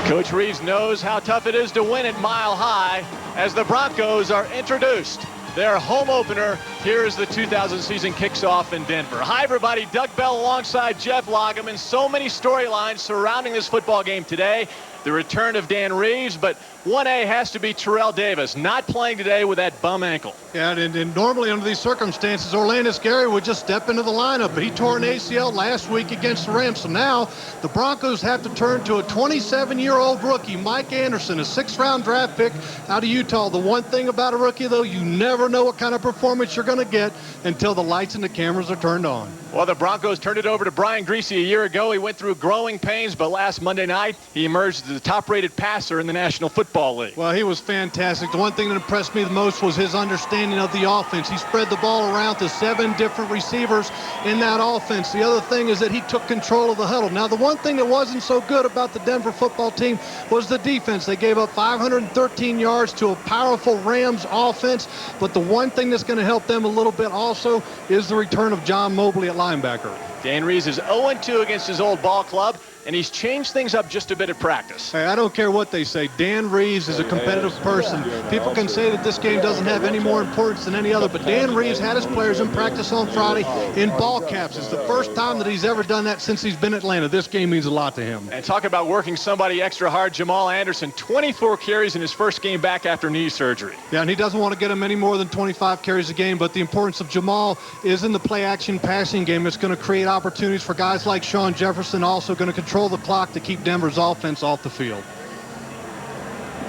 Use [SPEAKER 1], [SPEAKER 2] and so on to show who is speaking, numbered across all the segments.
[SPEAKER 1] Coach Reeves knows how tough it is to win at Mile High as the Broncos are introduced. Their home opener here as the 2000 season kicks off in Denver. Hi, everybody. Doug Bell alongside Jeff Loggeman. So many storylines surrounding this football game today. The return of Dan Reeves, but 1A has to be Terrell Davis, not playing today with that bum ankle.
[SPEAKER 2] Yeah, and normally under these circumstances, Orlando Scary would just step into the lineup, but he tore an ACL last week against the Rams. So now the Broncos have to turn to a 27-year-old rookie, Mike Anderson, a 6th-round draft pick out of Utah. The one thing about a rookie, though, you never know what kind of performance you're going to get until the lights and the cameras are turned on.
[SPEAKER 1] Well, the Broncos turned it over to Brian Griese a year ago. He went through growing pains, but last Monday night, he emerged as the top-rated passer in the National Football League.
[SPEAKER 2] Well, he was fantastic. The one thing that impressed me the most was his understanding of the offense. He spread the ball around to 7 different receivers in that offense. The other thing is that he took control of the huddle. Now, the one thing that wasn't so good about the Denver football team was the defense. They gave up 513 yards to a powerful Rams offense, but the one thing that's going to help them a little bit also is the return of John Mobley at linebacker.
[SPEAKER 1] Dan Reeves is 0-2 against his old ball club, and he's changed things up just a bit at practice.
[SPEAKER 2] Hey, I don't care what they say. Dan Reeves is a competitive person. People can say that this game doesn't have any more importance than any other, but Dan Reeves had his players in practice on Friday in ball caps. It's the first time that he's ever done that since he's been in Atlanta. This game means a lot to him.
[SPEAKER 1] And talk about working somebody extra hard, Jamal Anderson, 24 carries in his first game back after knee surgery.
[SPEAKER 2] Yeah, and he doesn't want to get him any more than 25 carries a game, but the importance of Jamal is in the play-action passing game. It's going to create opportunities for guys like Sean Jefferson, also going to control the clock to keep Denver's offense off the field.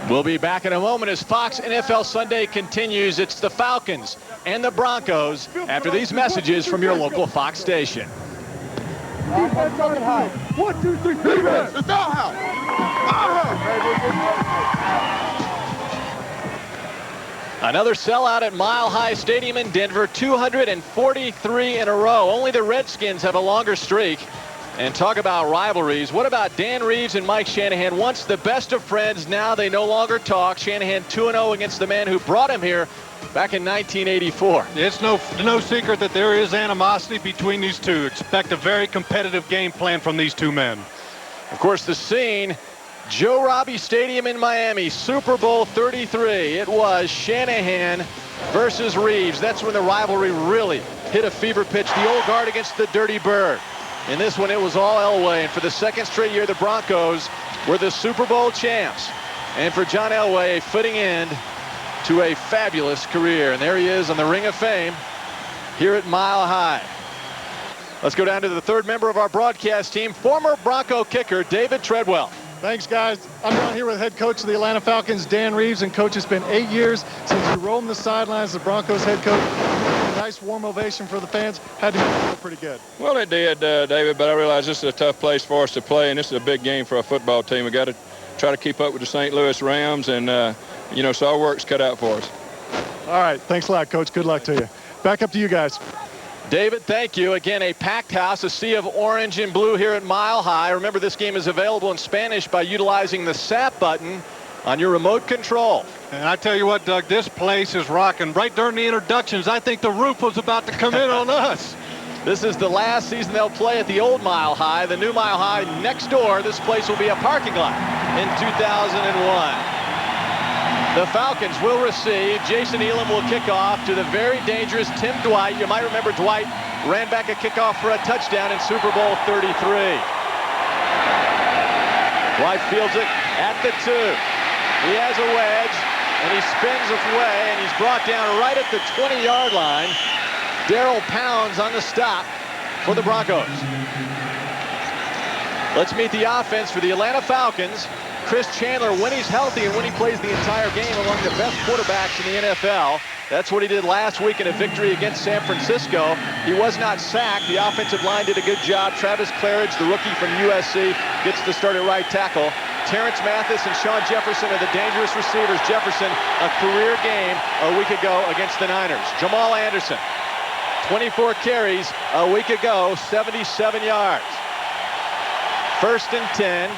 [SPEAKER 1] We'll be back in a moment as Fox NFL Sunday continues. It's the Falcons and the Broncos after these messages from your local Fox station.
[SPEAKER 3] Defense on high. 1, 2, 3. Defense. It's our house.
[SPEAKER 1] Another sellout at Mile High Stadium in Denver, 243 in a row. Only the Redskins have a longer streak. And talk about rivalries. What about Dan Reeves and Mike Shanahan? Once the best of friends, now they no longer talk. Shanahan 2-0 against the man who brought him here back in 1984.
[SPEAKER 2] It's no secret that there is animosity between these two. Expect a very competitive game plan from these two men.
[SPEAKER 1] Of course, the scene, Joe Robbie Stadium in Miami, Super Bowl 33. It was Shanahan versus Reeves. That's when the rivalry really hit a fever pitch. The old guard against the Dirty Bird. In this one, it was all Elway. And for the second straight year, the Broncos were the Super Bowl champs. And for John Elway, a fitting end to a fabulous career. And there he is on the Ring of Fame here at Mile High. Let's go down to the third member of our broadcast team, former Bronco kicker David Treadwell.
[SPEAKER 4] Thanks, guys. I'm down here with head coach of the Atlanta Falcons, Dan Reeves. And, Coach, it's been 8 years since you roamed the sidelines, the Broncos head coach. A nice warm ovation for the fans. Had to feel pretty good.
[SPEAKER 5] Well, it did, David, but I realize this is a tough place for us to play, and this is a big game for a football team. We got to try to keep up with the St. Louis Rams, and, so our work's cut out for us.
[SPEAKER 4] All right. Thanks a lot, Coach. Good luck to you. Back up to you guys.
[SPEAKER 1] David, thank you. Again, a packed house, a sea of orange and blue here at Mile High. Remember, this game is available in Spanish by utilizing the SAP button on your remote control.
[SPEAKER 2] And I tell you what, Doug, this place is rocking. Right during the introductions, I think the roof was about to come in on us.
[SPEAKER 1] This is the last season they'll play at the old Mile High. The new Mile High next door. This place will be a parking lot in 2001. The Falcons will receive. Jason Elam will kick off to the very dangerous Tim Dwight. You might remember Dwight ran back a kickoff for a touchdown in Super Bowl 33. Dwight fields it at the 2. He has a wedge, and he spins away, and he's brought down right at the 20-yard line. Darrell Pounds on the stop for the Broncos. Let's meet the offense for the Atlanta Falcons. Chris Chandler, when he's healthy and when he plays the entire game, among the best quarterbacks in the NFL. That's what he did last week in a victory against San Francisco. He was not sacked. The offensive line did a good job. Travis Claridge, the rookie from USC, gets the start at right tackle. Terrence Mathis and Sean Jefferson are the dangerous receivers. Jefferson, a career game a week ago against the Niners. Jamal Anderson, 24 carries a week ago, 77 yards. 1st and 10.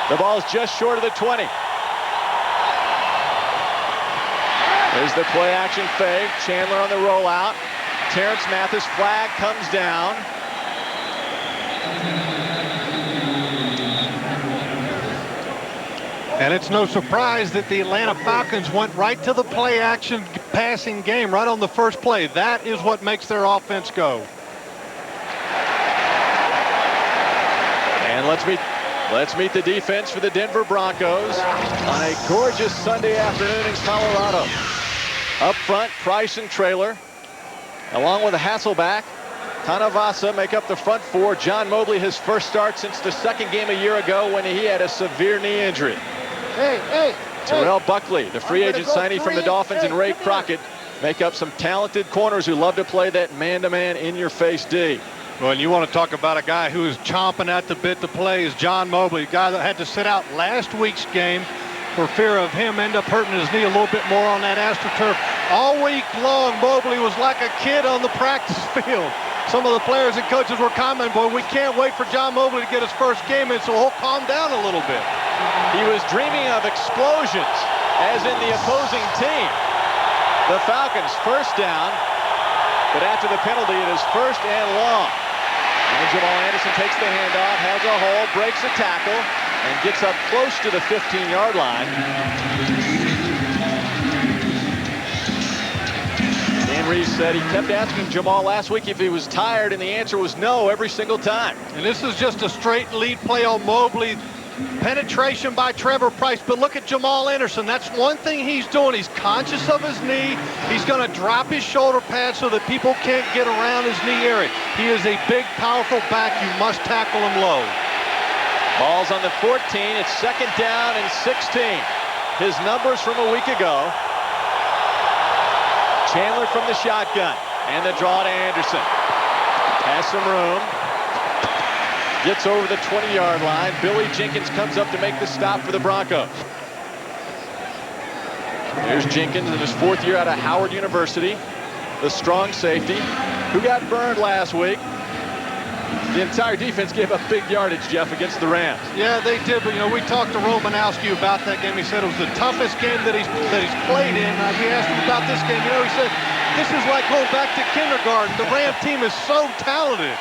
[SPEAKER 1] The ball is just short of the 20. There's the play-action fake. Chandler on the rollout. Terrence Mathis, flag comes down.
[SPEAKER 2] And it's no surprise that the Atlanta Falcons went right to the play action passing game right on the first play. That is what makes their offense go.
[SPEAKER 1] And let's meet the defense for the Denver Broncos on a gorgeous Sunday afternoon in Colorado. Up front, Price and Traylor, along with Hasselback, Tanavasa make up the front four. John Mobley, his first start since the second game a year ago when he had a severe knee injury. Terrell Buckley, the free agent signee from the Dolphins, and Ray Crockett make up some talented corners who love to play that man-to-man in-your-face D.
[SPEAKER 2] Well, and you want to talk about a guy who is chomping at the bit to play is John Mobley, a guy that had to sit out last week's game for fear of him end up hurting his knee a little bit more on that AstroTurf. All week long, Mobley was like a kid on the practice field. Some of the players and coaches were commenting, boy, we can't wait for John Mobley to get his first game in, so he'll calm down a little bit.
[SPEAKER 1] He was dreaming of explosions, as in the opposing team. The Falcons first down, but after the penalty, it is first and long. And Jamal Anderson takes the handoff, has a hole, breaks a tackle, and gets up close to the 15-yard line. Dan Reeves said he kept asking Jamal last week if he was tired, and the answer was no every single time.
[SPEAKER 2] And this is just a straight lead play on Mobley. Penetration by Trevor Price, but look at Jamal Anderson. That's one thing he's doing. He's conscious of his knee. He's going to drop his shoulder pad so that people can't get around his knee area. He is a big, powerful back. You must tackle him low.
[SPEAKER 1] Ball's on the 14. It's second down and 16. His numbers from a week ago. Chandler from the shotgun, and the draw to Anderson. Has some room. Gets over the 20-yard line. Billy Jenkins comes up to make the stop for the Broncos. Here's Jenkins in his fourth year out of Howard University, the strong safety, who got burned last week. The entire defense gave up big yardage, Jeff, against the Rams.
[SPEAKER 2] Yeah, they did, but, you know, we talked to Romanowski about that game. He said it was the toughest game that he's played in. We asked him about this game. You know, he said, this is like going back to kindergarten. The Ram team is so talented.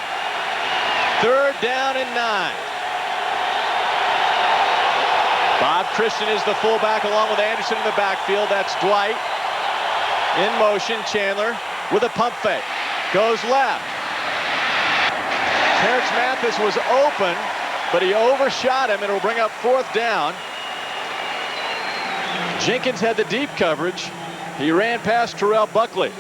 [SPEAKER 1] Third down and 9. Bob Christian is the fullback along with Anderson in the backfield. That's Dwight. In motion, Chandler with a pump fake. Goes left. Terrence Mathis was open, but he overshot him. It'll bring up fourth down. Jenkins had the deep coverage. He ran past Terrell Buckley.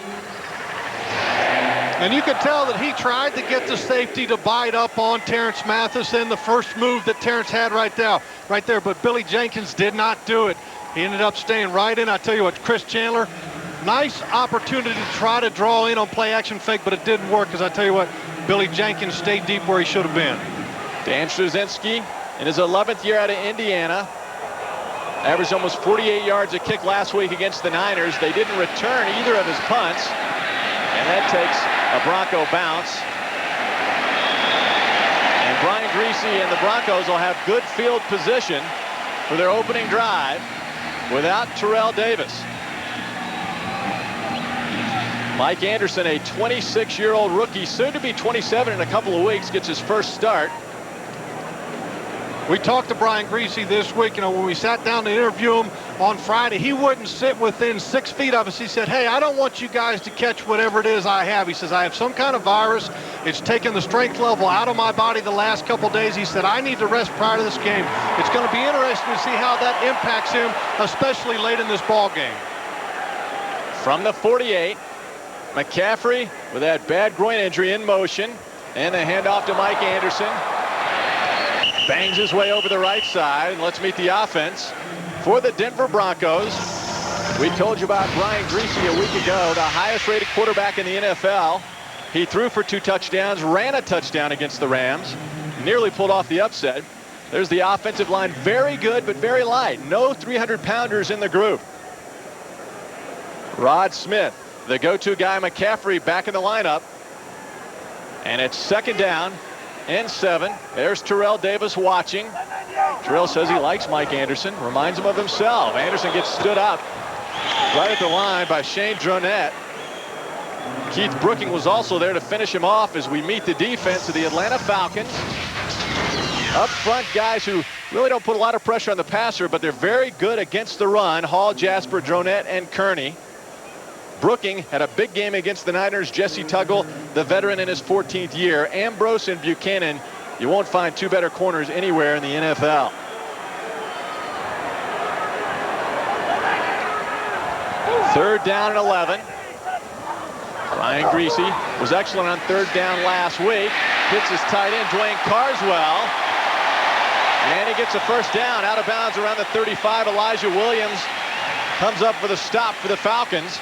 [SPEAKER 2] And you could tell that he tried to get the safety to bite up on Terrence Mathis in the first move that Terrence had right there. But Billy Jenkins did not do it. He ended up staying right in. I tell you what, Chris Chandler, nice opportunity to try to draw in on play action fake, but it didn't work because I tell you what, Billy Jenkins stayed deep where he should have been.
[SPEAKER 1] Dan Struzinski in his 11th year out of Indiana. Averaged almost 48 yards a kick last week against the Niners. They didn't return either of his punts. And that takes a Bronco bounce. And Brian Griese and the Broncos will have good field position for their opening drive without Terrell Davis. Mike Anderson, a 26-year-old rookie, soon to be 27 in a couple of weeks, gets his first start.
[SPEAKER 2] We talked to Brian Griese this week. You know, when we sat down to interview him on Friday, he wouldn't sit within 6 feet of us. He said, hey, I don't want you guys to catch whatever it is I have. He says, I have some kind of virus. It's taken the strength level out of my body the last couple days. He said, I need to rest prior to this game. It's going to be interesting to see how that impacts him, especially late in this ball game.
[SPEAKER 1] From the 48, McCaffrey with that bad groin injury in motion, and the handoff to Mike Anderson. Bangs his way over the right side. And let's meet the offense for the Denver Broncos. We told you about Brian Griese a week ago, the highest rated quarterback in the NFL. He threw for 2 touchdowns, ran a touchdown against the Rams, nearly pulled off the upset. There's the offensive line, very good but very light. No 300-pounders in the group. Rod Smith, the go-to guy. McCaffrey back in the lineup. And it's second down and 7. There's Terrell Davis watching. Terrell says he likes Mike Anderson, reminds him of himself. Anderson gets stood up right at the line by Shane Dronette. Keith Brooking was also there to finish him off as we meet the defense of the Atlanta Falcons. Up front, guys who really don't put a lot of pressure on the passer, but they're very good against the run. Hall, Jasper, Dronette, and Kearney. Brooking had a big game against the Niners. Jesse Tuggle, the veteran in his 14th year. Ambrose and Buchanan, you won't find two better corners anywhere in the NFL. Third down and 11. Ryan Greasy was excellent on third down last week. Hits his tight end, Dwayne Carswell. And he gets a first down out of bounds around the 35. Elijah Williams comes up for the stop for the Falcons.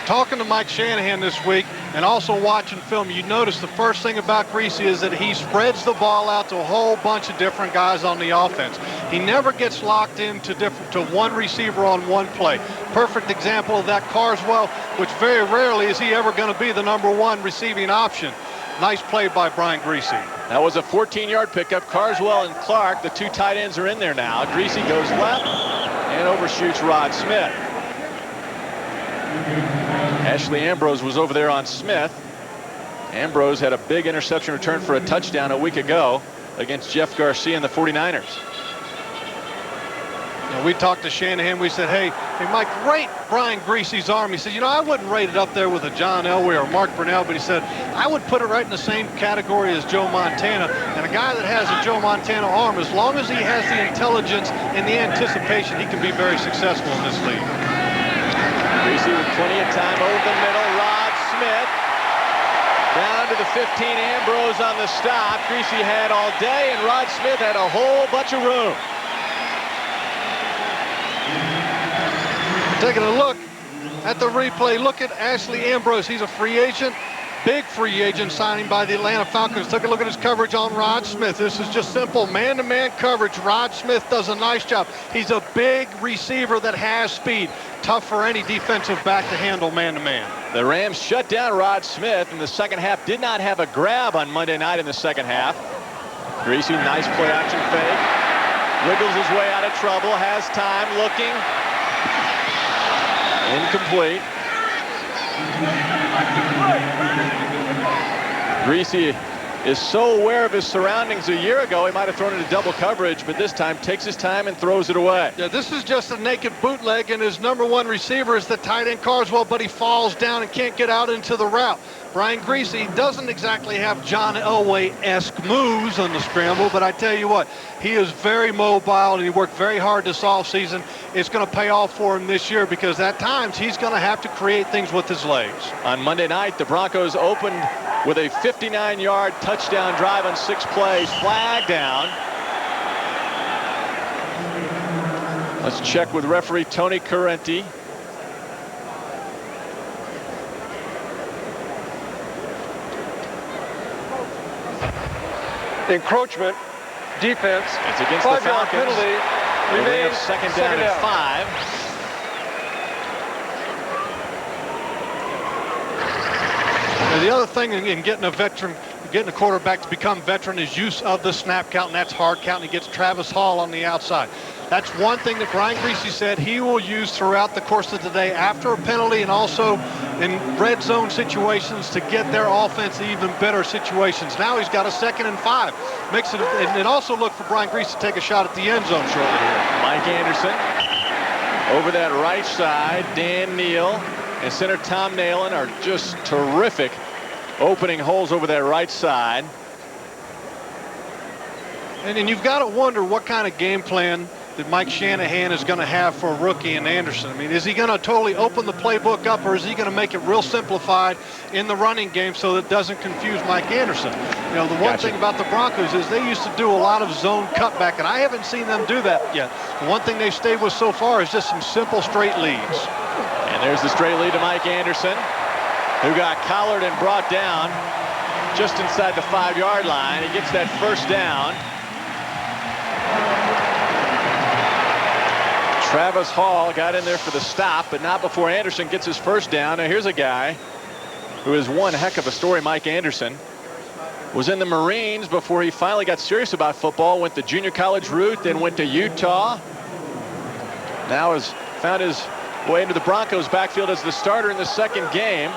[SPEAKER 2] Talking to Mike Shanahan this week and also watching film, you notice the first thing about Greasy is that he spreads the ball out to a whole bunch of different guys on the offense. He never gets locked into one receiver on one play. Perfect example of that, Carswell, which very rarely is he ever going to be the #1 receiving option. Nice play by Brian Greasy.
[SPEAKER 1] That was a 14-yard pickup. Carswell and Clark, the two tight ends, are in there now. Greasy goes left and overshoots Rod Smith. Ashley Ambrose was over there on Smith. Ambrose had a big interception return for a touchdown a week ago against Jeff Garcia and the 49ers.
[SPEAKER 2] We talked to Shanahan. We said, hey, Mike, rate Brian Greasy's arm. He said, I wouldn't rate it up there with a John Elway or Mark Brunell, but he said, I would put it right in the same category as Joe Montana. And a guy that has a Joe Montana arm, as long as he has the intelligence and the anticipation, he can be very successful in this league.
[SPEAKER 1] Greasy with plenty of time over the middle. Rod Smith down to the 15. Ambrose on the stop. Greasy had all day, and Rod Smith had a whole bunch of room.
[SPEAKER 2] Taking a look at the replay, look at Ashley Ambrose. He's a free agent, big free agent signing by the Atlanta Falcons. Take a look at his coverage on Rod Smith. This is just simple man-to-man coverage. Rod Smith does a nice job. He's a big receiver that has speed. Tough for any defensive back to handle man-to-man.
[SPEAKER 1] The Rams shut down Rod Smith in the second half. Did not have a grab on Monday night in the second half. Greasy, nice play action fake. Wiggles his way out of trouble. Has time, looking. Incomplete. Greasy is so aware of his surroundings. A year ago, he might have thrown into double coverage, but this time takes his time and throws it away.
[SPEAKER 2] Yeah, this is just a naked bootleg, and his #1 receiver is the tight end Carswell, but he falls down and can't get out into the route. Brian Greasy doesn't exactly have John Elway-esque moves on the scramble, but I tell you what, he is very mobile, and he worked very hard this offseason. It's going to pay off for him this year because at times he's going to have to create things with his legs.
[SPEAKER 1] On Monday night, the Broncos opened with a 59-yard touchdown drive on 6 plays. Flag down. Let's check with referee Tony Correnti.
[SPEAKER 3] Encroachment, defense.
[SPEAKER 1] It's against the Falcons.
[SPEAKER 3] Penalty.
[SPEAKER 1] Remains second down and 5.
[SPEAKER 2] And the other thing in getting a quarterback to become veteran is use of the snap count, and that's hard count. And he gets Travis Hall on the outside. That's one thing that Brian Greasy said he will use throughout the course of the day after a penalty and also in red zone situations to get their offense to even better situations. Now he's got a 2nd and 5. Makes it, and also look for Brian Greasy to take a shot at the end zone shortly here.
[SPEAKER 1] Mike Anderson over that right side. Dan Neal and center Tom Nalen are just terrific opening holes over that right side.
[SPEAKER 2] And you've got to wonder what kind of game plan that Mike Shanahan is going to have for a rookie in Anderson. I mean, is he going to totally open the playbook up, or is he going to make it real simplified in the running game so that it doesn't confuse Mike Anderson? You know, the one thing about the Broncos is they used to do a lot of zone cutback, and I haven't seen them do that yet. The one thing they've stayed with so far is just some simple straight leads.
[SPEAKER 1] And there's the straight lead to Mike Anderson, who got collared and brought down just inside the 5-yard line. He gets that first down. Travis Hall got in there for the stop, but not before Anderson gets his first down. Now here's a guy who is one heck of a story. Mike Anderson was in the Marines before he finally got serious about football, went the junior college route, then went to Utah. Now has found his way into the Broncos backfield as the starter in the second game.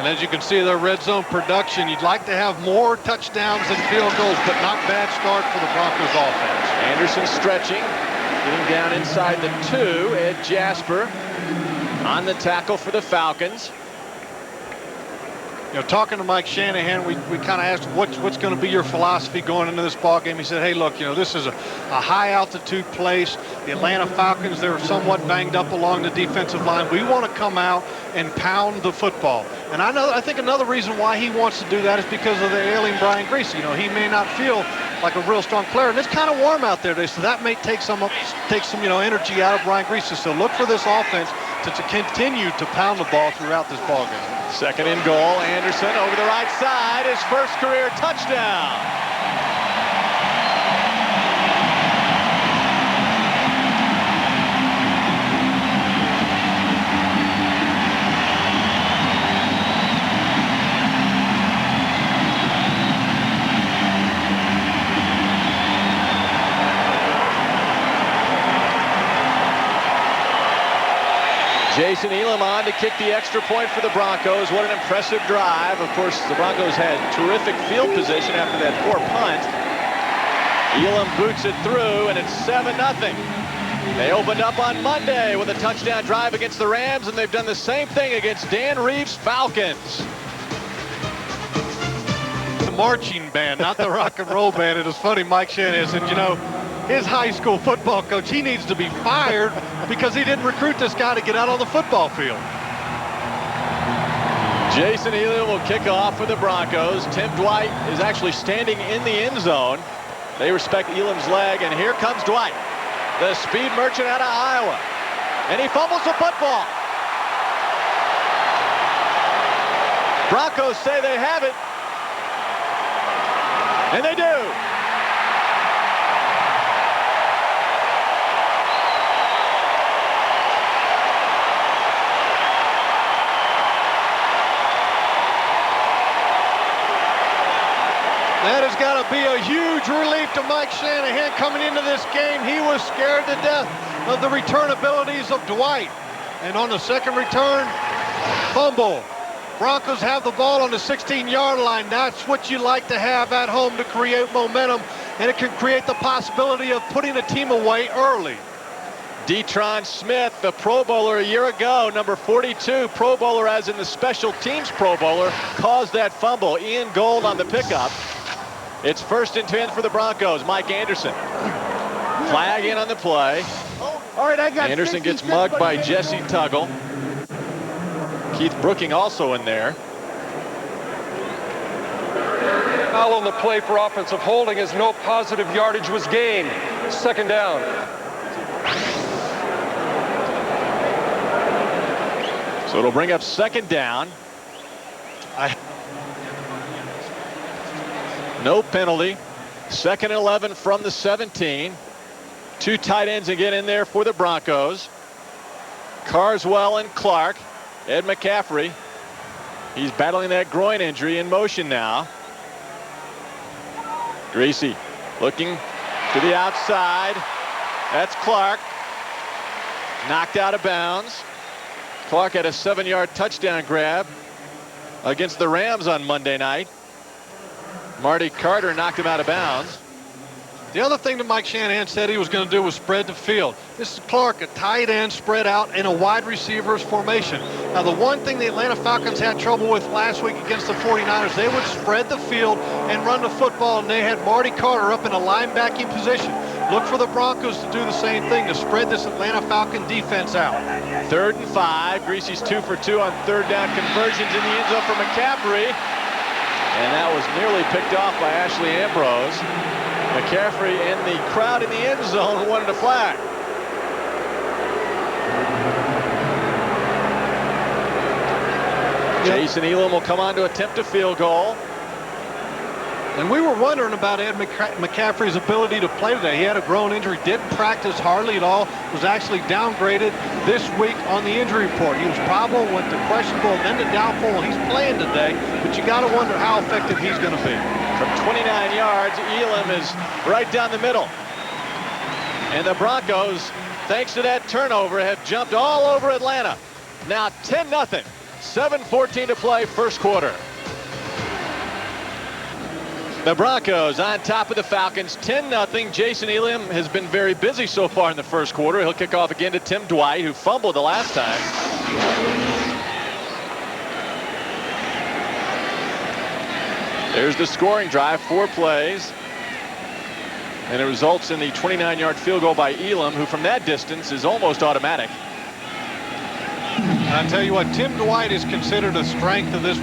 [SPEAKER 2] And as you can see, their red zone production, you'd like to have more touchdowns than field goals, but not bad start for the Broncos offense.
[SPEAKER 1] Anderson stretching, getting down inside the 2. Ed Jasper on the tackle for the Falcons.
[SPEAKER 2] You know, talking to Mike Shanahan, we kind of asked him what's going to be your philosophy going into this ball game. He said, hey, look, you know, this is a high altitude place. The Atlanta Falcons, they're somewhat banged up along the defensive line. We want to come out and pound the football. And I think another reason why he wants to do that is because of the ailing Brian Griese. You know, he may not feel like a real strong player, and it's kind of warm out there today, so that may take some energy out of Brian Griese. So look for this offense to continue to pound the ball throughout this ball game.
[SPEAKER 1] Second and goal. Anderson over the right side. His first career touchdown. Jason Elam on to kick the extra point for the Broncos. What an impressive drive. Of course, the Broncos had terrific field position after that poor punt. Elam boots it through, and it's 7-0. They opened up on Monday with a touchdown drive against the Rams, and they've done the same thing against Dan Reeves' Falcons.
[SPEAKER 2] The marching band, not the rock and roll band. It was funny, Mike Shanahan said, you know, his high school football coach, he needs to be fired because he didn't recruit this guy to get out on the football field.
[SPEAKER 1] Jason Elam will kick off for the Broncos. Tim Dwight is actually standing in the end zone. They respect Elam's leg, and here comes Dwight, the speed merchant out of Iowa. And he fumbles the football. Broncos say they have it. And they do.
[SPEAKER 2] That has got to be a huge relief to Mike Shanahan coming into this game. He was scared to death of the return abilities of Dwight. And on the second return, fumble. Broncos have the ball on the 16-yard line. That's what you like to have at home to create momentum, and it can create the possibility of putting a team away early.
[SPEAKER 1] Detron Smith, the Pro Bowler a year ago, number 42, Pro Bowler as in the special teams Pro Bowler, caused that fumble. Ian Gold on the pickup. It's 1st and 10 for the Broncos. Mike Anderson. Flag in on the play.
[SPEAKER 3] All right, I got
[SPEAKER 1] Anderson gets mugged by Jesse Tuggle. Keith Brooking also in there.
[SPEAKER 6] Foul on the play for offensive holding as no positive yardage was gained. 2nd down.
[SPEAKER 1] So it'll bring up 2nd down. No penalty. 2nd and 11 from the 17. 2 tight ends again in there for the Broncos. Carswell and Clark. Ed McCaffrey. He's battling that groin injury, in motion now. Griese looking to the outside. That's Clark. Knocked out of bounds. Clark had a 7-yard touchdown grab against the Rams on Monday night. Marty Carter knocked him out of bounds.
[SPEAKER 2] The other thing that Mike Shanahan said he was going to do was spread the field. This is Clark, a tight end spread out in a wide receiver's formation. Now, the one thing the Atlanta Falcons had trouble with last week against the 49ers, they would spread the field and run the football, and they had Marty Carter up in a linebacking position. Look for the Broncos to do the same thing, to spread this Atlanta Falcon defense out.
[SPEAKER 1] 3rd and 5. Griese's 2 for 2 on 3rd down conversions in the end zone for McCaffrey. And that was nearly picked off by Ashley Ambrose. McCaffrey and the crowd in the end zone wanted a flag. Jason Elam will come on to attempt a field goal.
[SPEAKER 2] And we were wondering about Ed McCaffrey's ability to play today. He had a groin injury, didn't practice hardly at all, was actually downgraded this week on the injury report. He was probable, went to questionable, and then to doubtful. He's playing today, but you got to wonder how effective he's going to be.
[SPEAKER 1] From 29 yards, Elam is right down the middle. And the Broncos, thanks to that turnover, have jumped all over Atlanta. Now 10-0. 7:14 to play, first quarter. The Broncos on top of the Falcons, 10-0. Jason Elam has been very busy so far in the first quarter. He'll kick off again to Tim Dwight, who fumbled the last time. There's the scoring drive, 4 plays. And it results in the 29-yard field goal by Elam, who from that distance is almost automatic.
[SPEAKER 2] And I tell you what, Tim Dwight is considered a strength of this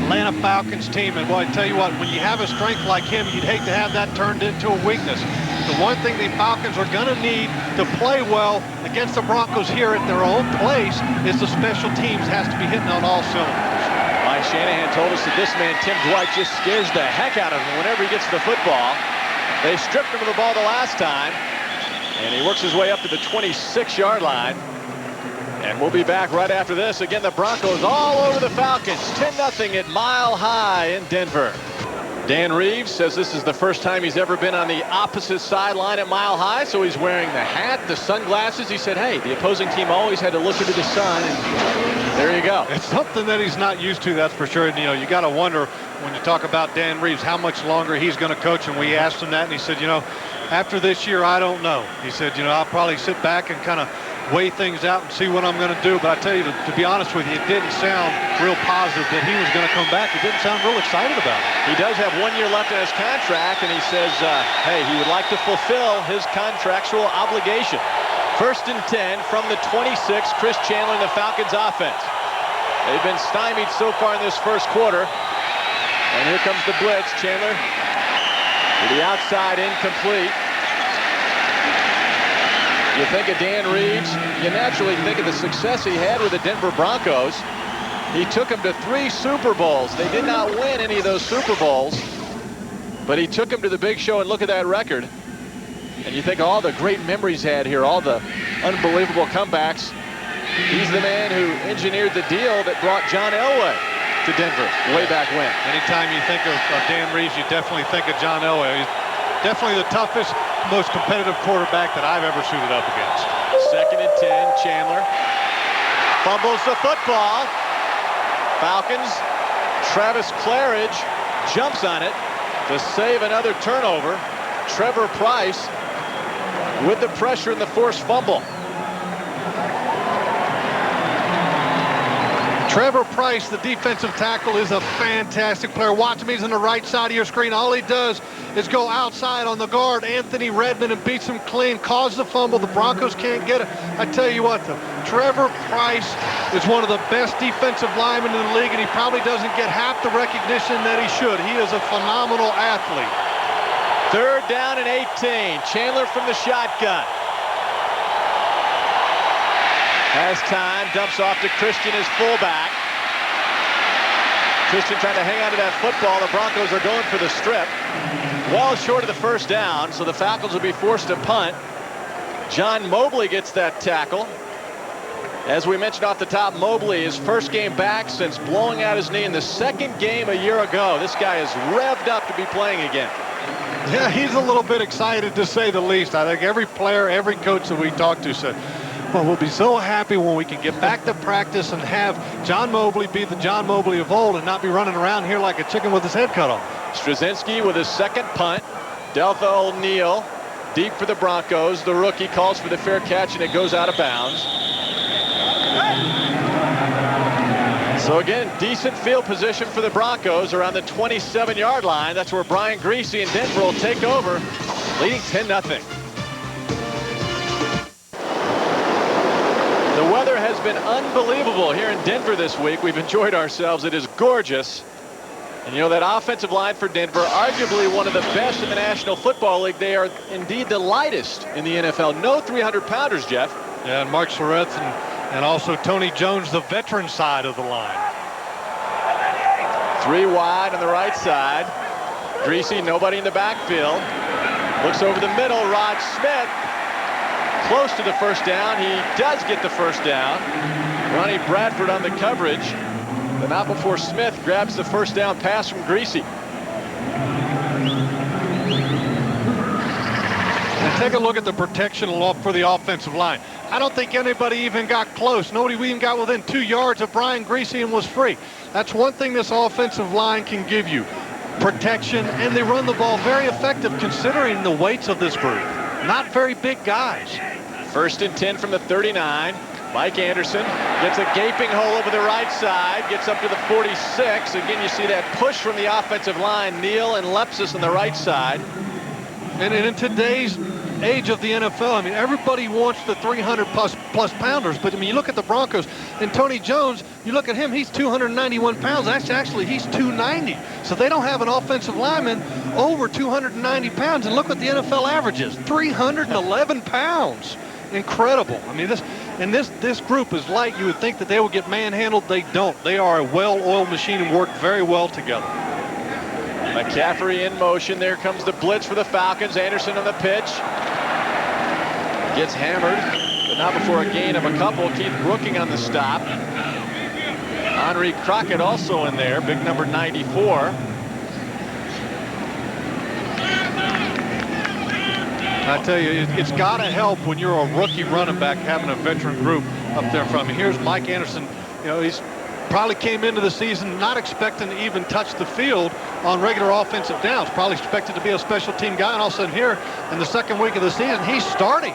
[SPEAKER 2] Atlanta Falcons team. And boy, I tell you what, when you have a strength like him, you'd hate to have that turned into a weakness. The one thing the Falcons are going to need to play well against the Broncos here at their own place is the special teams has to be hitting on all cylinders.
[SPEAKER 1] Mike Shanahan told us that this man, Tim Dwight, just scares the heck out of him whenever he gets the football. They stripped him of the ball the last time, and he works his way up to the 26-yard line. And we'll be back right after this. Again, the Broncos all over the Falcons. 10-0 at Mile High in Denver. Dan Reeves says this is the first time he's ever been on the opposite sideline at Mile High, so he's wearing the hat, the sunglasses. He said, hey, the opposing team always had to look into the sun, and there you go.
[SPEAKER 2] It's something that he's not used to, that's for sure. And, you got to wonder when you talk about Dan Reeves how much longer he's going to coach. And we asked him that, and he said, after this year, I don't know. He said, I'll probably sit back and kind of weigh things out and see what I'm going to do. But I tell you, to be honest with you, it didn't sound real positive that he was going to come back. He didn't sound real excited about it.
[SPEAKER 1] He does have 1 year left in his contract, and he says, hey, he would like to fulfill his contractual obligation. 1st and 10 from the 26, Chris Chandler and the Falcons offense. They've been stymied so far in this first quarter. And here comes the blitz. Chandler to the outside, incomplete. You think of Dan Reeves, you naturally think of the success he had with the Denver Broncos. He took them to 3 Super Bowls. They did not win any of those Super Bowls, but he took them to the big show, and look at that record. And you think of all the great memories had here, all the unbelievable comebacks. He's the man who engineered the deal that brought John Elway to Denver way back when.
[SPEAKER 2] Anytime you think of Dan Reeves, you definitely think of John Elway. He's definitely the toughest, most competitive quarterback that I've ever suited up against.
[SPEAKER 1] 2nd and 10, Chandler fumbles the football. Falcons, Travis Claridge jumps on it to save another turnover. Trevor Price with the pressure and the forced fumble.
[SPEAKER 2] Trevor Price, the defensive tackle, is a fantastic player. Watch him. He's on the right side of your screen. All he does is go outside on the guard, Anthony Redmond, and beats him clean, causes the fumble. The Broncos can't get it. I tell you what, though, Trevor Price is one of the best defensive linemen in the league, and he probably doesn't get half the recognition that he should. He is a phenomenal athlete.
[SPEAKER 1] 3rd down and 18. Chandler from the shotgun. Has time, dumps off to Christian as fullback. Christian trying to hang on to that football. The Broncos are going for the strip. Well short of the 1st down, so the Falcons will be forced to punt. John Mobley gets that tackle. As we mentioned off the top, Mobley, his first game back since blowing out his knee in the 2nd game a year ago. This guy is revved up to be playing again.
[SPEAKER 2] Yeah, he's a little bit excited, to say the least. I think every player, every coach that we talked to said, well, we'll be so happy when we can get back to practice and have John Mobley be the John Mobley of old and not be running around here like a chicken with his head cut off.
[SPEAKER 1] Straczynski with his 2nd punt. Deltha O'Neal deep for the Broncos. The rookie calls for the fair catch, and it goes out of bounds. So again, decent field position for the Broncos around the 27-yard line. That's where Brian Griese and Denver will take over, leading 10-0. The weather has been unbelievable here in Denver this week. We've enjoyed ourselves. It is gorgeous. And that offensive line for Denver, arguably one of the best in the National Football League. They are indeed the lightest in the NFL. No 300-pounders, Jeff.
[SPEAKER 2] Yeah, and Mark Sareth and also Tony Jones, the veteran side of the line.
[SPEAKER 1] 3 wide on the right side. Griese, nobody in the backfield. Looks over the middle, Rod Smith. Close to the 1st down. He does get the 1st down. Ronnie Bradford on the coverage, but not before Smith grabs the 1st down pass from Griese.
[SPEAKER 2] I Take a look at the protection for the offensive line. I don't think anybody even got close. Nobody even got within 2 yards of Brian Greasy and was free. That's one thing this offensive line can give you. Protection, and they run the ball very effective considering the weights of this group. Not very big guys.
[SPEAKER 1] 1st and 10 from the 39. Mike Anderson gets a gaping hole over the right side, gets up to the 46. Again, you see that push from the offensive line, Neal and Lepsis on the right side.
[SPEAKER 2] And in today's age of the NFL, I mean, everybody wants the 300-plus pounders. But, I mean, you look at the Broncos, and Tony Jones, you look at him, he's 291 pounds. Actually, he's 290. So they don't have an offensive lineman over 290 pounds. And look what the NFL averages, 311 pounds. Incredible. I mean, this group is light. You would think that they would get manhandled. They don't. They are a well-oiled machine and work very well together.
[SPEAKER 1] McCaffrey in motion. There comes the blitz for the Falcons. Anderson on the pitch. Gets hammered, but not before a gain of a couple. Keith Brooking on the stop. Henri Crockett also in there, big number 94.
[SPEAKER 2] I tell you, it's got to help when you're a rookie running back having a veteran group up there in front of you. Here's Mike Anderson. You know, he's probably came into the season not expecting to even touch the field on regular offensive downs. Probably expected to be a special team guy, and all of a sudden here in the 2nd week of the season, he's starting.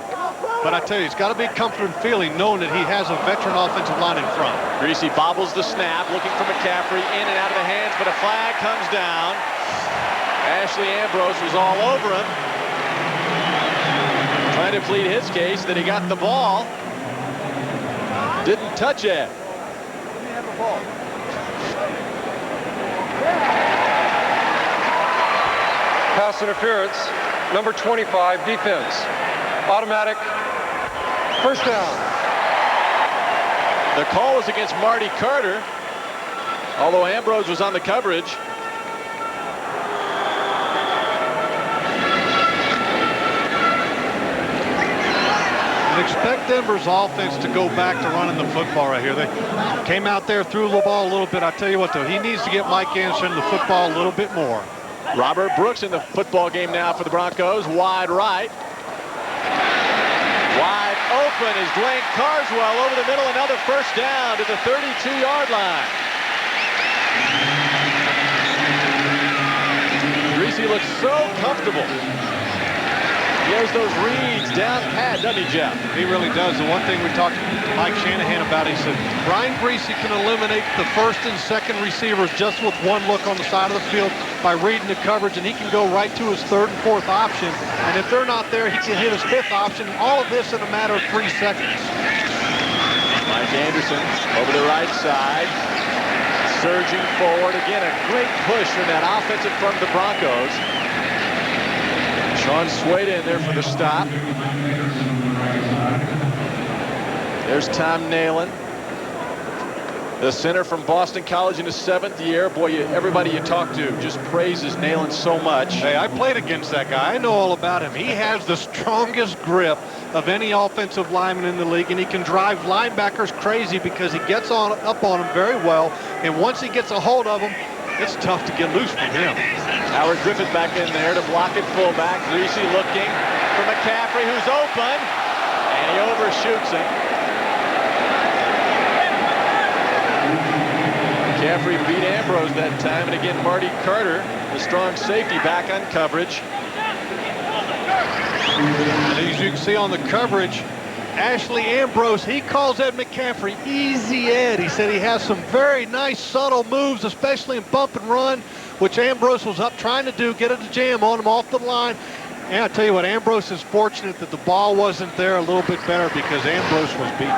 [SPEAKER 2] But I tell you, it's got to be a comforting feeling knowing that he has a veteran offensive line in front.
[SPEAKER 1] Greasy bobbles the snap, looking for McCaffrey, in and out of the hands, but a flag comes down. Ashley Ambrose was all over him, trying to plead his case that he got the ball. Didn't touch it.
[SPEAKER 6] Pass interference, number 25, defense. Automatic, 1st down.
[SPEAKER 1] The call was against Marty Carter, although Ambrose was on the coverage.
[SPEAKER 2] And expect Denver's offense to go back to running the football right here. They came out there, threw the ball a little bit. I tell you what, though, he needs to get Mike Anderson the football a little bit more.
[SPEAKER 1] Robert Brooks in the football game now for the Broncos. Wide right. Wide open is Dwayne Carswell over the middle. Another 1st down to the 32-yard line. Greasy looks so comfortable. He has those reads down pat, doesn't he, Jeff?
[SPEAKER 2] He really does. The one thing we talked to Mike Shanahan about, he said, Brian Greasy can eliminate the 1st and 2nd receivers just with one look on the side of the field by reading the coverage, and he can go right to his 3rd and 4th option. And if they're not there, he can hit his 5th option. All of this in a matter of 3 seconds.
[SPEAKER 1] Mike Anderson over the right side, surging forward. Again, a great push from that offensive front of the Broncos. Sean Swayda in there for the stop. There's Tom Nalen, the center from Boston College in his 7th year. Boy, everybody you talk to just praises Nalen so much.
[SPEAKER 2] Hey, I played against that guy. I know all about him. He has the strongest grip of any offensive lineman in the league, and he can drive linebackers crazy because he gets up on them very well, and once he gets a hold of them, it's tough to get loose from him.
[SPEAKER 1] Howard Griffith back in there to block it fullback. Greasy looking for McCaffrey, who's open, and he overshoots him. McCaffrey beat Ambrose that time, and again, Marty Carter, the strong safety, back on coverage.
[SPEAKER 2] And as you can see on the coverage, Ashley Ambrose, he calls Ed McCaffrey Easy Ed. He said he has some very nice subtle moves, especially in bump and run, which Ambrose was up trying to do, get a jam on him off the line. And I tell you what, Ambrose is fortunate that the ball wasn't there a little bit better because Ambrose was beaten.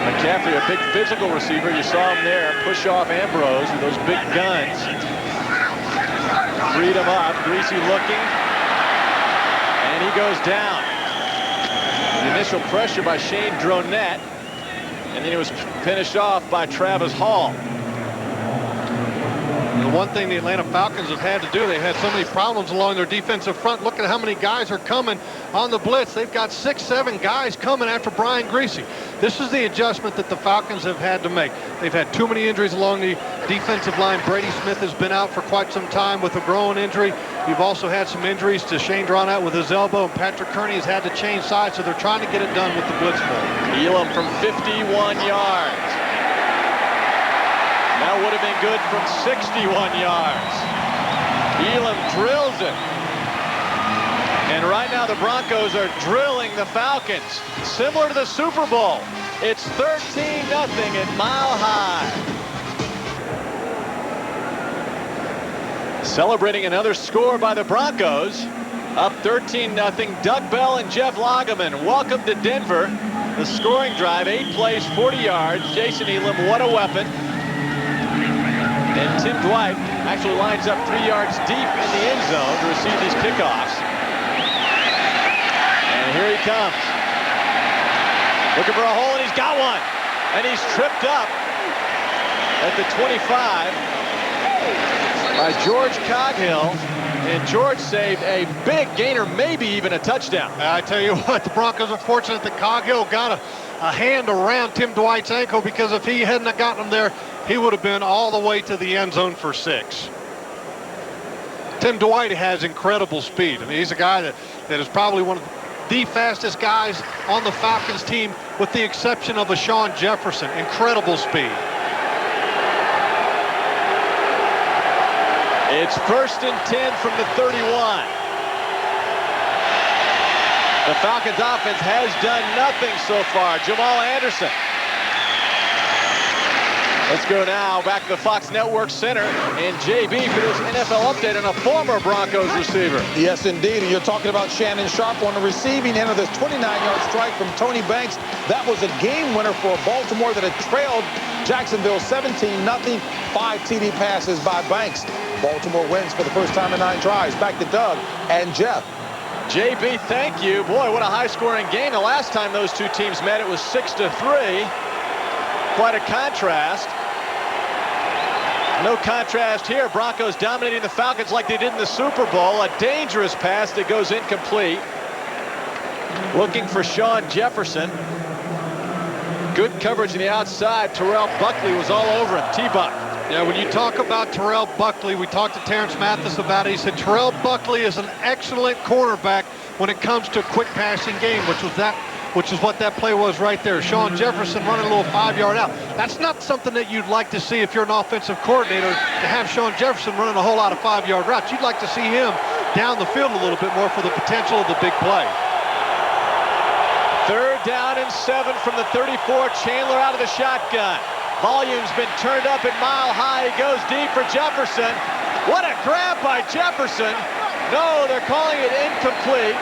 [SPEAKER 1] McCaffrey, a big physical receiver. You saw him there push off Ambrose with those big guns. Freed him up. Greasy looking. And he goes down. The initial pressure by Shane Dronette, and then he was finished off by Travis Hall.
[SPEAKER 2] The one thing the Atlanta Falcons have had to do, they've had so many problems along their defensive front. Look at how many guys are coming on the blitz. They've got 6, 7 guys coming after Brian Griese. This is the adjustment that the Falcons have had to make. They've had too many injuries along the defensive line. Brady Smith has been out for quite some time with a growing injury. You've also had some injuries to Shane Drawn out with his elbow, and Patrick Kearney has had to change sides, so they're trying to get it done with the blitz ball.
[SPEAKER 1] Elam from 51 yards. That would have been good from 61 yards. Elam drills it. And right now the Broncos are drilling the Falcons. Similar to the Super Bowl. It's 13-0 at Mile High. Celebrating another score by the Broncos. Up 13-0. Doug Bell and Jeff Lageman. Welcome to Denver. The scoring drive, 8 plays, 40 yards. Jason Elam, what a weapon. And Tim Dwight actually lines up 3 yards deep in the end zone to receive these kickoffs. And here he comes. Looking for a hole, and he's got one. And he's tripped up at the 25 by George Coghill. And George saved a big gainer, maybe even a touchdown.
[SPEAKER 2] I tell you what, the Broncos are fortunate that Coghill got a hand around Tim Dwight's ankle, because if he hadn't have gotten him there, he would have been all the way to the end zone for 6. Tim Dwight has incredible speed. I mean, he's a guy that is probably one of the fastest guys on the Falcons team, with the exception of a Sean Jefferson. Incredible speed.
[SPEAKER 1] It's 1st and 10 from the 31. The Falcons offense has done nothing so far. Jamal Anderson. Let's go now back to the Fox Network Center and JB for this NFL update on a former Broncos receiver.
[SPEAKER 7] Yes, indeed. And you're talking about Shannon Sharpe on the receiving end of this 29-yard strike from Tony Banks. That was a game winner for Baltimore that had trailed Jacksonville 17-0. 5 TD passes by Banks. Baltimore wins for the first time in 9 tries. Back to Doug and Jeff.
[SPEAKER 1] JB, thank you. Boy, what a high-scoring game. The last time those two teams met, it was 6-3. Quite a contrast. No contrast here. Broncos dominating the Falcons like they did in the Super Bowl. A dangerous pass that goes incomplete. Looking for Sean Jefferson. Good coverage on the outside. Terrell Buckley was all over him. T-Buck.
[SPEAKER 2] Yeah, when you talk about Terrell Buckley, we talked to Terrence Mathis about it. He said Terrell Buckley is an excellent cornerback when it comes to a quick passing game, which is what that play was right there. Sean Jefferson running a little 5-yard out. That's not something that you'd like to see if you're an offensive coordinator, to have Sean Jefferson running a whole lot of 5-yard routes. You'd like to see him down the field a little bit more for the potential of the big play.
[SPEAKER 1] 3rd down and 7 from the 34. Chandler out of the shotgun. Volume's been turned up at Mile High. He goes deep for Jefferson. What a grab by Jefferson. No, they're calling it incomplete.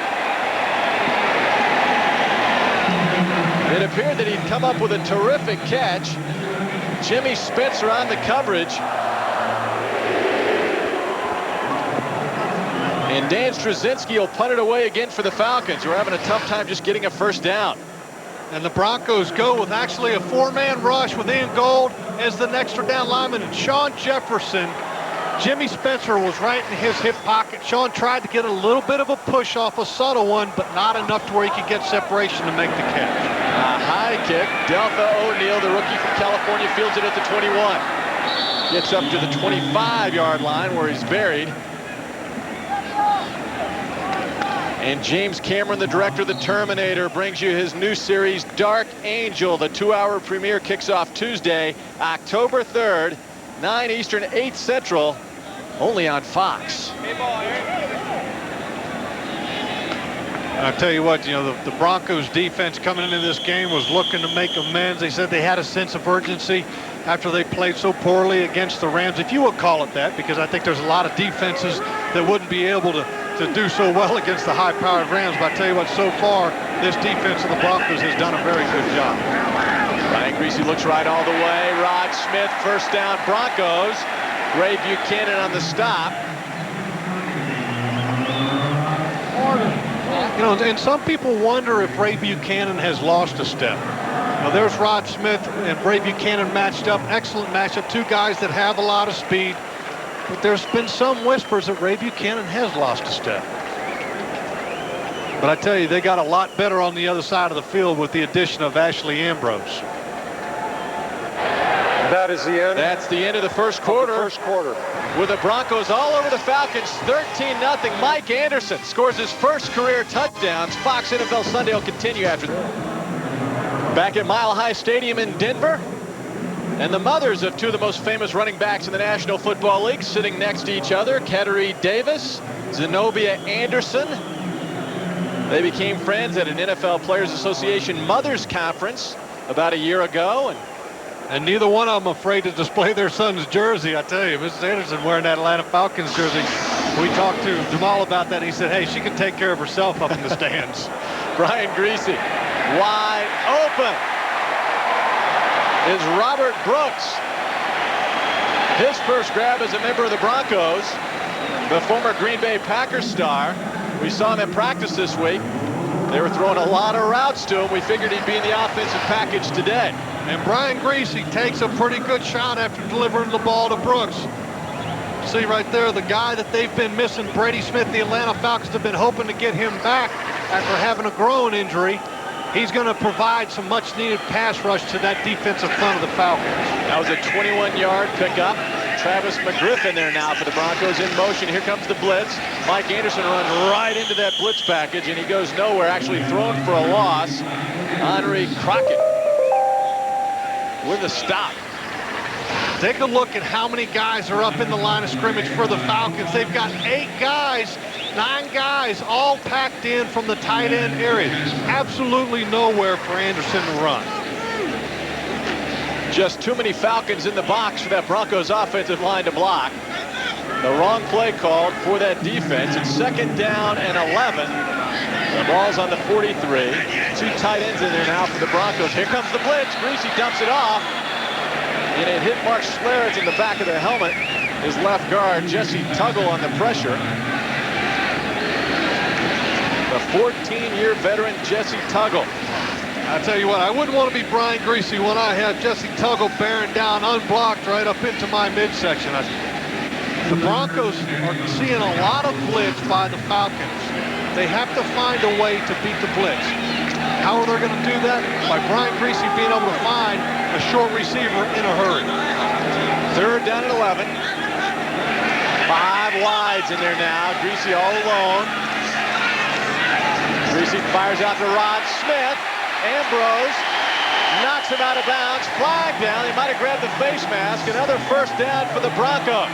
[SPEAKER 1] It appeared that he'd come up with a terrific catch. Jimmy Spencer on the coverage. And Dan Straczynski will punt it away again for the Falcons, who are having a tough time just getting a first down.
[SPEAKER 2] And the Broncos go with actually a 4-man rush with Ian Gold as the extra down lineman, and Sean Jefferson. Jimmy Spencer was right in his hip pocket. Sean tried to get a little bit of a push off, a subtle one, but not enough to where he could get separation to make the catch.
[SPEAKER 1] A high kick. Deltha O'Neal, the rookie from California, fields it at the 21. Gets up to the 25-yard line where he's buried. And James Cameron, the director of The Terminator, brings you his new series, Dark Angel. The 2-hour premiere kicks off Tuesday, October 3rd, 9 Eastern, 8 Central, only on Fox.
[SPEAKER 2] I tell you what, you know, the Broncos defense coming into this game was looking to make amends. They said they had a sense of urgency after they played so poorly against the Rams, if you would call it that, because I think there's a lot of defenses that wouldn't be able to do so well against the high-powered Rams. But I tell you what, so far, this defense of the Broncos has done a very good job.
[SPEAKER 1] Brian Griese looks right all the way. Rod Smith, first down, Broncos. Ray Buchanan on the stop.
[SPEAKER 2] You know, and some people wonder if Ray Buchanan has lost a step. Now, there's Rod Smith and Ray Buchanan matched up. Excellent matchup. Two guys that have a lot of speed. But there's been some whispers that Ray Buchanan has lost a step. But I tell you, they got a lot better on the other side of the field with the addition of Ashley Ambrose.
[SPEAKER 6] That is the end.
[SPEAKER 1] That's the end of the first quarter. With the Broncos all over the Falcons, 13-0. Mike Anderson scores his first career touchdowns. Fox NFL Sunday will continue after that. Back at Mile High Stadium in Denver. And the mothers of two of the most famous running backs in the National Football League sitting next to each other. Kettery Davis, Zenobia Anderson. They became friends at an NFL Players Association Mothers Conference about a year ago. And neither one of them afraid to display their son's jersey. I tell you, Mrs. Anderson wearing that Atlanta Falcons jersey. We talked to Jamal about that, and he said, hey, she can take care of herself up in the stands. Brian Greasy, wide open, is Robert Brooks. His first grab as a member of the Broncos, the former Green Bay Packers star. We saw him at practice this week. They were throwing a lot of routes to him. We figured he'd be in the offensive package today. And Brian Greasy takes a pretty good shot after delivering the ball to Brooks. See right there, the guy that they've been missing, Brady Smith. The Atlanta Falcons have been hoping to get him back after having a groin injury. He's going to provide some much-needed pass rush to that defensive front of the Falcons. That was a 21-yard pickup. Travis McGriffin there now for the Broncos in motion. Here comes the blitz. Mike Anderson runs right into that blitz package, and he goes nowhere, actually thrown for a loss. Henry Crockett with a stop. Take a look at how many guys are up in the line of scrimmage for the Falcons. They've got 9 guys, all packed in from the tight end area. Absolutely nowhere for Anderson to run. Just too many Falcons in the box for that Broncos offensive line to block. The wrong play called for that defense. It's 2nd down and 11. The ball's on the 43. 2 tight ends in there now for the Broncos. Here comes the blitz. Greasy dumps it off. And it hit Mark Schlereth in the back of the helmet. His left guard, Jesse Tuggle, on the pressure. The 14-year veteran, Jesse Tuggle. I tell you what, I wouldn't want to be Brian Greasy when I had Jesse Tuggle bearing down unblocked right up into my midsection. The Broncos are seeing a lot of blitz by the Falcons. They have to find a way to beat the blitz. How are they going to do that? By Brian Greasy being able to find a short receiver in a hurry. 3rd down and 11. 5 wides in there now. Greasy all alone. Greasy fires out to Rod Smith. Ambrose knocks him out of bounds. Flag down. He might have grabbed the face mask. Another 1st down for the Broncos.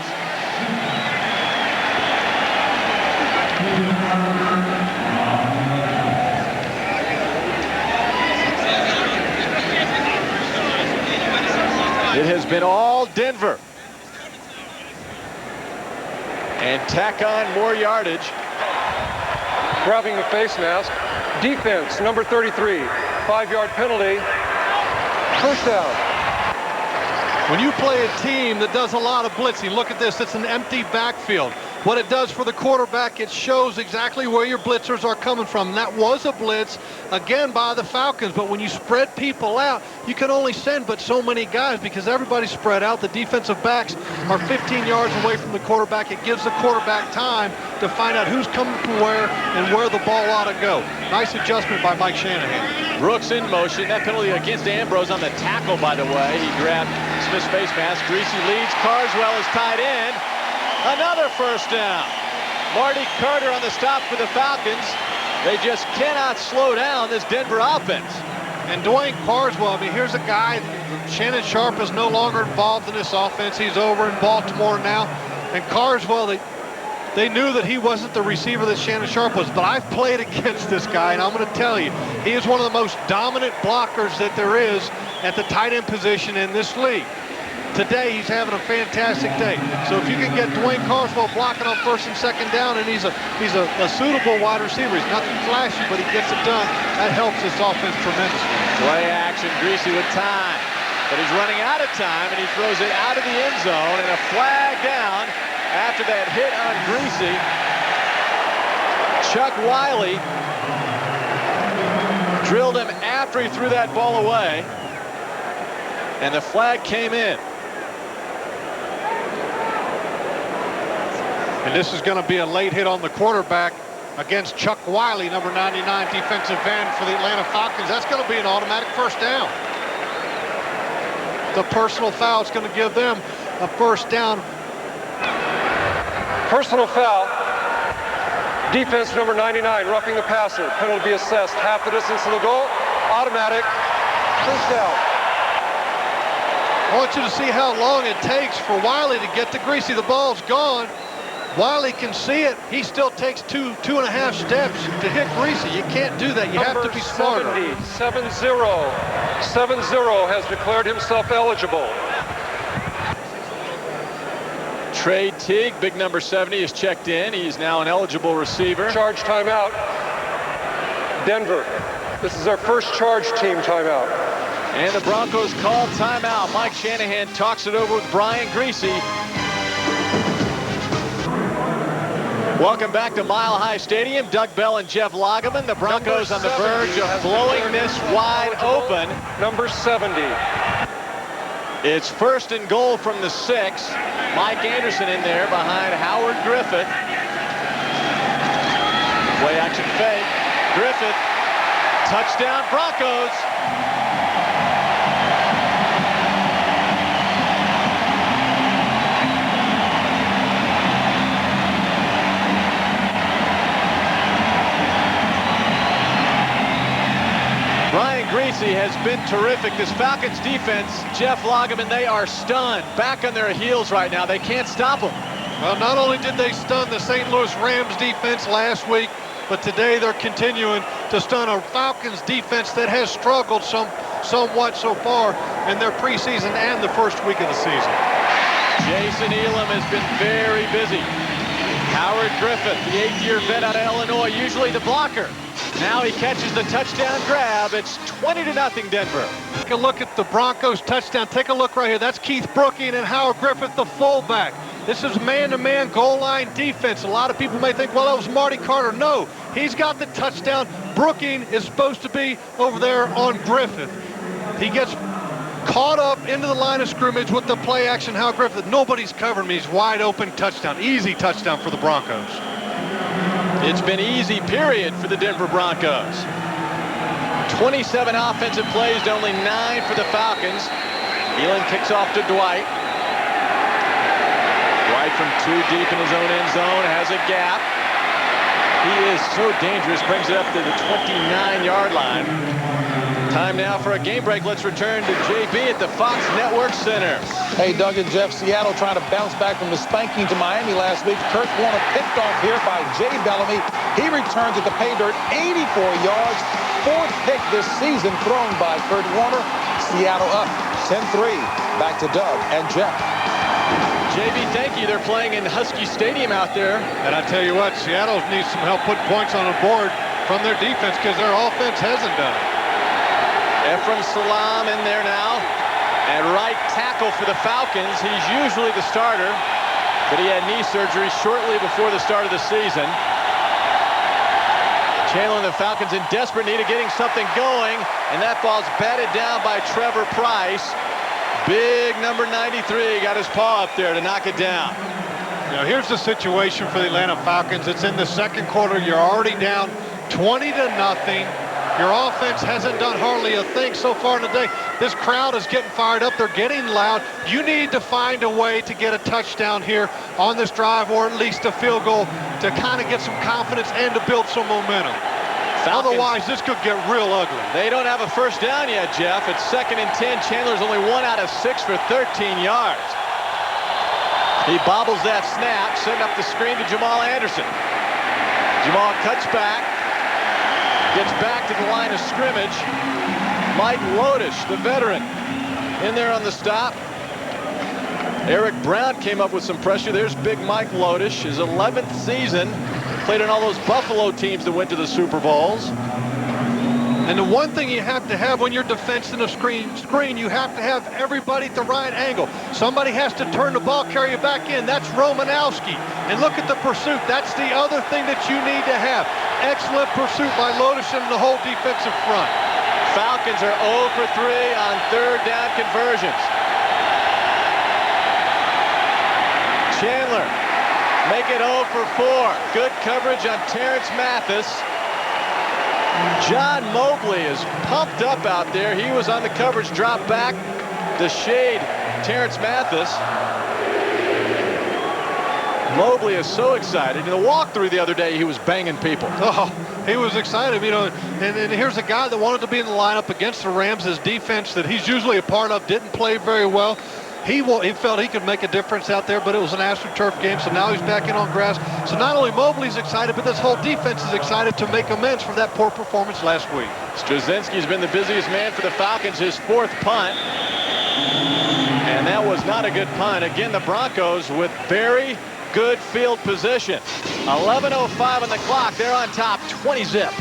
[SPEAKER 1] It has been all Denver. And tack on more yardage.
[SPEAKER 6] Grabbing the face mask. Defense, number 33. 5-yard penalty. 1st down.
[SPEAKER 2] When you play a team that does a lot of blitzing, look at this, it's an empty backfield. What it does for the quarterback, it shows exactly where your blitzers are coming from. And that was a blitz, again, by the Falcons. But when you spread people out, you can only send but so many guys because everybody's spread out. The defensive backs are 15 yards away from the quarterback. It gives the quarterback time to find out who's coming from where and where the ball ought to go. Nice adjustment by Mike Shanahan. Brooks in motion. That penalty against Ambrose on the tackle, by the way. He grabbed Smith's face mask. Greasy leads. Carswell is tied in. Another 1st down. Marty Carter on the stop for the Falcons. They just cannot slow down this Denver offense. And Dwayne Carswell, I mean, here's a guy, Shannon Sharpe is no longer involved in this offense. He's over in Baltimore now. And Carswell, they knew that he wasn't the receiver that Shannon Sharpe was, but I've played against this guy, and I'm going to tell you, he is one of the most dominant blockers that there is at the tight end position in this league. Today, he's having a fantastic day. So if you can get Dwayne Carswell blocking on 1st and 2nd down, and he's a suitable wide receiver. He's nothing flashy, but he gets it done. That helps this offense tremendously. Play action, Greasy with time. But he's running out of time, and he throws it out of the end zone, and a flag down after that hit on Greasy. Chuck Wiley drilled him after he threw that ball away, and the flag came in. And this is going to be a late hit on the quarterback against Chuck Wiley, number 99 defensive end for the Atlanta Falcons. That's going to be an automatic first down. The personal foul is going to give them a first down.
[SPEAKER 6] Personal foul. Defense number 99, roughing the passer. Penalty assessed. Half the distance to the goal. Automatic. First down.
[SPEAKER 2] I want you to see how long it takes for Wiley to get to Greasy. The ball's gone. Wiley can see it. He still takes two and a half steps to hit Greasy. You can't do that. You have to be smarter.
[SPEAKER 6] 70, 7-0 has declared himself eligible.
[SPEAKER 1] Trey Teague, big number 70, is checked in. He's now an eligible receiver.
[SPEAKER 6] Charge timeout. Denver. This is our first charge team timeout.
[SPEAKER 1] And the Broncos call timeout. Mike Shanahan talks it over with Brian Greasy. Welcome back to Mile High Stadium. Doug Bell and Jeff Lageman. The Broncos on the verge of blowing this wide open.
[SPEAKER 6] Number 70.
[SPEAKER 1] It's first and goal from the 6. Mike Anderson in there behind Howard Griffith. Play action fake. Griffith. Touchdown Broncos. Brian Greasy has been terrific. This Falcons defense, Jeff Lageman, they are stunned. Back on their heels right now. They can't stop them.
[SPEAKER 2] Well, not only did they stun the St. Louis Rams defense last week, but today they're continuing to stun a Falcons defense that has struggled somewhat so far in their preseason and the first week of the season.
[SPEAKER 1] Jason Elam has been very busy. Howard Griffith, the 8-year vet out of Illinois, usually the blocker. Now he catches the touchdown grab. It's 20-0 Denver.
[SPEAKER 2] Take a look at the Broncos touchdown. Take a look right here. That's Keith Brooking and Howard Griffith, the fullback. This is man-to-man goal line defense. A lot of people may think, well, that was Marty Carter. No, he's got the touchdown. Brooking is supposed to be over there on Griffith. He gets caught up into the line of scrimmage with the play action. Howard Griffith, nobody's covering me. He's wide open touchdown. Easy touchdown for the Broncos.
[SPEAKER 1] It's been easy, period, for the Denver Broncos. 27 offensive plays to only 9 for the Falcons. Elam kicks off to Dwight. Dwight from 2 deep in his own end zone, has a gap. He is so dangerous, brings it up to the 29-yard line. Time now for a game break. Let's return to JB at the Fox Network Center.
[SPEAKER 7] Hey, Doug and Jeff, Seattle trying to bounce back from the spanking to Miami last week. Kurt Warner picked off here by Jay Bellamy. He returns at the pay dirt, 84 yards. 4th pick this season thrown by Kurt Warner. Seattle up 10-3. Back to Doug and Jeff.
[SPEAKER 1] JB, thank you. They're playing in Husky Stadium out there.
[SPEAKER 2] And I tell you what, Seattle needs some help putting points on the board from their defense because their offense hasn't done it.
[SPEAKER 1] Ephraim Salam in there now. At right tackle for the Falcons. He's usually the starter, but he had knee surgery shortly before the start of the season. Chandler and the Falcons in desperate need of getting something going, and that ball's batted down by Trevor Price. Big number 93 got his paw up there to knock it down.
[SPEAKER 2] Now here's the situation for the Atlanta Falcons. It's in the second quarter. You're already down 20-0. Your offense hasn't done hardly a thing so far in the day. This crowd is getting fired up. They're getting loud. You need to find a way to get a touchdown here on this drive, or at least a field goal, to kind of get some confidence and to build some momentum.
[SPEAKER 1] Falcons,
[SPEAKER 2] otherwise, this could get real ugly.
[SPEAKER 1] They don't have a first down yet, Jeff. It's 2nd and 10. Chandler's only 1 out of 6 for 13 yards. He bobbles that snap, setting up the screen to Jamal Anderson. Jamal cuts back. Gets back to the line of scrimmage. Mike Lodish, the veteran, in there on the stop. Eric Brown came up with some pressure. There's big Mike Lodish, his 11th season. Played on all those Buffalo teams that went to the Super Bowls.
[SPEAKER 2] And the one thing you have to have when you're defending a screen, you have to have everybody at the right angle. Somebody has to turn the ball carrier back in. That's Romanowski. And look at the pursuit. That's the other thing that you need to have. Excellent pursuit by Lodish and the whole defensive front.
[SPEAKER 1] Falcons are 0 for 3 on 3rd down conversions. Chandler make it 0 for 4. Good coverage on Terrence Mathis. John Mobley is pumped up out there. He was on the coverage, drop back to shade Terrence Mathis. Mobley is so excited. In the walkthrough the other day, he was banging people.
[SPEAKER 2] Oh, he was excited, you know, and here's a guy that wanted to be in the lineup against the Rams. His defense that he's usually a part of didn't play very well. He felt he could make a difference out there, but it was an AstroTurf game, so now he's back in on grass. So not only Mobley's excited, but this whole defense is excited to make amends for that poor performance last week.
[SPEAKER 1] Straczynski's been the busiest man for the Falcons, his 4th punt. And that was not a good punt. Again, the Broncos with very good field position. 11:05 on the clock. They're on top, 20-zip.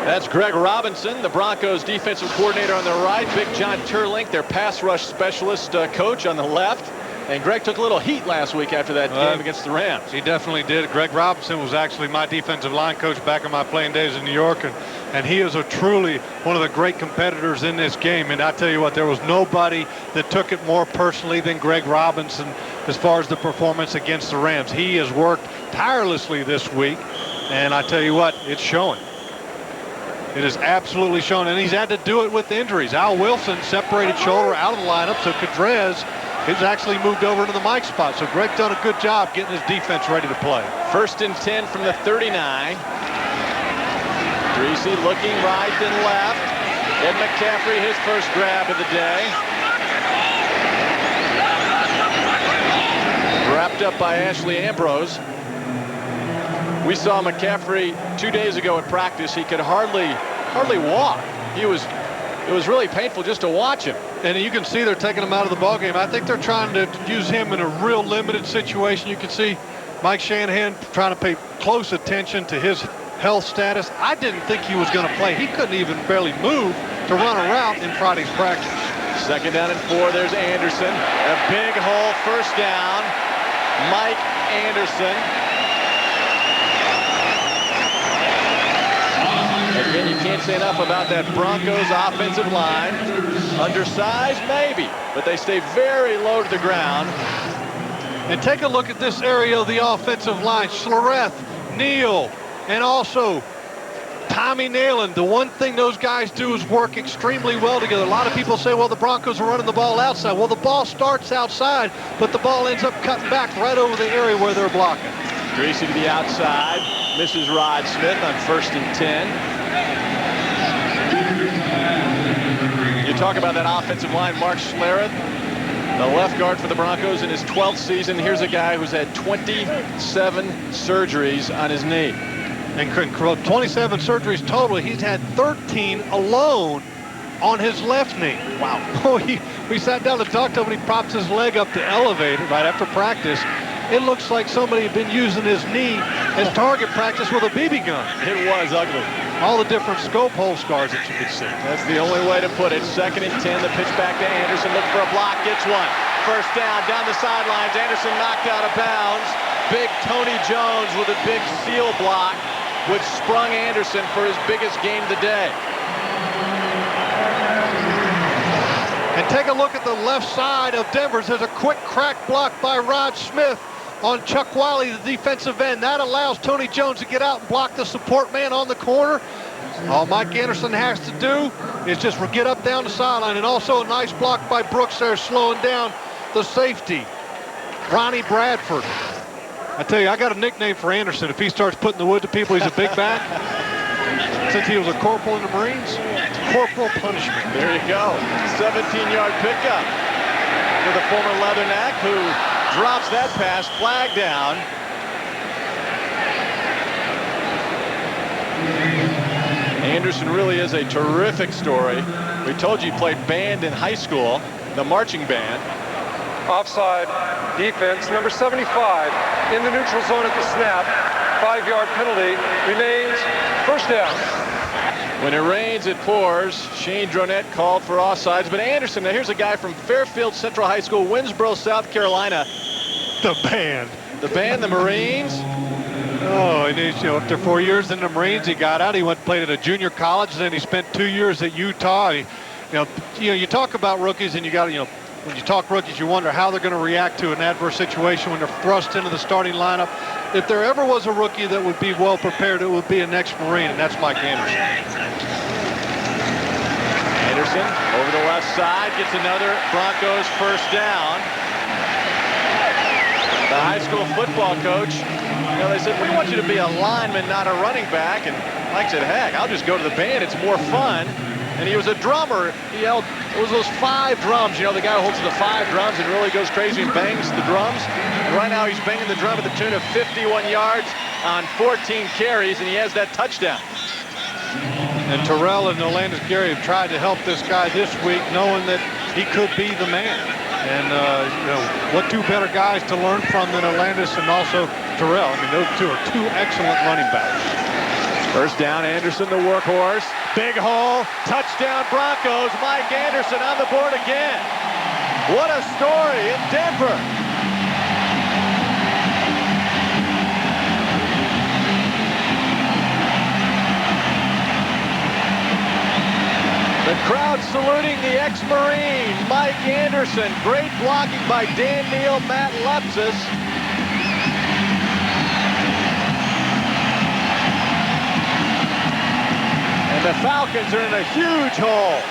[SPEAKER 1] That's Greg Robinson, the Broncos defensive coordinator on the right. Big John Terlink, their pass rush specialist coach on the left. And Greg took a little heat last week after that game against the Rams.
[SPEAKER 2] He definitely did. Greg Robinson was actually my defensive line coach back in my playing days in New York, and he is truly one of the great competitors in this game. And I tell you what, there was nobody that took it more personally than Greg Robinson as far as the performance against the Rams. He has worked tirelessly this week, and I tell you what, it's showing. It is absolutely shown, and he's had to do it with injuries. Al Wilson, separated shoulder, out of the lineup, so Cadrez has actually moved over into the Mike spot. So Greg done a good job getting his defense ready to play.
[SPEAKER 1] 1st and 10 from the 39. Greasy looking right and left. Ed McCaffrey, his first grab of the day. Wrapped up by Ashley Ambrose. We saw McCaffrey 2 days ago at practice. He could hardly walk. It was really painful just to watch him.
[SPEAKER 2] And you can see they're taking him out of the ballgame. I think they're trying to use him in a real limited situation. You can see Mike Shanahan trying to pay close attention to his health status. I didn't think he was going to play. He couldn't even barely move to run a route in Friday's practice.
[SPEAKER 1] 2nd down and 4. There's Anderson. A big hole, 1st down. Mike Anderson. Again, you can't say enough about that Broncos offensive line. Undersized, maybe, but they stay very low to the ground.
[SPEAKER 2] And take a look at this area of the offensive line. Schlereth, Neal, and also Tommy Nalen. The one thing those guys do is work extremely well together. A lot of people say, well, the Broncos are running the ball outside. Well, the ball starts outside, but the ball ends up cutting back right over the area where they're blocking.
[SPEAKER 1] Greasy to the outside. Misses Rod Smith on 1st and 10. You talk about that offensive line, Mark Schlereth, the left guard for the Broncos in his 12th season. Here's a guy who's had 27 surgeries on his knee.
[SPEAKER 2] And 27 surgeries total. He's had 13 alone on his left knee.
[SPEAKER 1] Wow.
[SPEAKER 2] Oh, we sat down to talk to him, and he props his leg up to elevate it right after practice. It looks like somebody had been using his knee as target practice with a BB gun.
[SPEAKER 1] It was ugly.
[SPEAKER 2] All the different scope hole scars that you could see.
[SPEAKER 1] That's the only way to put it. 2nd and 10. The pitch back to Anderson. Looking for a block. Gets one. 1st down the sidelines. Anderson knocked out of bounds. Big Tony Jones with a big seal block, which sprung Anderson for his biggest game of the day.
[SPEAKER 2] And take a look at the left side of Denver's. There's a quick crack block by Rod Smith on Chuck Wiley, the defensive end. That allows Tony Jones to get out and block the support man on the corner. All Mike Anderson has to do is just get up down the sideline. And also a nice block by Brooks there, slowing down the safety, Ronnie Bradford. I tell you, I got a nickname for Anderson. If he starts putting the wood to people, he's a big back. Since he was a corporal in the Marines, corporal punishment.
[SPEAKER 1] There you go. 17-yard pickup for the former Leatherneck, who drops that pass, flag down. Anderson really is a terrific story. We told you he played band in high school, the marching band.
[SPEAKER 6] Offside defense, number 75 in the neutral zone at the snap. 5-yard penalty remains 1st down.
[SPEAKER 1] When it rains, it pours. Shane Dronette called for offsides, but Anderson, now here's a guy from Fairfield Central High School, Winsboro, South Carolina.
[SPEAKER 2] The band.
[SPEAKER 1] The band, the Marines.
[SPEAKER 2] Oh, and he's, after 4 years in the Marines, he got out. He went and played at a junior college, then he spent 2 years at Utah. You talk about rookies, and you got when you talk rookies, you wonder how they're going to react to an adverse situation when they're thrust into the starting lineup. If there ever was a rookie that would be well prepared, it would be an ex-Marine, and that's Mike Anderson.
[SPEAKER 1] Anderson over the left side gets another Broncos first down. The high school football coach, they said, we want you to be a lineman, not a running back. And Mike said, heck, I'll just go to the band. It's more fun. And he was a drummer. He held, it was those 5 drums. The guy who holds the 5 drums and really goes crazy and bangs the drums. And right now he's banging the drum at the tune of 51 yards on 14 carries, and he has that touchdown.
[SPEAKER 2] And Terrell and Olandis Gary have tried to help this guy this week, knowing that he could be the man. And, what 2 better guys to learn from than Olandis and also Terrell? I mean, those 2 are 2 excellent running backs.
[SPEAKER 1] First down, Anderson, the workhorse. Big hole, touchdown Broncos. Mike Anderson on the board again. What a story in Denver. The crowd saluting the ex-Marine, Mike Anderson. Great blocking by Dan Neal, Matt Lepsis. And the Falcons are in a huge hole.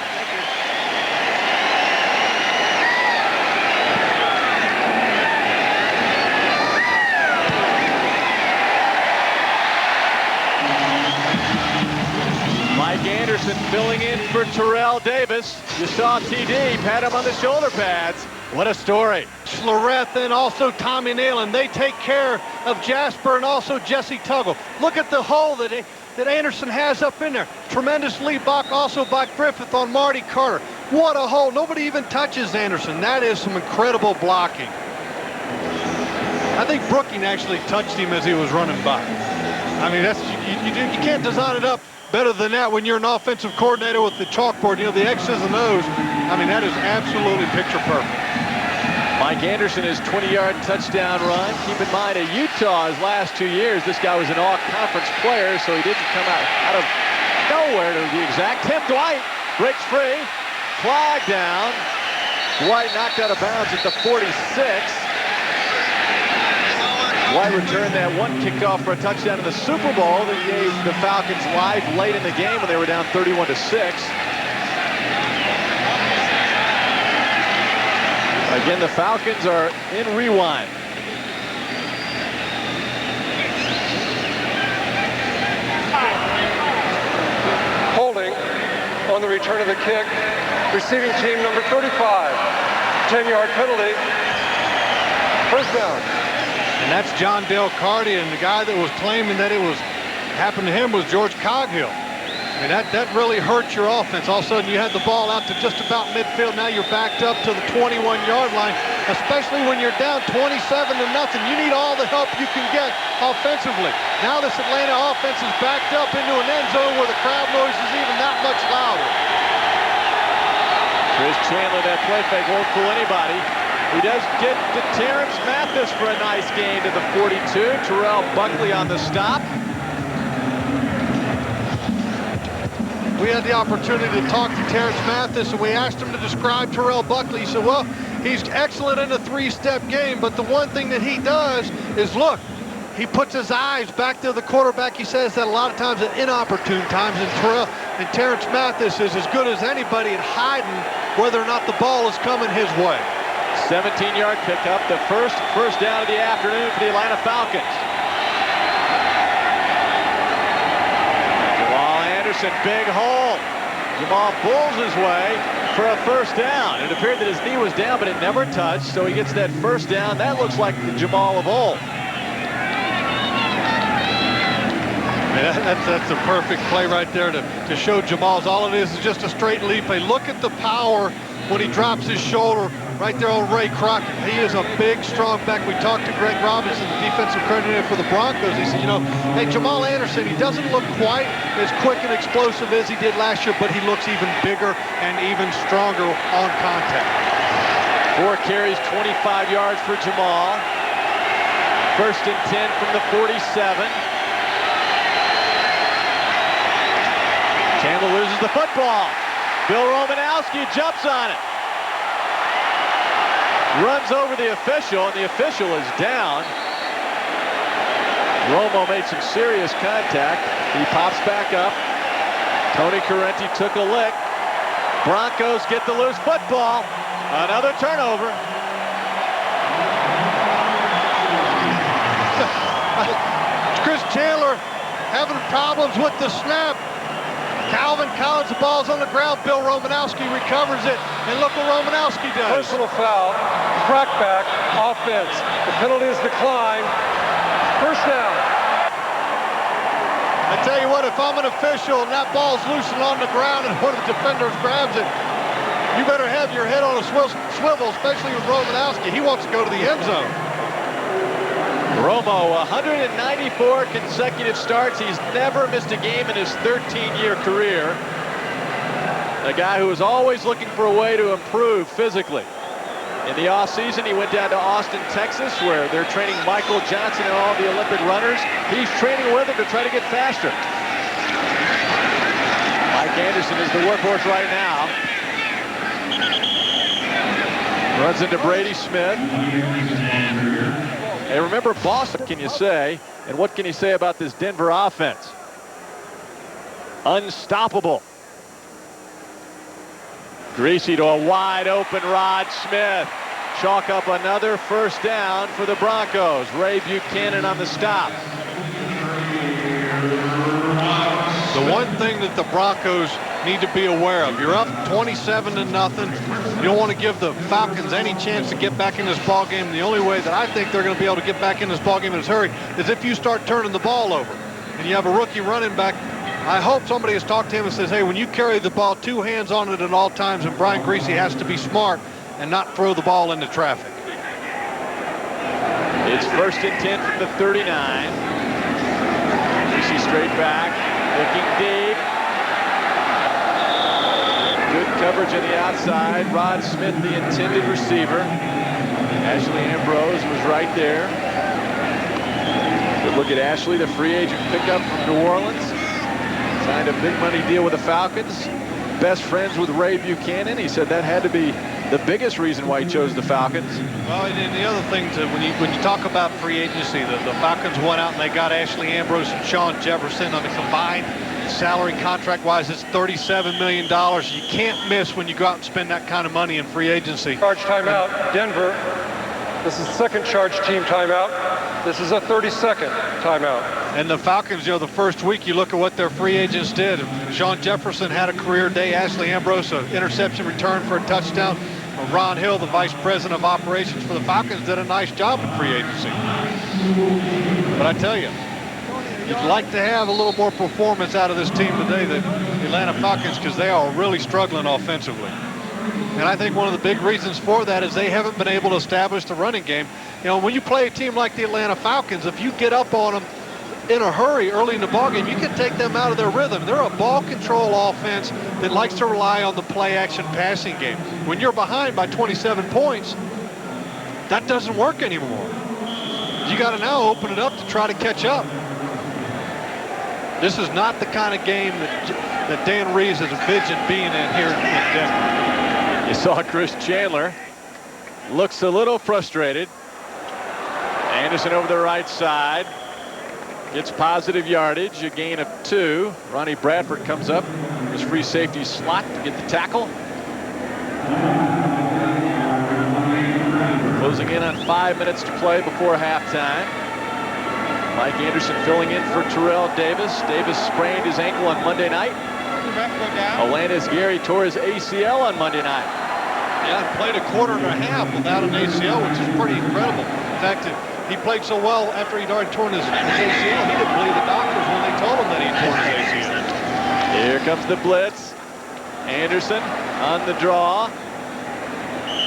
[SPEAKER 1] Mike Anderson filling in for Terrell Davis. You saw TD pat him on the shoulder pads. What a story.
[SPEAKER 2] Schlereth and also Tommy Nealon, they take care of Jasper and also Jesse Tuggle. Look at the hole that Anderson has up in there. Tremendous lead block also by Griffith on Marty Carter. What a hole. Nobody even touches Anderson. That is some incredible blocking. I think Brooking actually touched him as he was running by. I mean, that's you can't design it up better than that when you're an offensive coordinator with the chalkboard. The X's and O's. I mean, that is absolutely picture perfect.
[SPEAKER 1] Mike Anderson, his 20-yard touchdown run. Keep in mind, at Utah, his last 2 years, this guy was an all-conference player, so he didn't come out of nowhere to be exact. Tim Dwight breaks free. Flag down. Dwight knocked out of bounds at the 46. Dwight returned that one kickoff for a touchdown in the Super Bowl that gave the Falcons life late in the game when they were down 31-6. Again, the Falcons are in rewind.
[SPEAKER 6] Holding on the return of the kick. Receiving team number 35. 10-yard penalty. First down.
[SPEAKER 2] And that's John Dale Carty, and the guy that was claiming that it happened to him was George Coghill. I mean, that really hurt your offense. All of a sudden, you had the ball out to just about midfield. Now you're backed up to the 21-yard line, especially when you're down 27-0. You need all the help you can get offensively. Now this Atlanta offense is backed up into an end zone where the crowd noise is even that much louder.
[SPEAKER 1] Chris Chandler, that play fake won't fool anybody. He does get to Terrence Mathis for a nice gain to the 42. Terrell Buckley on the stop.
[SPEAKER 2] We had the opportunity to talk to Terrence Mathis, and we asked him to describe Terrell Buckley. He said, well, he's excellent in a 3-step game, but the one thing that he does is, look, he puts his eyes back to the quarterback. He says that a lot of times at inopportune times, and Terrence Mathis is as good as anybody at hiding whether or not the ball is coming his way.
[SPEAKER 1] 17-yard pickup, the first down of the afternoon for the Atlanta Falcons. Anderson, big hole. Jamal pulls his way for a first down. It appeared that his knee was down, but it never touched, so he gets that first down. That looks like the Jamal of old.
[SPEAKER 2] That's a perfect play right there to show Jamal's. All it is just a straight leap play. Look at the power when he drops his shoulder right there on Ray Crockett. He is a big, strong back. We talked to Greg Robinson, the defensive coordinator for the Broncos. He said, hey, Jamal Anderson, he doesn't look quite as quick and explosive as he did last year, but he looks even bigger and even stronger on contact.
[SPEAKER 1] 4 carries, 25 yards for Jamal. First and 10 from the 47. Chandler loses the football. Bill Romanowski jumps on it. runs over the official, and the official is down. Romo made some serious contact. He pops back up. Tony Correnti took a lick. Broncos get the loose football. Another turnover.
[SPEAKER 2] Chris Chandler having problems with the snap. Calvin Collins, the ball's on the ground. Bill Romanowski recovers it, and look what Romanowski does.
[SPEAKER 6] Personal foul, crackback, offense. The penalty is declined. First down.
[SPEAKER 2] I tell you what, if I'm an official and that ball's loosened on the ground and one of the defenders grabs it, you better have your head on a swivel, especially with Romanowski. He wants to go to the end zone.
[SPEAKER 1] Romo, 194 consecutive starts. He's never missed a game in his 13-year career. A guy who was always looking for a way to improve physically. In the offseason, he went down to Austin, Texas, where they're training Michael Johnson and all the Olympic runners. He's training with him to try to get faster. Mike Anderson is the workhorse right now. Runs into Brady Smith. Hey, remember Boston, can you say? And what can you say about this Denver offense? Unstoppable. Greasy to a wide open Rod Smith. Chalk up another first down for the Broncos. Ray Buchanan on the stop.
[SPEAKER 2] The one thing that the Broncos need to be aware of, you're up 27-0. You don't want to give the Falcons any chance to get back in this ball game. The only way that I think they're going to be able to get back in this ball game in a hurry is if you start turning the ball over. And you have a rookie running back. I hope somebody has talked to him and says, hey, when you carry the ball, two hands on it at all times, and Brian Greasy has to be smart and not throw the ball into traffic.
[SPEAKER 1] It's 1st and 10 from the 39. Greasy straight back, looking deep. Good coverage on the outside. Rod Smith, the intended receiver. Ashley Ambrose was right there. Good look at Ashley, the free agent pickup from New Orleans. Signed a big money deal with the Falcons. Best friends with Ray Buchanan. He said that had to be the biggest reason why he chose the Falcons.
[SPEAKER 2] Well, and the other thing, when you talk about free agency, the Falcons went out and they got Ashley Ambrose and Sean Jefferson on the combined salary contract-wise. It's $37 million. You can't miss when you go out and spend that kind of money in free agency.
[SPEAKER 6] Charge timeout, Denver. This is the second charge team timeout. This is a 32nd timeout.
[SPEAKER 2] And the Falcons, the first week, you look at what their free agents did. Sean Jefferson had a career day. Ashley Ambrose, an interception return for a touchdown. Ron Hill, the vice president of operations for the Falcons, did a nice job in free agency. But I tell you, you'd like to have a little more performance out of this team today, the Atlanta Falcons, because they are really struggling offensively. And I think one of the big reasons for that is they haven't been able to establish the running game. When you play a team like the Atlanta Falcons, if you get up on them in a hurry early in the ballgame, you can take them out of their rhythm. They're a ball control offense that likes to rely on the play-action passing game. When you're behind by 27 points, that doesn't work anymore. You got to now open it up to try to catch up. This is not the kind of game that Dan Reeves has envisioned being in here in Denver.
[SPEAKER 1] You saw Chris Chandler. Looks a little frustrated. Anderson over the right side. Gets positive yardage, a gain of 2. Ronnie Bradford comes up. His free safety slot to get the tackle. Closing in on 5 minutes to play before halftime. Mike Anderson filling in for Terrell Davis. Davis sprained his ankle on Monday night. Alanis Gary tore his ACL on Monday night.
[SPEAKER 2] Yeah, played a quarter and a half without an ACL, which is pretty incredible. In fact, he played so well after he'd already torn his ACL, he didn't believe the doctors when they told him that he'd torn his ACL.
[SPEAKER 1] Here comes the blitz. Anderson on the draw.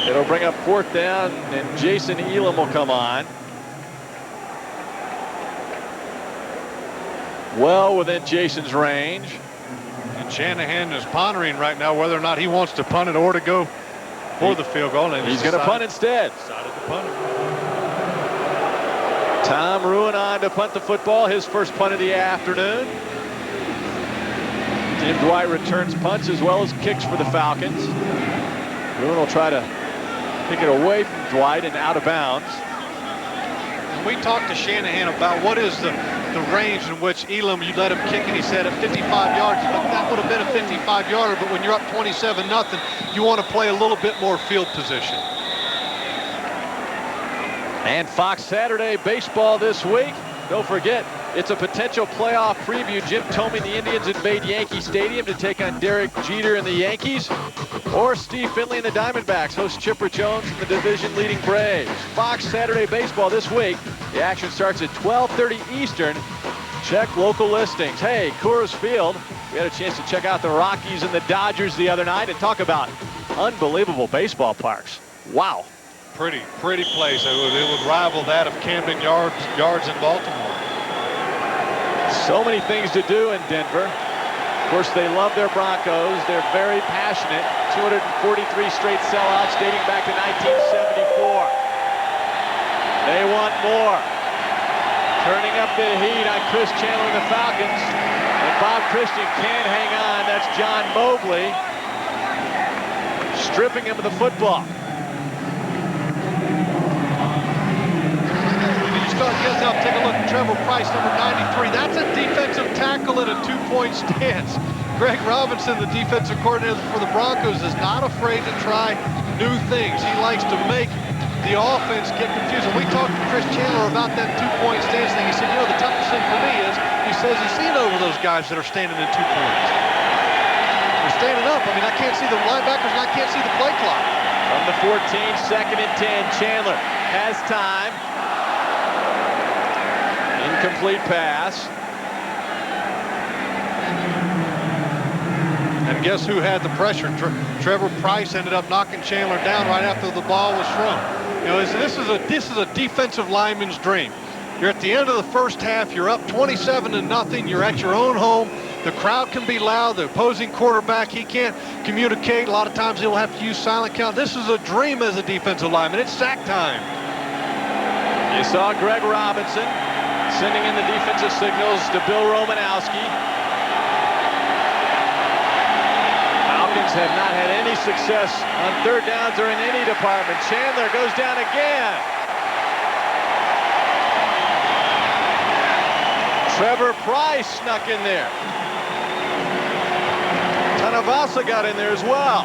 [SPEAKER 1] It'll bring up 4th down, and Jason Elam will come on. Well within Jason's range.
[SPEAKER 2] And Shanahan is pondering right now whether or not he wants to punt it or to go for the field goal. And
[SPEAKER 1] he's going to punt instead.
[SPEAKER 2] Decided to punt it.
[SPEAKER 1] Tom Ruin on to punt the football, his first punt of the afternoon. Tim Dwight returns punts as well as kicks for the Falcons. Ruin will try to Kick it away from Dwight and out of bounds.
[SPEAKER 2] And we talked to Shanahan about what is the range in which Elam, you let him kick, and he said at 55 yards. Look, that would have been a 55-yarder, but when you're up 27-0, you want to play a little bit more field position.
[SPEAKER 1] And Fox Saturday baseball this week. Don't forget, it's a potential playoff preview. Jim Thome and the Indians invade Yankee Stadium to take on Derek Jeter and the Yankees. Or Steve Finley and the Diamondbacks host Chipper Jones and the division-leading Braves. Fox Saturday baseball this week. The action starts at 12:30 Eastern. Check local listings. Hey, Coors Field. We had a chance to check out the Rockies and the Dodgers the other night and talk about unbelievable baseball parks. Wow.
[SPEAKER 2] Pretty place. It would rival that of Camden Yards in Baltimore.
[SPEAKER 1] So many things to do in Denver. Of course, they love their Broncos. They're very passionate. 243 straight sellouts dating back to 1974. They want more. Turning up the heat on Chris Chandler and the Falcons. And Bob Christian can't hang on. That's John Mobley. Stripping him of the football.
[SPEAKER 2] Take a look at Trevor Price, number 93. That's a defensive tackle in a two-point stance. Greg Robinson, the defensive coordinator for the Broncos, is not afraid to try new things. He likes to make the offense get confused. And we talked to Chris Chandler about that two-point stance thing. He said, the toughest thing for me is, he says he's seen over those guys that are standing in 2 points. They're standing up. I mean, I can't see the linebackers and I can't see the play clock.
[SPEAKER 1] From the 14, 2nd and 10, Chandler has time. Incomplete pass.
[SPEAKER 2] And guess who had the pressure? Trevor Price ended up knocking Chandler down right after the ball was thrown. This is a defensive lineman's dream. You're at the end of the first half. You're up 27-0. You're at your own home. The crowd can be loud. The opposing quarterback, he can't communicate. A lot of times he'll have to use silent count. This is a dream as a defensive lineman. It's sack time.
[SPEAKER 1] You saw Greg Robinson sending in the defensive signals to Bill Romanowski. Falcons have not had any success on third downs or in any department. Chandler goes down again. Trevor Price snuck in there. Tanavasa got in there as well.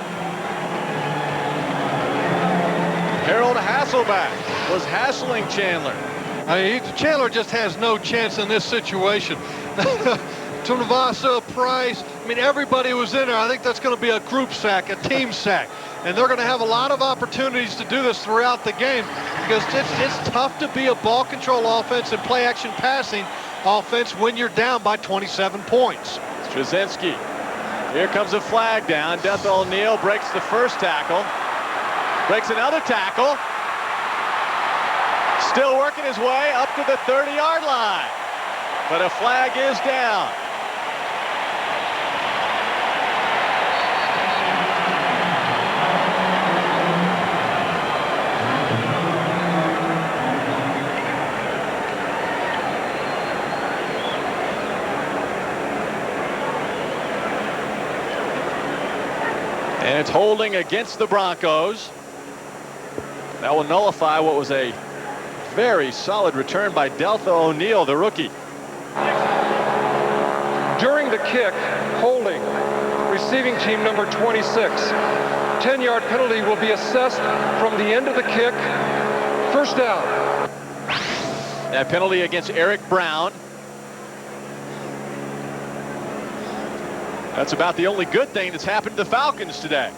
[SPEAKER 1] Harold Hasselback was hassling Chandler.
[SPEAKER 2] I mean, Chandler just has no chance in this situation. Tanavasa, Price, I mean, everybody was in there. I think that's going to be a group sack, a team sack. And they're going to have a lot of opportunities to do this throughout the game because it's tough to be a ball control offense and play action passing offense when you're down by 27 points.
[SPEAKER 1] Straczynski. Here comes a flag down. Death O'Neal breaks the first tackle. Breaks another tackle. Still working his way up to the 30-yard line. But a flag is down. And it's holding against the Broncos. That will nullify what was a very solid return by Deltha O'Neal, the rookie.
[SPEAKER 6] During the kick, holding, receiving team number 26. 10-yard penalty will be assessed from the end of the kick. First down.
[SPEAKER 1] That penalty against Eric Brown. That's about the only good thing that's happened to the Falcons today.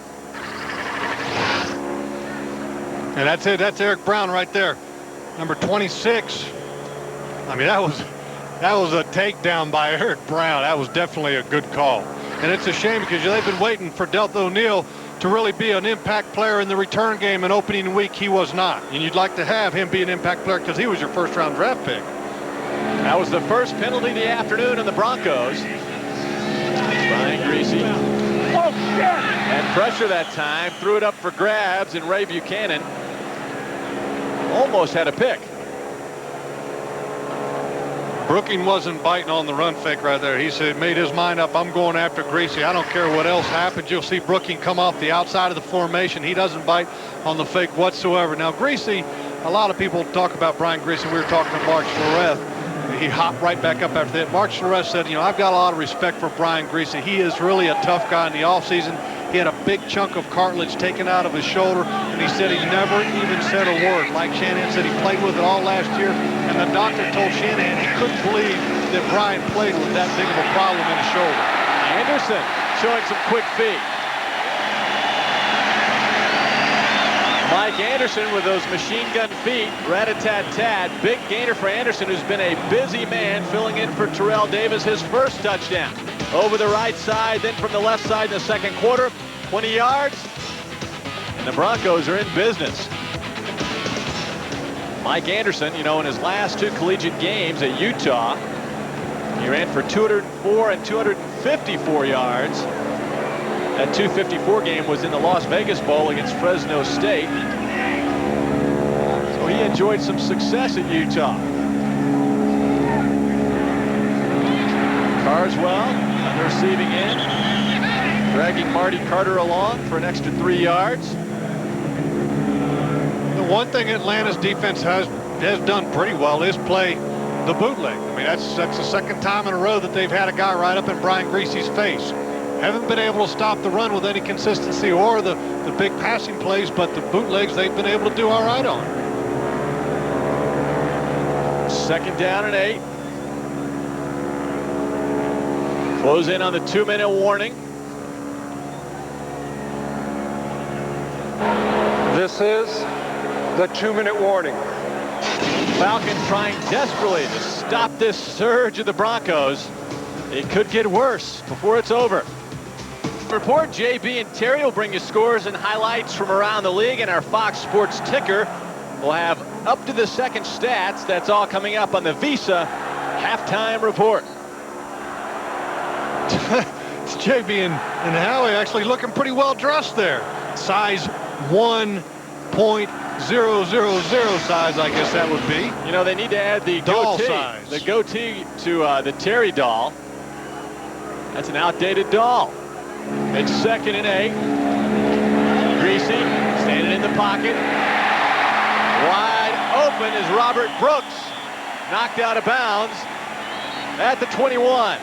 [SPEAKER 2] And that's it. That's Eric Brown right there. Number 26. I mean, that was a takedown by Eric Brown. That was definitely a good call. And it's a shame because they've been waiting for Deltha O'Neal to really be an impact player in the return game, and opening week he was not. And you'd like to have him be an impact player because he was your first-round draft pick.
[SPEAKER 1] That was the first penalty of the afternoon on the Broncos. Brian Griese had pressure that time, threw it up for grabs, and Ray Buchanan almost had a pick.
[SPEAKER 2] Brooking wasn't biting on the run fake right there. He said, made his mind up, I'm going after Greasy. I don't care what else happens. You'll see Brooking come off the outside of the formation. He doesn't bite on the fake whatsoever. Now, Greasy, a lot of people talk about Brian Greasy. We were talking to Mark Schlereth. He hopped right back up after that. Mark Schlereth said, I've got a lot of respect for Brian Greasy. He is really a tough guy in the offseason. He had a big chunk of cartilage taken out of his shoulder, and he said he never even said a word. Like Shanahan said, he played with it all last year, and the doctor told Shanahan he couldn't believe that Brian played with that big of a problem in his shoulder.
[SPEAKER 1] Anderson showing some quick feet. Mike Anderson with those machine gun feet, rat-a-tat-tat. Big gainer for Anderson, who's been a busy man filling in for Terrell Davis, his first touchdown. Over the right side, then from the left side in the second quarter, 20 yards, and the Broncos are in business. Mike Anderson, in his last 2 collegiate games at Utah, he ran for 204 and 254 yards. That 254 game was in the Las Vegas Bowl against Fresno State. So he enjoyed some success at Utah. Carswell on the receiving end, dragging Marty Carter along for an extra 3 yards.
[SPEAKER 2] The one thing Atlanta's defense has done pretty well is play the bootleg. I mean, that's the second time in a row that they've had a guy right up in Brian Greasy's face. Haven't been able to stop the run with any consistency or the big passing plays, but the bootlegs they've been able to do all right on.
[SPEAKER 1] Second down and 8. Close in on the 2-minute warning.
[SPEAKER 6] This is the 2-minute warning.
[SPEAKER 1] Falcons trying desperately to stop this surge of the Broncos. It could get worse before it's over. Report, JB and Terry will bring you scores and highlights from around the league, and our Fox Sports ticker will have up to the second stats. That's all coming up on the Visa halftime report.
[SPEAKER 2] It's JB and Howie actually looking pretty well dressed there. Size 1.000 size, I guess that would be.
[SPEAKER 1] They need to add the
[SPEAKER 2] doll
[SPEAKER 1] goatee,
[SPEAKER 2] size.
[SPEAKER 1] the goatee to the Terry doll. That's an outdated doll. It's 2nd and 8. Greasy standing in the pocket. Wide open is Robert Brooks. Knocked out of bounds at the 21.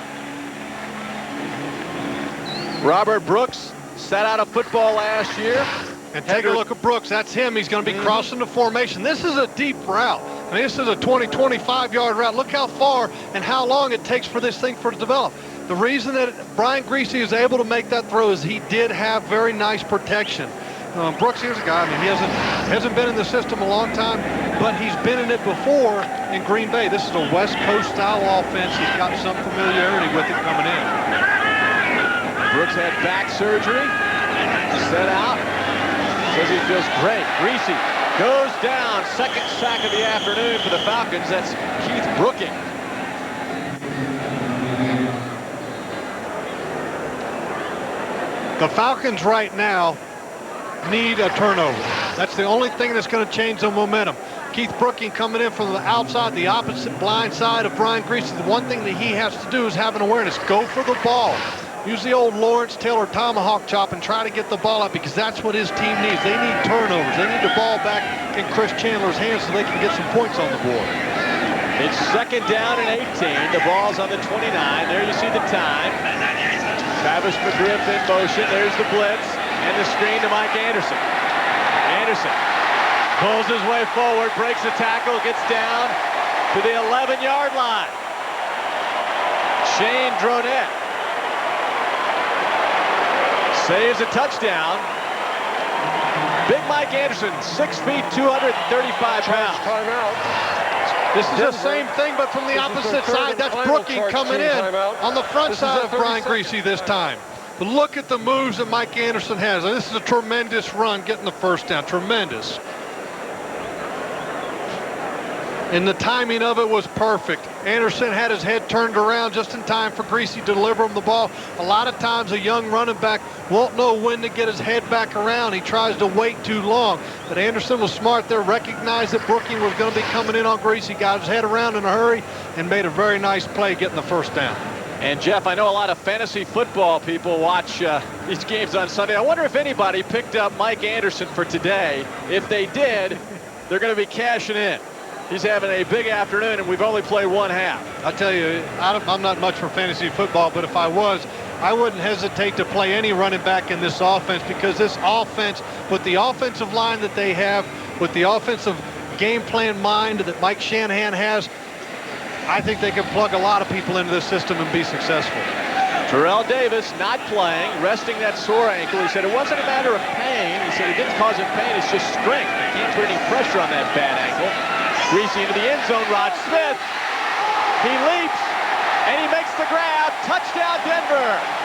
[SPEAKER 1] Robert Brooks sat out of football last year.
[SPEAKER 2] And take a look at Brooks. That's him. He's going to be crossing the formation. This is a deep route. I mean, this is a 20, 25-yard route. Look how far and how long it takes for this thing to develop. The reason that Brian Greasy is able to make that throw is he did have very nice protection. Brooks, here's a guy, I mean, he hasn't been in the system a long time, but he's been in it before in Green Bay. This is a West Coast style offense. He's got some familiarity with it coming in.
[SPEAKER 1] Brooks had back surgery, set out, says he feels great. Greasy goes down, second sack of the afternoon for the Falcons. That's Keith Brooking.
[SPEAKER 2] The Falcons right now need a turnover. That's the only thing that's going to change the momentum. Keith Brooking coming in from the outside, the opposite blind side of Brian Greasy. The one thing that he has to do is have an awareness. Go for the ball. Use the old Lawrence Taylor tomahawk chop and try to get the ball out, because that's what his team needs. They need turnovers. They need the ball back in Chris Chandler's hands so they can get some points on the board.
[SPEAKER 1] It's 2nd down and 18. The ball's on the 29. There you see the time. Travis McGriff in motion. There's the blitz and the screen to Mike Anderson. Anderson pulls his way forward, breaks the tackle, gets down to the 11-yard line. Shane Dronette saves a touchdown. Big Mike Anderson, 6 feet, 235 pounds.
[SPEAKER 6] Timeout.
[SPEAKER 2] This is the same thing, but from the opposite side. That's Brooking coming in on the front side of Brian Greasy this time. But look at the moves that Mike Anderson has. And this is a tremendous run getting the first down. Tremendous. And the timing of it was perfect. Anderson had his head turned around just in time for Greasy to deliver him the ball. A lot of times a young running back won't know when to get his head back around. He tries to wait too long. But Anderson was smart there, recognized that Brooking was going to be coming in on Greasy, got his head around in a hurry, and made a very nice play getting the first down.
[SPEAKER 1] And Jeff, I know a lot of fantasy football people watch these games on Sunday. I wonder if anybody picked up Mike Anderson for today. If they did, they're going to be cashing in. He's having a big afternoon, and we've only played one half.
[SPEAKER 2] I tell you, I'm not much for fantasy football, but if I was, I wouldn't hesitate to play any running back in this offense, because this offense, with the offensive line that they have, with the offensive game plan mind that Mike Shanahan has, I think they can plug a lot of people into this system and be successful.
[SPEAKER 1] Terrell Davis not playing, resting that sore ankle. He said it wasn't a matter of pain. He said it didn't cause him pain, it's just strength. He can't put any pressure on that bad ankle. Greasy into the end zone. Rod Smith. He leaps and he makes the grab. Touchdown, Denver.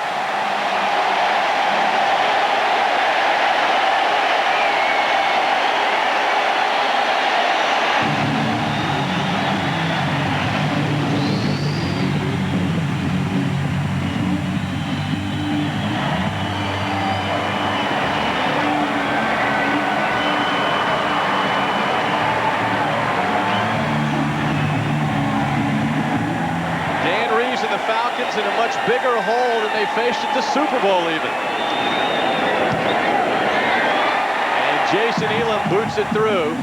[SPEAKER 1] Falcons in a much bigger hole than they faced at the Super Bowl even. And Jason Elam boots it through.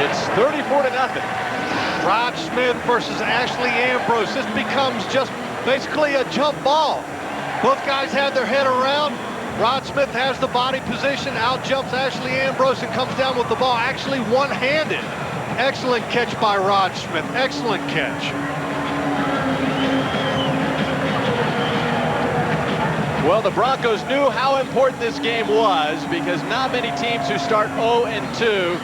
[SPEAKER 1] It's 34-0.
[SPEAKER 2] Rod Smith versus Ashley Ambrose. This becomes just basically a jump ball. Both guys have their head around. Rod Smith has the body position. Out jumps Ashley Ambrose and comes down with the ball, actually one-handed. Excellent catch by Rod Smith. Excellent catch.
[SPEAKER 1] Well, the Broncos knew how important this game was, because not many teams who start 0-2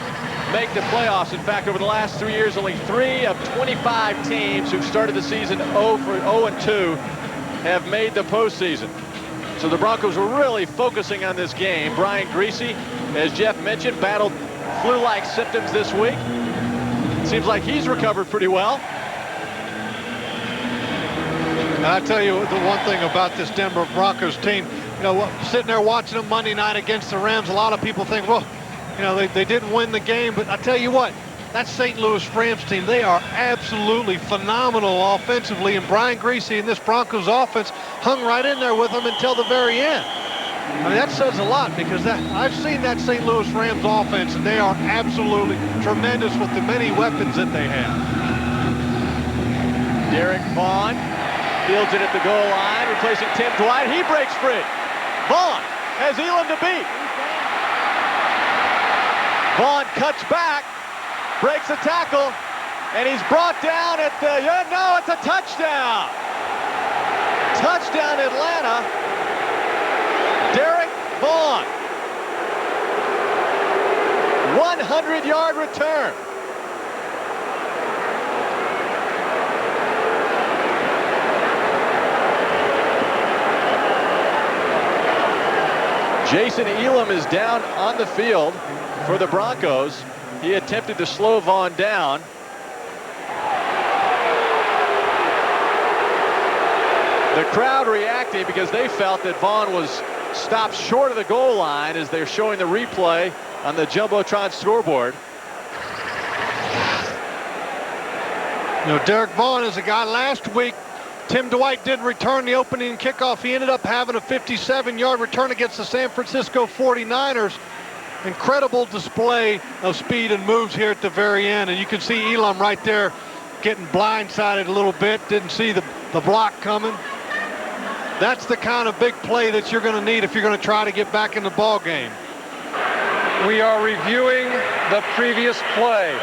[SPEAKER 1] make the playoffs. In fact, over the last 3 years, only 3 of 25 teams who've started the season 0-2 have made the postseason. So the Broncos were really focusing on this game. Brian Greasy, as Jeff mentioned, battled flu-like symptoms this week. Seems like he's recovered pretty well.
[SPEAKER 2] And I tell you the one thing about this Denver Broncos team, you know, sitting there watching them Monday night against the Rams, a lot of people think, well, you know, they didn't win the game. But I tell you what, that St. Louis Rams team, they are absolutely phenomenal offensively. And Brian Greasy and this Broncos offense hung right in there with them until the very end. I mean, that says a lot, because I've seen that St. Louis Rams offense, and they are absolutely tremendous with the many weapons that they have.
[SPEAKER 1] Derek Vaughn fields it at the goal line, replacing Tim Dwight. He breaks free. Vaughn has Elam to beat. Vaughn cuts back, breaks a tackle, and he's brought down at the, no, it's a touchdown. Touchdown, Atlanta. Derek Vaughn. 100-yard return. Jason Elam is down on the field for the Broncos. He attempted to slow Vaughn down. The crowd reacting because they felt that Vaughn was stopped short of the goal line, as they're showing the replay on the Jumbotron scoreboard.
[SPEAKER 2] You know, Derek Vaughn is a guy last week. Tim Dwight didn't return the opening kickoff. He ended up having a 57-yard return against the San Francisco 49ers. Incredible display of speed and moves here at the very end. And you can see Elam right there getting blindsided a little bit. Didn't see the block coming. That's the kind of big play that you're going to need if you're going to try to get back in the ball game.
[SPEAKER 6] We are reviewing the previous play.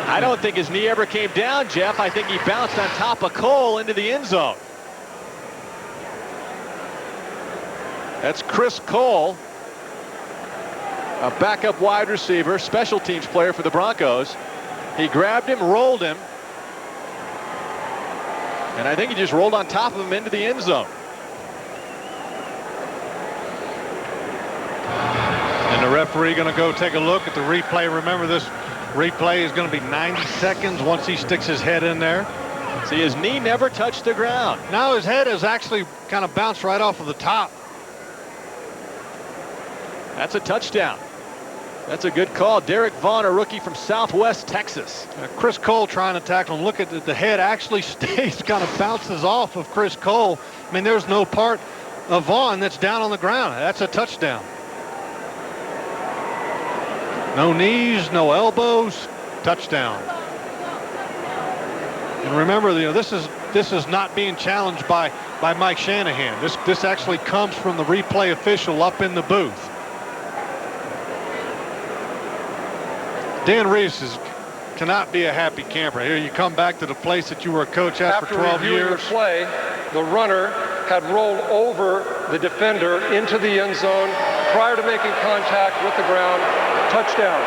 [SPEAKER 1] I don't think his knee ever came down, Jeff. I think he bounced on top of Cole into the end zone. That's Chris Cole, a backup wide receiver, special teams player for the Broncos. He grabbed him, rolled him, and I think he just rolled on top of him into the end zone.
[SPEAKER 2] And the referee going to go take a look at the replay. Remember, this replay is going to be 90 seconds once he sticks his head in there.
[SPEAKER 1] See, his knee never touched the ground.
[SPEAKER 2] Now his head is actually kind of bounced right off of the top.
[SPEAKER 1] That's a touchdown. That's a good call. Derek Vaughn, a rookie from Southwest Texas.
[SPEAKER 2] Chris Cole trying to tackle him. Look at the head actually stays, kind of bounces off of Chris Cole. I mean, there's no part of Vaughn that's down on the ground. That's a touchdown. No knees, no elbows, touchdown. And remember, this is not being challenged by Mike Shanahan. This actually comes from the replay official up in the booth. Dan Reeves cannot be a happy camper. Here you come back to the place that you were a coach at for 12 years.
[SPEAKER 6] After the play, the runner had rolled over the defender into the end zone prior to making contact with the ground. Touchdown.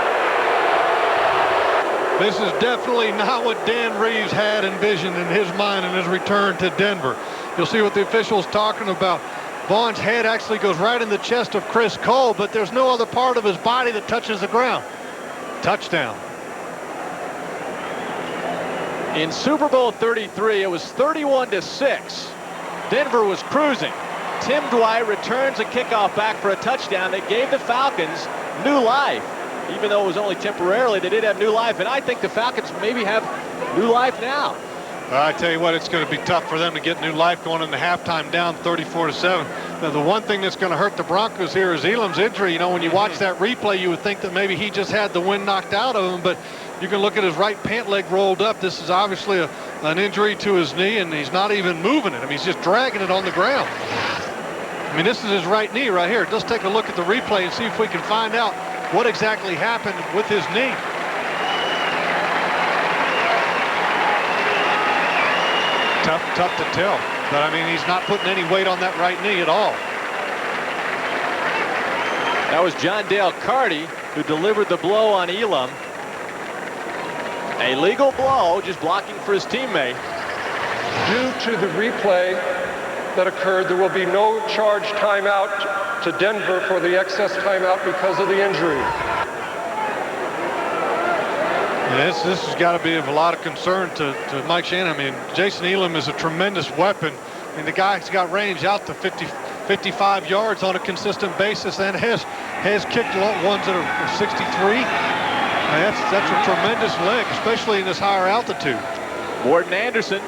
[SPEAKER 2] This is definitely not what Dan Reeves had envisioned in his mind in his return to Denver. You'll see what the official's talking about. Vaughn's head actually goes right in the chest of Chris Cole, but there's no other part of his body that touches the ground. Touchdown.
[SPEAKER 1] In Super Bowl 33, it was 31-6. Denver was cruising. Tim Dwight returns a kickoff back for a touchdown that gave the Falcons new life. Even though it was only temporarily, they did have new life, and I think the Falcons maybe have new life now.
[SPEAKER 2] I tell you what, it's going to be tough for them to get new life going into halftime down 34-7. Now, the one thing that's going to hurt the Broncos here is Elam's injury. You know, when you watch that replay, you would think that maybe he just had the wind knocked out of him, but you can look at his right pant leg rolled up. This is obviously an injury to his knee, and he's not even moving it. I mean, he's just dragging it on the ground. I mean, this is his right knee right here. Let's take a look at the replay and see if we can find out what exactly happened with his knee. Tough to tell, but I mean, he's not putting any weight on that right knee at all.
[SPEAKER 1] That was John Dale Carty who delivered the blow on Elam. A legal blow, just blocking for his teammate.
[SPEAKER 6] Due to the replay that occurred, there will be no charge timeout to Denver for the excess timeout because of the injury.
[SPEAKER 2] This has got to be of a lot of concern to Mike Shanahan. I mean, Jason Elam is a tremendous weapon, and the guy's got range out to 55 yards on a consistent basis, and has kicked ones that are 63. That's a tremendous leg, especially in this higher altitude.
[SPEAKER 1] Morton Anderson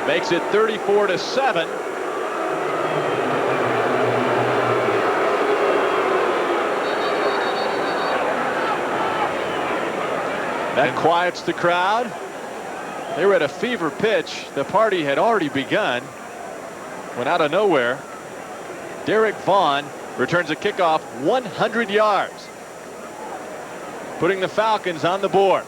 [SPEAKER 1] makes it 34-7. That quiets the crowd. They were at a fever pitch. The party had already begun. When out of nowhere, Derek Vaughn returns a kickoff 100 yards, putting the Falcons on the board.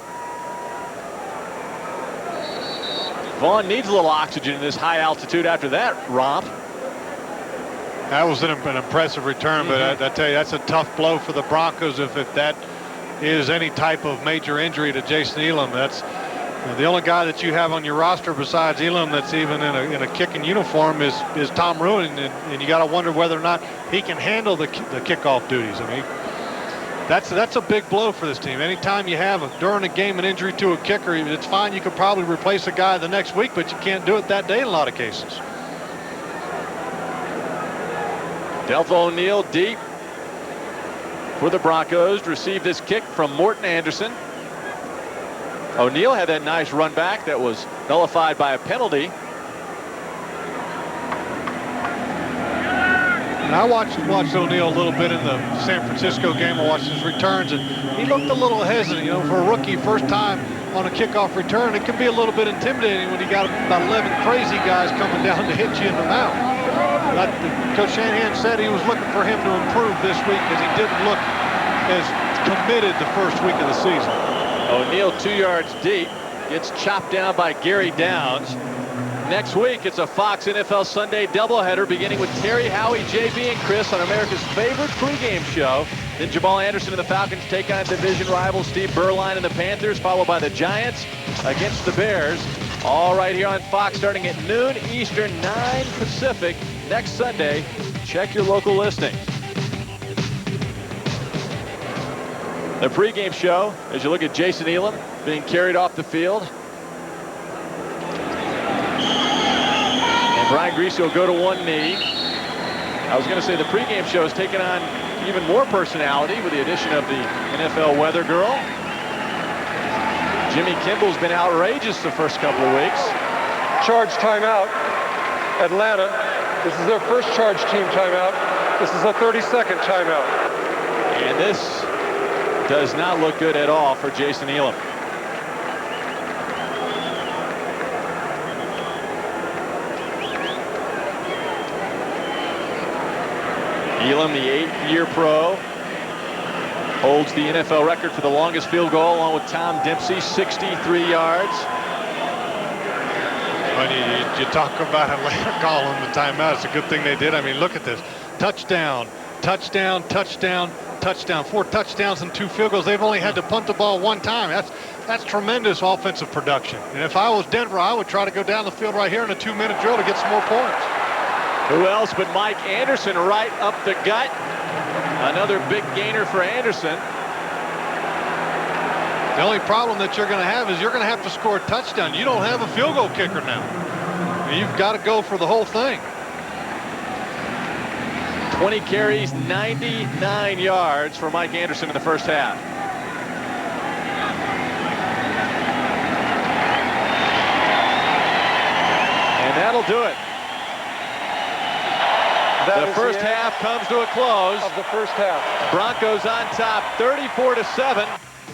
[SPEAKER 1] Vaughn needs a little oxygen in this high altitude after that romp.
[SPEAKER 2] That was an impressive return, but I tell you, that's a tough blow for the Broncos if that is any type of major injury to Jason Elam. That's the only guy that you have on your roster besides Elam that's even in a kicking uniform is Tom Ruin, and you got to wonder whether or not he can handle the kickoff duties. I mean, that's a big blow for this team. Anytime you have during a game an injury to a kicker, it's fine. You could probably replace a guy the next week, but you can't do it that day in a lot of cases.
[SPEAKER 1] Delph O'Neal deep for the Broncos to receive this kick from Morton Anderson. O'Neal had that nice run back that was nullified by a penalty.
[SPEAKER 2] And I watched O'Neal a little bit in the San Francisco game. I watched his returns, and he looked a little hesitant. You know, for a rookie, first time on a kickoff return, it can be a little bit intimidating when you got about 11 crazy guys coming down to hit you in the mouth. Coach Shanahan said he was looking for him to improve this week because he didn't look as committed the first week of the season.
[SPEAKER 1] O'Neal 2 yards deep, gets chopped down by Gary Downs. Next week, it's a Fox NFL Sunday doubleheader beginning with Terry, Howie, JB, and Chris on America's favorite pregame show. Then Jamal Anderson and the Falcons take on division rivals Steve Berline and the Panthers, followed by the Giants against the Bears. All right here on Fox starting at noon Eastern, 9 Pacific next Sunday. Check your local listings. The pregame show, as you look at Jason Elam being carried off the field. And Brian Griese will go to one knee. I was going to say the pregame show has taken on even more personality with the addition of the NFL weather girl. Jimmy Kimball's been outrageous the first couple of weeks.
[SPEAKER 6] Charge timeout. Atlanta. This is their first charge team timeout. This is a 30-second timeout.
[SPEAKER 1] And this does not look good at all for Jason Elam. Elam, the 8-year pro, holds the NFL record for the longest field goal, along with Tom Dempsey, 63 yards.
[SPEAKER 2] When you talk about Atlanta calling the timeout, it's a good thing they did. I mean, look at this. Touchdown, touchdown, touchdown, touchdown. 4 touchdowns and 2 field goals. They've only had to punt the ball 1 time. That's tremendous offensive production. And if I was Denver, I would try to go down the field right here in a 2-minute drill to get some more points.
[SPEAKER 1] Who else but Mike Anderson right up the gut. Another big gainer for Anderson.
[SPEAKER 2] The only problem that you're going to have is you're going to have to score a touchdown. You don't have a field goal kicker now. You've got to go for the whole thing.
[SPEAKER 1] 20 carries, 99 yards for Mike Anderson in the first half. And that'll do it. The first half comes to a close.
[SPEAKER 6] Of the first half.
[SPEAKER 1] Broncos on top, 34-7.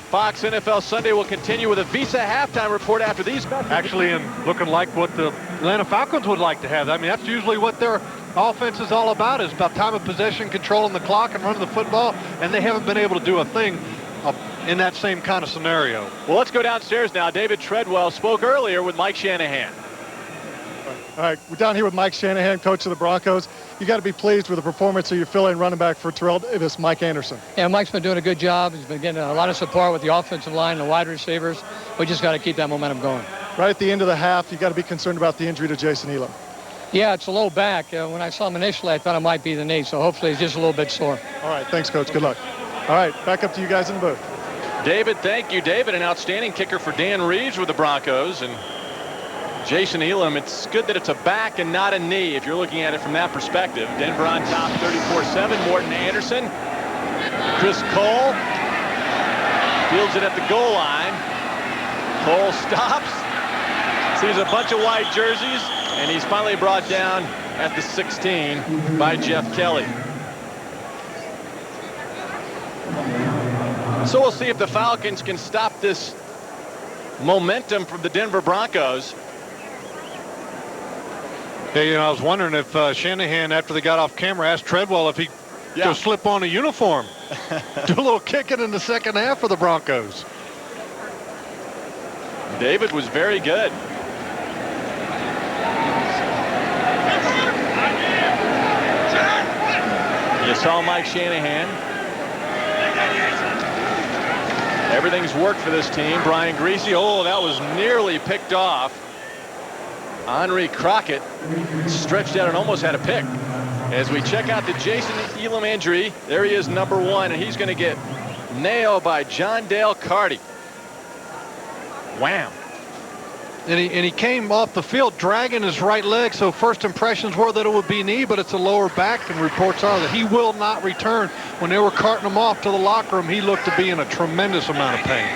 [SPEAKER 1] Fox NFL Sunday will continue with a Visa halftime report after these.
[SPEAKER 2] Actually, and looking like what the Atlanta Falcons would like to have. I mean, that's usually what their offense is all about, is about time of possession, controlling the clock, and running the football. And they haven't been able to do a thing in that same kind of scenario.
[SPEAKER 1] Well, let's go downstairs now. David Treadwell spoke earlier with Mike Shanahan.
[SPEAKER 4] All right, we're down here with Mike Shanahan, coach of the Broncos. You got to be pleased with the performance of your fill-in running back for Terrell Davis, Mike Anderson.
[SPEAKER 8] Yeah, Mike's been doing a good job. He's been getting a lot of support with the offensive line and the wide receivers. We just got to keep that momentum going.
[SPEAKER 4] Right at the end of the half, you got to be concerned about the injury to Jason Elam.
[SPEAKER 8] Yeah, it's a low back. When I saw him initially, I thought it might be the knee, so hopefully he's just a little bit sore.
[SPEAKER 4] All right, thanks, Coach. Good luck. All right, back up to you guys in the booth.
[SPEAKER 1] David, thank you. David, an outstanding kicker for Dan Reeves with the Broncos. And Jason Elam, it's good that it's a back and not a knee if you're looking at it from that perspective. Denver on top 34-7. Morton Anderson. Chris Cole fields it at the goal line. Cole stops. Sees a bunch of white jerseys, and he's finally brought down at the 16 by Jeff Kelly. So we'll see if the Falcons can stop this momentum from the Denver Broncos.
[SPEAKER 2] Yeah, you know, I was wondering if Shanahan, after they got off camera, asked Treadwell if he could slip on a uniform. Do a little kicking in the second half for the Broncos.
[SPEAKER 1] David was very good. You saw Mike Shanahan. Everything's worked for this team. Brian Griese, oh, that was nearly picked off. Henry Crockett stretched out and almost had a pick. As we check out the Jason Elam injury, there he is, number 1, and he's going to get nailed by John Dale Carty. Wham.
[SPEAKER 2] And he came off the field dragging his right leg, so first impressions were that it would be knee, but it's a lower back, and reports are that he will not return. When they were carting him off to the locker room, he looked to be in a tremendous amount of pain.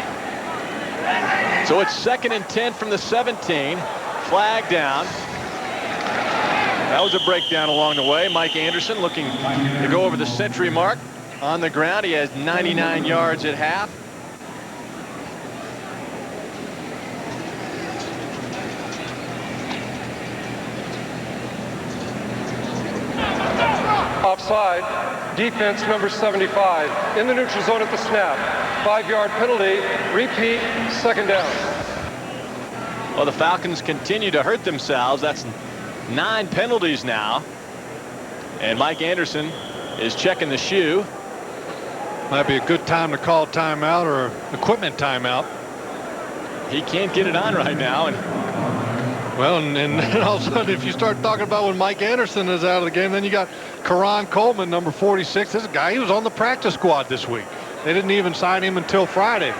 [SPEAKER 1] So it's 2nd and 10 from the 17. Flag down. That was a breakdown along the way. Mike Anderson looking to go over the century mark on the ground. He has 99 yards at half.
[SPEAKER 6] Offside. Defense number 75. In the neutral zone at the snap. 5-yard penalty. Repeat. 2nd down.
[SPEAKER 1] Well, the Falcons continue to hurt themselves. That's 9 penalties now. And Mike Anderson is checking the shoe.
[SPEAKER 2] Might be a good time to call timeout or equipment timeout.
[SPEAKER 1] He can't get it on right now. And
[SPEAKER 2] well, and all of a sudden, if you start talking about when Mike Anderson is out of the game, then you got Karan Coleman, number 46. This guy, he was on the practice squad this week. They didn't even sign him until Friday.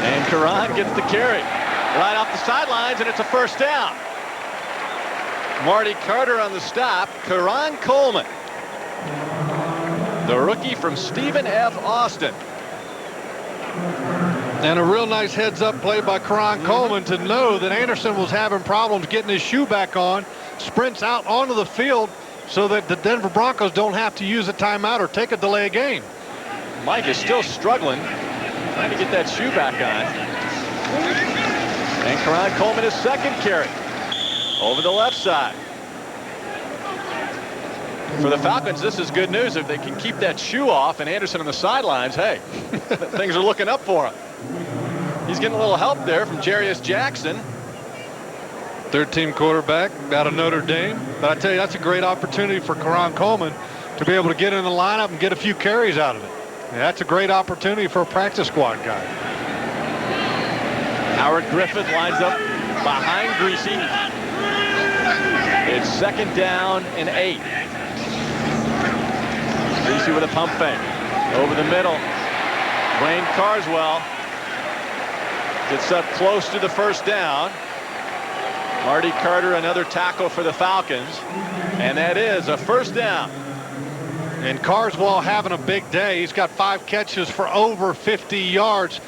[SPEAKER 1] And Karan gets the carry right off the sidelines, and it's a first down. Marty Carter on the stop. Karan Coleman, the rookie from Stephen F. Austin.
[SPEAKER 2] And a real nice heads-up play by Karan Coleman to know that Anderson was having problems getting his shoe back on. Sprints out onto the field so that the Denver Broncos don't have to use a timeout or take a delay game.
[SPEAKER 1] Mike is still struggling, trying to get that shoe back on. And Karan Coleman, his second carry over the left side. For the Falcons, this is good news. If they can keep that shoe off and Anderson on the sidelines, hey, things are looking up for him. He's getting a little help there from Jarius Jackson.
[SPEAKER 2] Third-team quarterback out of Notre Dame. But I tell you, that's a great opportunity for Karan Coleman to be able to get in the lineup and get a few carries out of it. Yeah, that's a great opportunity for a practice squad guy.
[SPEAKER 1] Howard Griffith lines up behind Greasy. It's 2nd down and 8. Greasy with a pump fake. Over the middle. Wayne Carswell gets up close to the first down. Marty Carter, another tackle for the Falcons. And that is a first down.
[SPEAKER 2] And Carswell having a big day. He's got 5 catches for over 50 yards.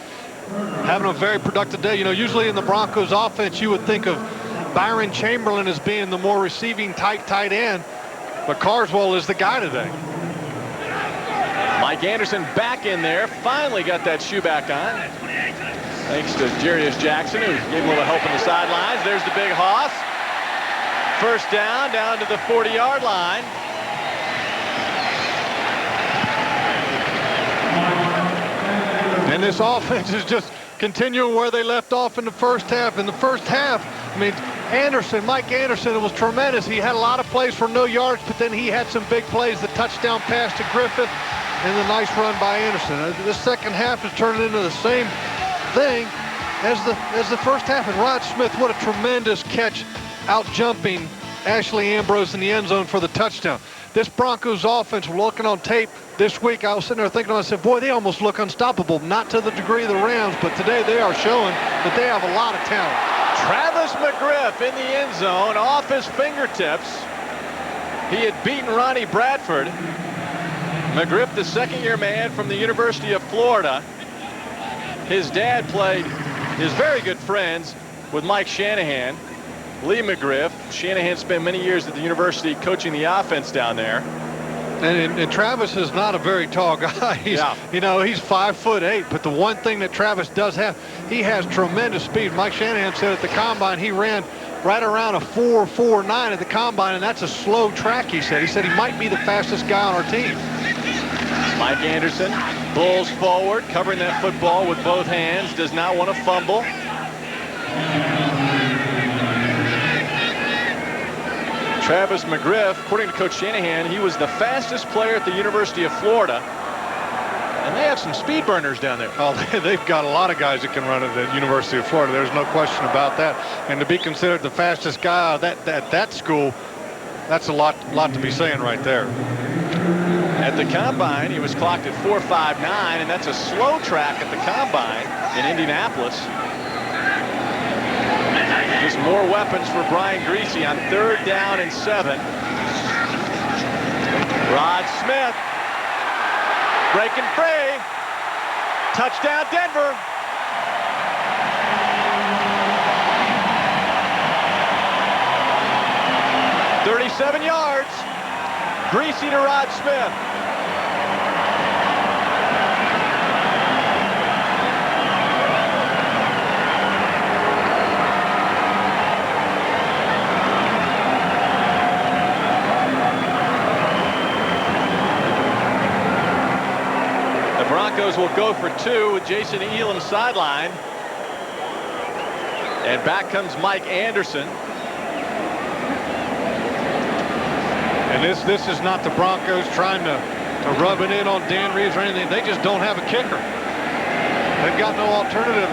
[SPEAKER 2] Having a very productive day. You know, usually in the Broncos offense, you would think of Byron Chamberlain as being the more receiving type tight end. But Carswell is the guy today.
[SPEAKER 1] Mike Anderson back in there. Finally got that shoe back on. Thanks to Jarius Jackson, who gave him a little help on the sidelines. There's the big hoss. First down to the 40-yard line.
[SPEAKER 2] And this offense is just continuing where they left off in the first half. In the first half, I mean, Mike Anderson, it was tremendous. He had a lot of plays for no yards, but then he had some big plays. The touchdown pass to Griffith and the nice run by Anderson. This second half is turning into the same thing as the first half. And Rod Smith, what a tremendous catch, out jumping Ashley Ambrose in the end zone for the touchdown. This Broncos offense, looking on tape this week, I was sitting there thinking to myself, boy, they almost look unstoppable. Not to the degree of the Rams, but today they are showing that they have a lot of talent.
[SPEAKER 1] Travis McGriff in the end zone, off his fingertips. He had beaten Ronnie Bradford. McGriff, the second-year man from the University of Florida. His dad is very good friends with Mike Shanahan. Lee McGriff. Shanahan spent many years at the university coaching the offense down there.
[SPEAKER 2] And Travis is not a very tall guy. You know, he's 5'8", but the one thing that Travis does have, he has tremendous speed. Mike Shanahan said at the combine he ran right around a 4.49 at the combine, and that's a slow track, he said. He said he might be the fastest guy on our team.
[SPEAKER 1] Mike Anderson pulls forward, covering that football with both hands, does not want to fumble. Travis McGriff, according to Coach Shanahan, he was the fastest player at the University of Florida. And they have some speed burners down there.
[SPEAKER 2] Oh, they've got a lot of guys that can run at the University of Florida. There's no question about that. And to be considered the fastest guy at that school, that's a lot to be saying right there.
[SPEAKER 1] At the combine, he was clocked at 4.59, and that's a slow track at the combine in Indianapolis. Just more weapons for Brian Greasy on 3rd down and 7. Rod Smith breaking free. Touchdown Denver. "37 yards. Greasy to Rod Smith. Broncos will go for 2 with Jason Elam sideline. And back comes Mike Anderson.
[SPEAKER 2] And this is not the Broncos trying to rub it in on Dan Reeves or anything. They just don't have a kicker. They've got no alternative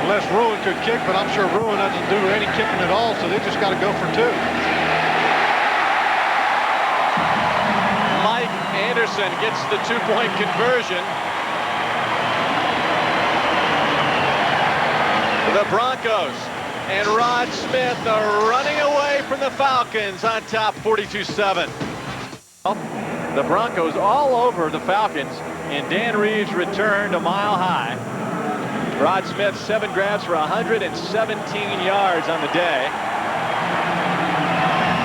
[SPEAKER 2] unless Ruin could kick, but I'm sure Ruin doesn't do any kicking at all, so they just got to go for 2.
[SPEAKER 1] Mike Anderson gets the two-point conversion. The Broncos and Rod Smith are running away from the Falcons on top 42-7. The Broncos all over the Falcons, and Dan Reeves returned a mile high. Rod Smith 7 grabs for 117 yards on the day.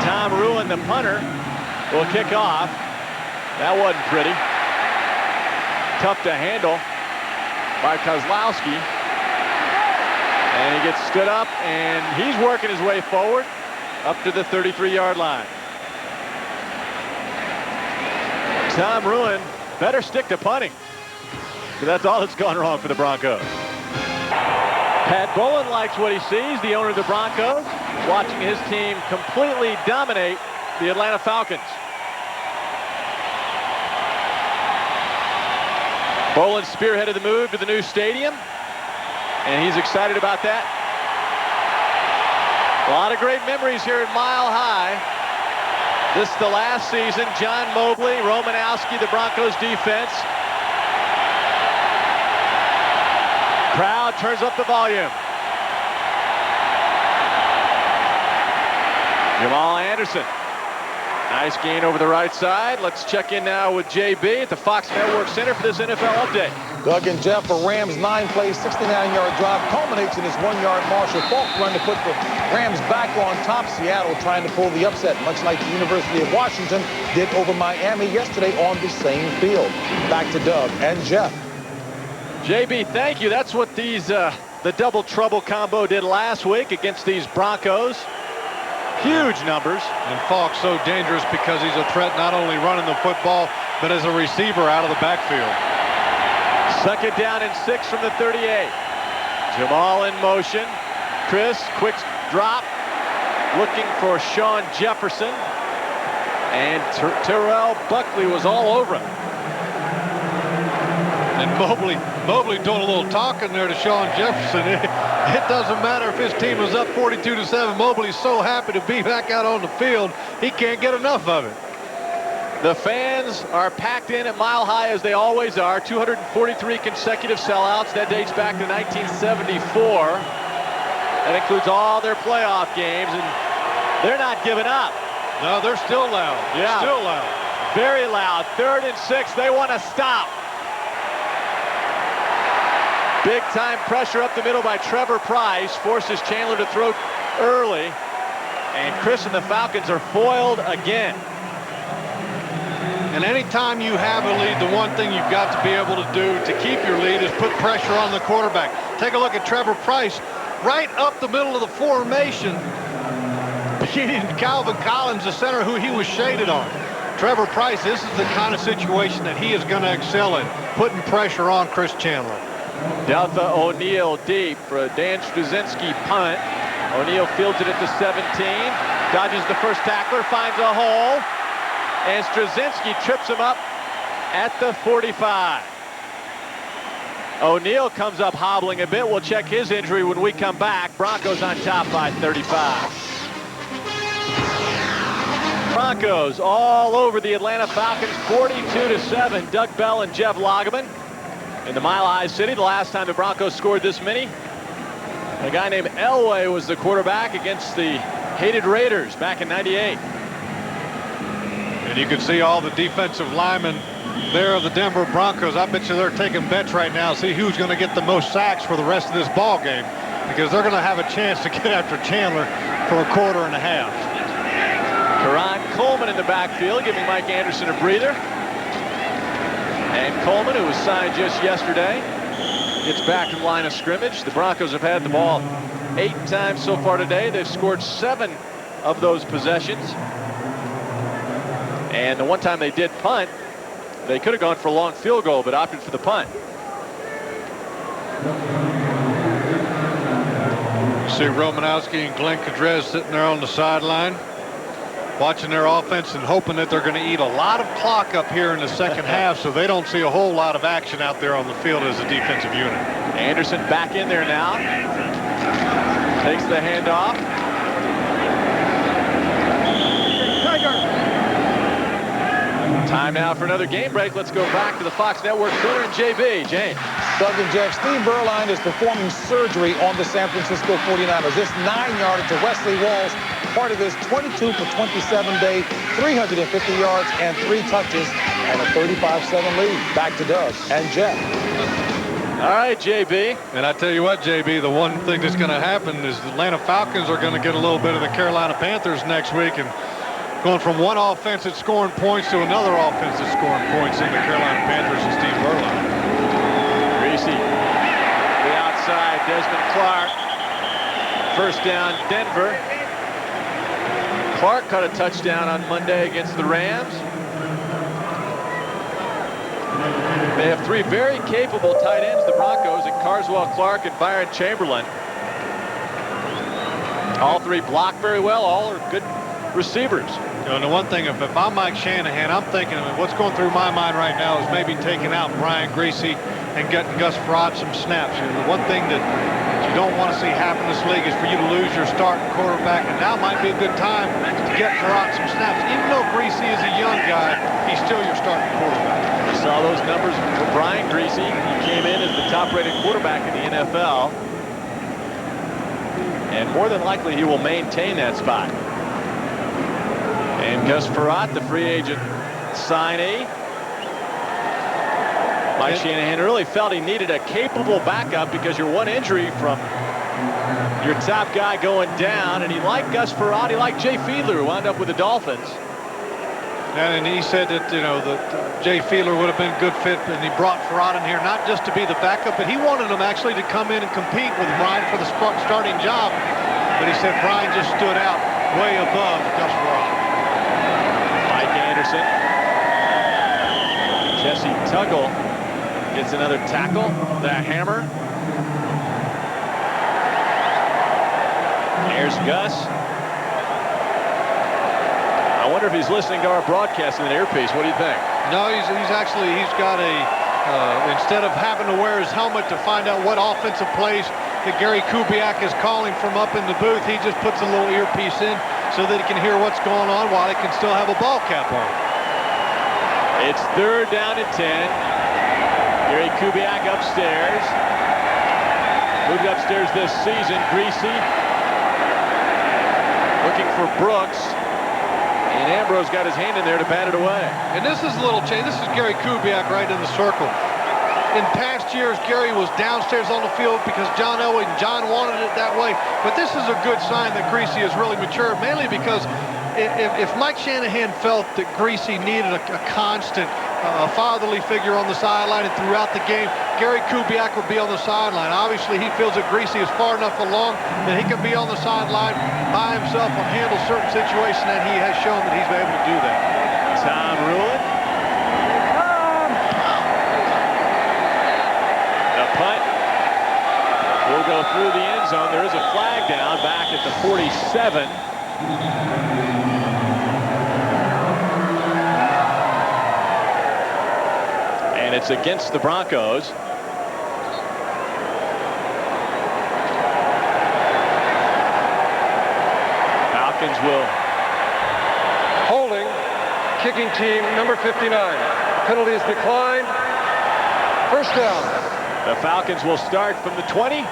[SPEAKER 1] Tom Ruin, the punter, will kick off. That wasn't pretty. Tough to handle by Kozlowski. And he gets stood up, and he's working his way forward up to the 33-yard line. Tom Ruin better stick to punting. So that's all that's gone wrong for the Broncos. Pat Bowlen likes what he sees, the owner of the Broncos, watching his team completely dominate the Atlanta Falcons. Bowlen spearheaded the move to the new stadium, and he's excited about that. A lot of great memories here at Mile High. This is the last season. John Mobley, Romanowski, the Broncos defense. Crowd turns up the volume. Jamal Anderson. Nice gain over the right side. Let's check in now with JB at the Fox Network Center for this NFL update.
[SPEAKER 7] Doug and Jeff, a Rams 9-play, 69-yard drive culminates in this 1-yard Marshall Faulk run to put the Rams back on top. Seattle trying to pull the upset, much like the University of Washington did over Miami yesterday on the same field. Back to Doug and Jeff.
[SPEAKER 1] JB, thank you. That's what these the double trouble combo did last week against these Broncos. Huge numbers.
[SPEAKER 2] And Falk's so dangerous because he's a threat not only running the football, but as a receiver out of the backfield.
[SPEAKER 1] 2nd down and 6 from the 38. Jamal in motion. Chris, quick drop. Looking for Sean Jefferson. And Terrell Buckley was all over him.
[SPEAKER 2] And Mobley doing a little talking there to Sean Jefferson. It doesn't matter if his team was up 42-7. Mobley's so happy to be back out on the field, he can't get enough of it.
[SPEAKER 1] The fans are packed in at Mile High as they always are. 243 consecutive sellouts. That dates back to 1974. That includes all their playoff games, and they're not giving up.
[SPEAKER 2] No, they're still loud.
[SPEAKER 1] Yeah.
[SPEAKER 2] Still loud.
[SPEAKER 1] Very loud. 3rd and 6. They want to stop. Big time pressure up the middle by Trevor Price. Forces Chandler to throw early. And Chris and the Falcons are foiled again.
[SPEAKER 2] And anytime you have a lead, the one thing you've got to be able to do to keep your lead is put pressure on the quarterback. Take a look at Trevor Price right up the middle of the formation, beating Calvin Collins, the center, who he was shaded on. Trevor Price, this is the kind of situation that he is going to excel in, putting pressure on Chris Chandler.
[SPEAKER 1] Delta O'Neal deep for a Dan Struzinski punt. O'Neal fields it at the 17, dodges the first tackler, finds a hole, and Struzinski trips him up at the 45. O'Neal comes up hobbling a bit. We'll check his injury when we come back. Broncos on top by 35. Broncos all over the Atlanta Falcons, 42-7. Doug Bell and Jeff Lageman in the Mile High City. The last time the Broncos scored this many, a guy named Elway was the quarterback against the hated Raiders back in '98.
[SPEAKER 2] And you can see all the defensive linemen there of the Denver Broncos. I bet you they're taking bets right now, see who's going to get the most sacks for the rest of this ball game, because they're going to have a chance to get after Chandler for a quarter and a half.
[SPEAKER 1] Karan Coleman in the backfield, giving Mike Anderson a breather. And Coleman, who was signed just yesterday, gets back to the line of scrimmage. The Broncos have had the ball 8 times so far today. They've scored 7 of those possessions. And the one time they did punt, they could have gone for a long field goal, but opted for the punt.
[SPEAKER 2] You see Romanowski and Glenn Cadrez sitting there on the sideline, watching their offense and hoping that they're going to eat a lot of clock up here in the second half, so they don't see a whole lot of action out there on the field as a defensive unit.
[SPEAKER 1] Anderson back in there now. Takes the handoff. Time now for another game break. Let's go back to the Fox Network Cooler and JB. James.
[SPEAKER 7] Doug and Jeff, Steve Berline is performing surgery on the San Francisco 49ers. This 9-yarder to Wesley Walls, part of his 22 for 27 day, 350 yards and 3 touches, and a 35-7 lead. Back to Doug and Jeff.
[SPEAKER 1] All right, JB.
[SPEAKER 2] And I tell you what, JB, the one thing that's going to happen is the Atlanta Falcons are going to get a little bit of the Carolina Panthers next week, and going from one offense that's scoring points to another offense that's scoring points in the Carolina Panthers and Steve Berline.
[SPEAKER 1] Greasy, the outside, Desmond Clark. First down, Denver. Clark caught a touchdown on Monday against the Rams. They have 3 very capable tight ends, the Broncos, and Carswell, Clark, and Byron Chamberlain. All 3 block very well. All are good receivers.
[SPEAKER 2] You know, and the one thing, if I'm Mike Shanahan, I'm thinking, what's going through my mind right now is maybe taking out Brian Greasy and getting Gus Frerotte some snaps. You know, the one thing that you don't want to see happen in this league is for you to lose your starting quarterback, and now might be a good time to get Frerotte some snaps. Even though Greasy is a young guy, he's still your starting quarterback.
[SPEAKER 1] You saw those numbers for Brian Greasy. He came in as the top-rated quarterback in the NFL, and more than likely he will maintain that spot. And Gus Frerotte, the free agent signee. Mike Shanahan really felt he needed a capable backup because you're one injury from your top guy going down, and he liked Gus Frerotte. He liked Jay Fiedler, who wound up with the Dolphins.
[SPEAKER 2] And he said that, you know, that Jay Fiedler would have been a good fit, and he brought Frerotte in here not just to be the backup, but he wanted him actually to come in and compete with Brian for the starting job. But he said Brian just stood out way above Gus Frerotte.
[SPEAKER 1] Jesse Tuggle gets another tackle. The hammer. Here's Gus. I wonder if he's listening to our broadcast in an earpiece. What do you think?
[SPEAKER 2] No, he's got a instead of having to wear his helmet to find out what offensive plays that Gary Kubiak is calling from up in the booth, he just puts a little earpiece in so that he can hear what's going on while he can still have a ball cap on.
[SPEAKER 1] It's 3rd down and 10. Gary Kubiak upstairs. Moved upstairs this season. Greasy looking for Brooks. And Ambrose got his hand in there to bat it away.
[SPEAKER 2] And this is a little change. This is Gary Kubiak right in the circle. In past years, Gary was downstairs on the field because John Elway and John wanted it that way. But this is a good sign that Greasy has really matured, mainly because if Mike Shanahan felt that Greasy needed a constant fatherly figure on the sideline and throughout the game, Gary Kubiak would be on the sideline. Obviously, he feels that Greasy is far enough along that he can be on the sideline by himself and handle certain situations, and he has shown that he's able to do that.
[SPEAKER 1] Tom Rulin. The punt will go through the end zone. There is a flag down back at the 47. And it's against the Broncos. Falcons will.
[SPEAKER 6] Holding, kicking team number 59. Penalty is declined. First down.
[SPEAKER 1] The Falcons will start from the 20. And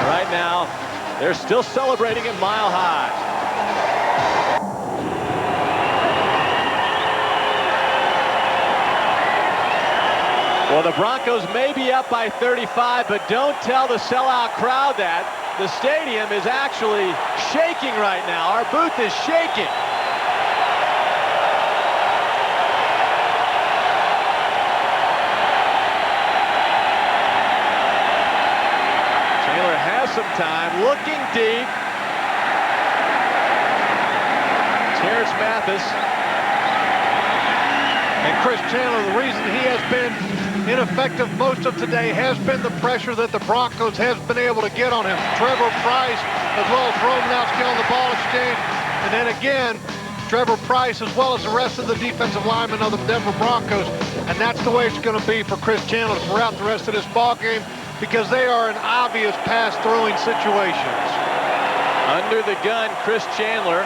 [SPEAKER 1] right now, they're still celebrating at Mile High. Well, the Broncos may be up by 35, but don't tell the sellout crowd that. The stadium is actually shaking right now. Our booth is shaking. Taylor has some time, looking deep. Terrence Mathis.
[SPEAKER 2] And Chris Chandler, the reason he has been ineffective most of today has been the pressure that the Broncos has been able to get on him. Trevor Price as well as Romanowski on the ball exchange. And then again, Trevor Price as well as the rest of the defensive linemen of the Denver Broncos. And that's the way it's going to be for Chris Chandler throughout the rest of this ball game because they are in obvious pass throwing situations.
[SPEAKER 1] Under the gun, Chris Chandler.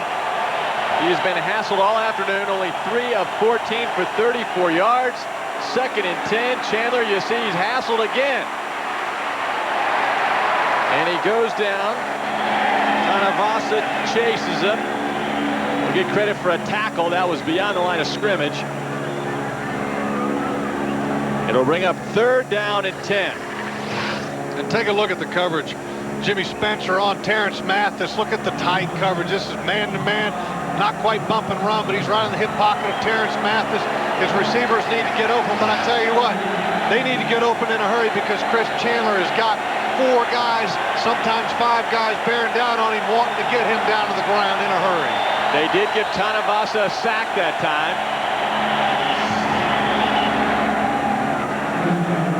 [SPEAKER 1] He has been hassled all afternoon. Only 3 of 14 for 34 yards. 2nd and 10. Chandler, you see, he's hassled again. And he goes down. Tanavasa chases him. We'll get credit for a tackle. That was beyond the line of scrimmage. It'll bring up 3rd down and 10.
[SPEAKER 2] And take a look at the coverage. Jimmy Spencer on Terrence Mathis. Look at the tight coverage. This is man-to-man. Not quite bump and run, but he's right in the hip pocket of Terrence Mathis. His receivers need to get open, but I tell you what, they need to get open in a hurry because Chris Chandler has got 4 guys, sometimes 5 guys bearing down on him, wanting to get him down to the ground in a hurry.
[SPEAKER 1] They did give Tanavasa a sack that time.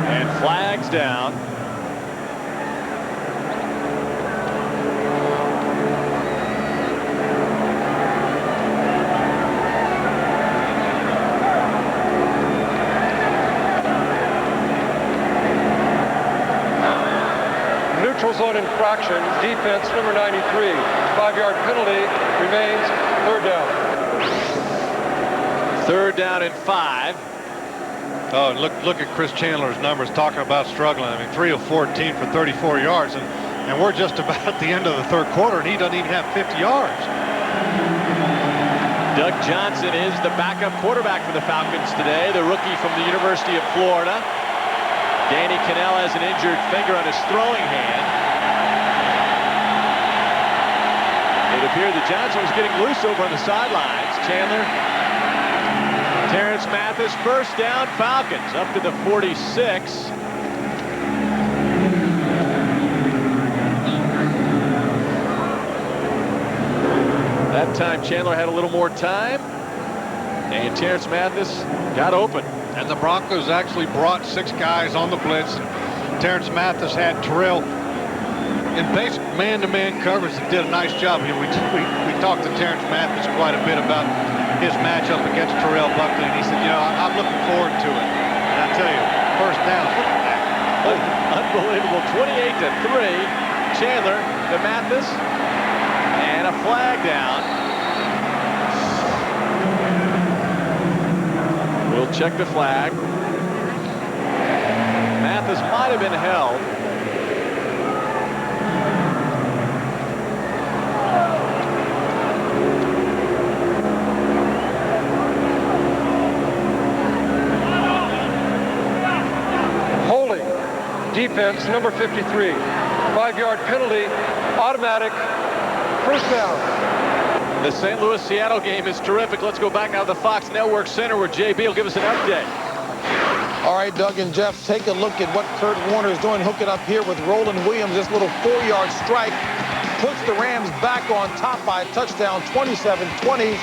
[SPEAKER 1] And flags down.
[SPEAKER 6] Neutral zone infraction, defense number 93. 5-yard penalty, remains 3rd down.
[SPEAKER 1] 3rd down and 5.
[SPEAKER 2] Oh, and look at Chris Chandler's numbers, talking about struggling. I mean, 3 of 14 for 34 yards, and we're just about at the end of the 3rd quarter, and he doesn't even have 50 yards.
[SPEAKER 1] Doug Johnson is the backup quarterback for the Falcons today, the rookie from the University of Florida. Danny Cannell has an injured finger on his throwing hand. It appeared that Johnson was getting loose over on the sidelines. Chandler, Terrence Mathis, 1st down, Falcons up to the 46. That time Chandler had a little more time, and Terrence Mathis got open.
[SPEAKER 2] And the Broncos actually brought 6 guys on the blitz. Terrence Mathis had Terrell in basic man-to-man coverage and did a nice job. You know, we talked to Terrence Mathis quite a bit about his matchup against Terrell Buckley, and he said, you know, I'm looking forward to it. And I tell you, 1st down, look at that.
[SPEAKER 1] Unbelievable, 28-3. Chandler to Mathis, and a flag down. We'll check the flag. Mathis might have been held.
[SPEAKER 6] Holding, defense number 53. 5-yard penalty, automatic, 1st down.
[SPEAKER 1] The St. Louis-Seattle game is terrific. Let's go back now to the Fox Network Center where JB will give us an update.
[SPEAKER 7] All right, Doug and Jeff, take a look at what Kurt Warner is doing. Hook it up here with Roland Williams. This little 4-yard strike puts the Rams back on top by a touchdown, 27-20.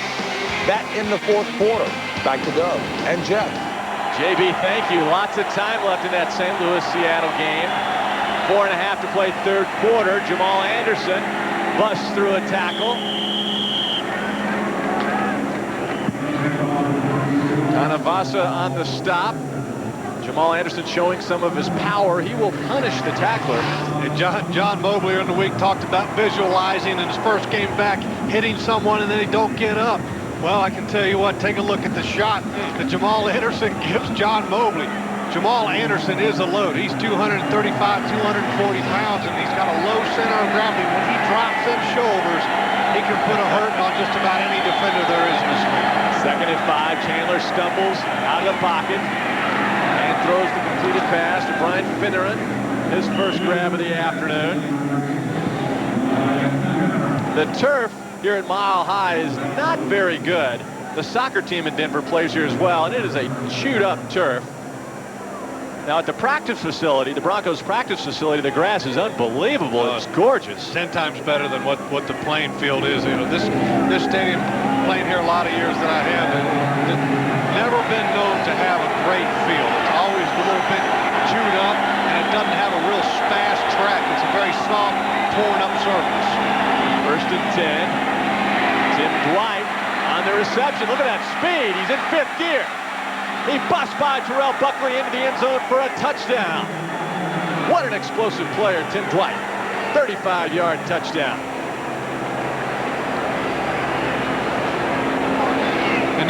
[SPEAKER 7] That in the 4th quarter. Back to Doug and Jeff.
[SPEAKER 1] JB, thank you. Lots of time left in that St. Louis-Seattle game. 4.5 to play 3rd quarter. Jamal Anderson busts through a tackle. Tanavasa on the stop. Jamal Anderson showing some of his power. He will punish the tackler.
[SPEAKER 2] And John Mobley in the week talked about visualizing in his first game back, hitting someone and then he don't get up. Well, I can tell you what, take a look at the shot that Jamal Anderson gives John Mobley. Jamal Anderson is a load. He's 235, 240 pounds, and he's got a low center of gravity. When he drops them shoulders, he can put a hurt on just about any defender there is in this league.
[SPEAKER 1] 2nd and 5. Chandler stumbles out of the pocket and throws the completed pass to Brian Finneran. His 1st grab of the afternoon. The turf here at Mile High is not very good. The soccer team in Denver plays here as well, and it is a chewed-up turf. Now at the practice facility, the Broncos practice facility, the grass is unbelievable. It's gorgeous.
[SPEAKER 2] 10 times better than what the playing field is. You know, this stadium, playing here a lot of years that I have, never been known to have a great field. It's always a little bit chewed up, and it doesn't have a real fast track. It's a very soft, torn-up surface.
[SPEAKER 1] 1st and 10. Tim Dwight on the reception. Look at that speed. He's in 5th gear. He busts by Terrell Buckley into the end zone for a touchdown. What an explosive player, Tim Dwight. 35-yard touchdown.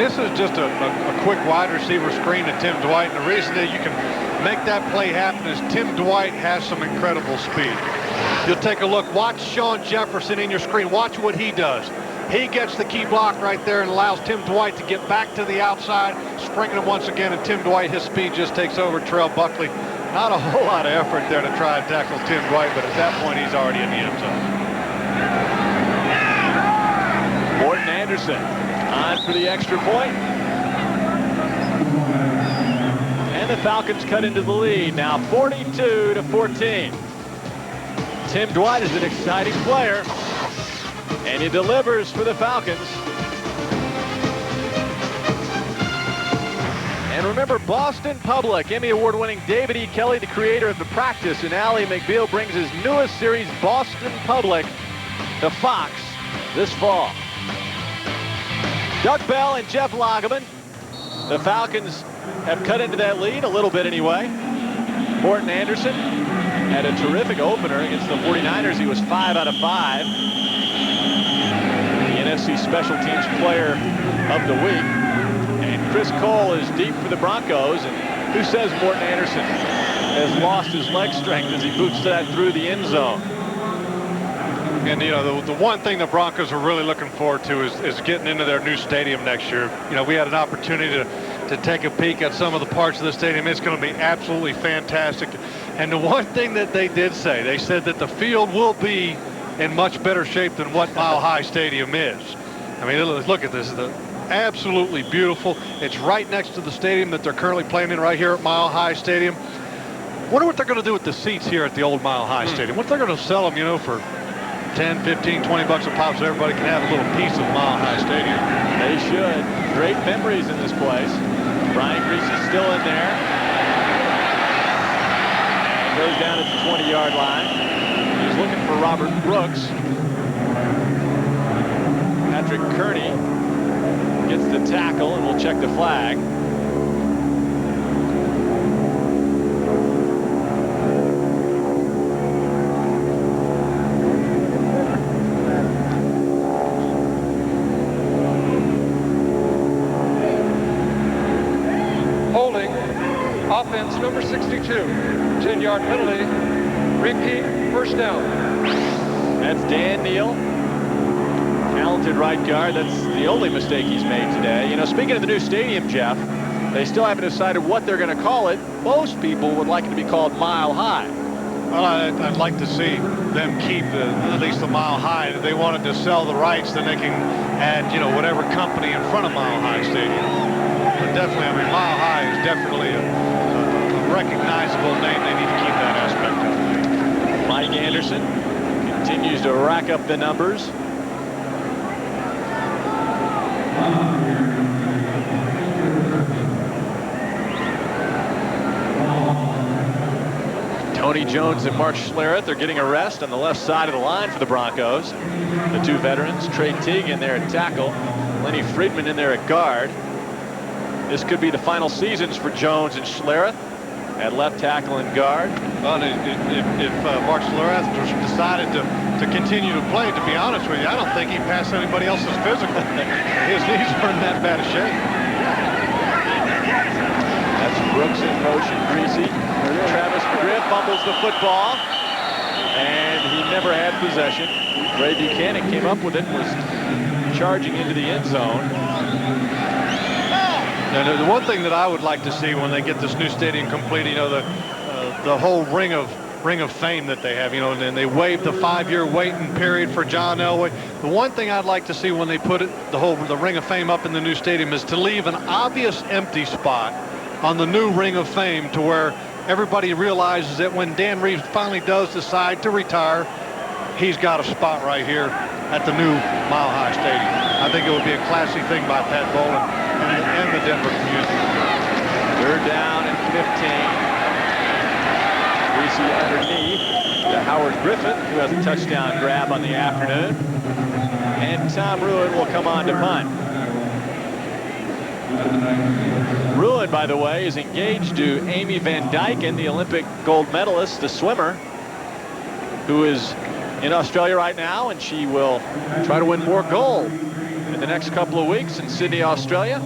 [SPEAKER 9] this is just a quick wide receiver screen to Tim Dwight. And the reason that you can make that play happen is Tim Dwight has some incredible speed. You'll take a look. Watch Sean Jefferson in your screen. Watch what he does. He gets the key block right there and allows Tim Dwight to get back to the outside, springing him once again. And Tim Dwight, his speed just takes over Terrell Buckley. Not a whole lot of effort there to try and tackle Tim Dwight, but at that point, he's already in the end zone.
[SPEAKER 1] Morton Anderson on for the extra point. And the Falcons cut into the lead, now 42-14. Tim Dwight is an exciting player, and he delivers for the Falcons. And remember, Boston Public, Emmy Award-winning David E. Kelly, the creator of The Practice, and Ally McBeal brings his newest series, Boston Public, to Fox this fall. Doug Bell and Jeff Lageman. The Falcons have cut into that lead a little bit anyway. Morton Anderson had a terrific opener against the 49ers. He was 5 out of 5. The NFC Special Teams Player of the Week. And Chris Cole is deep for the Broncos. And who says Morton Anderson has lost his leg strength as he boots that through the end zone?
[SPEAKER 9] And, you know, the one thing the Broncos are really looking forward to is getting into their new stadium next year. You know, we had an opportunity to take a peek at some of the parts of the stadium. It's going to be absolutely fantastic. And the one thing that they did say, they said that the field will be in much better shape than what Mile High Stadium is. I mean, look at this. It's absolutely beautiful. It's right next to the stadium that they're currently playing in right here at Mile High Stadium. Wonder what they're going to do with the seats here at the old Mile High Stadium. What they're going to sell them, you know, for 10, 15, 20 bucks a pop so everybody can have a little piece of Mile High Stadium.
[SPEAKER 1] They should. Great memories in this place. Brian Greasy's still in there. And goes down at the 20-yard line. He's looking for Robert Brooks. Patrick Kearney gets the tackle, and we'll check the flag.
[SPEAKER 6] Offense number 62, 10-yard penalty, repeat, first down.
[SPEAKER 1] That's Dan Neal, talented right guard. That's the only mistake he's made today. You know, speaking of the new stadium, Jeff, they still haven't decided what they're going to call it. Most people would like it to be called Mile High.
[SPEAKER 9] Well, I'd like to see them keep at least the Mile High. If they wanted to sell the rights, then they can add, you know, whatever company in front of Mile High Stadium. But definitely, I mean, Mile High is definitely a recognizable name. They need to keep that aspect of it.
[SPEAKER 1] Mike Anderson continues to rack up the numbers. Tony Jones and Mark Schlereth are getting a rest on the left side of the line for the Broncos. The two veterans, Trey Teague in there at tackle, Lenny Friedman in there at guard. This could be the final seasons for Jones and Schlereth at left tackle and guard.
[SPEAKER 9] Well, if Mark Schlereth decided to continue to play, to be honest with you, I don't think he'd pass anybody else's physical. His knees are in that bad a shape.
[SPEAKER 1] That's Brooks in motion, Greasy. Travis McGriff fumbles the football, and he never had possession. Ray Buchanan came up with it and was charging into the end zone.
[SPEAKER 9] And the one thing that I would like to see when they get this new stadium complete, you know, the whole ring of fame that they have, you know, and they waived the 5-year waiting period for John Elway. The one thing I'd like to see when they put the ring of fame up in the new stadium is to leave an obvious empty spot on the new ring of fame to where everybody realizes that when Dan Reeves finally does decide to retire, he's got a spot right here at the new Mile High Stadium. I think it would be a classy thing by Pat Bowlen and the Denver community.
[SPEAKER 1] Third down and 15. Greasy underneath to Howard Griffin, who has a touchdown grab on the afternoon. And Tom Ruin will come on to punt. Ruin, by the way, is engaged to Amy Van Dyken, the Olympic gold medalist, the swimmer, who is in Australia right now, and she will try to win more gold at the next couple of weeks in Sydney, Australia.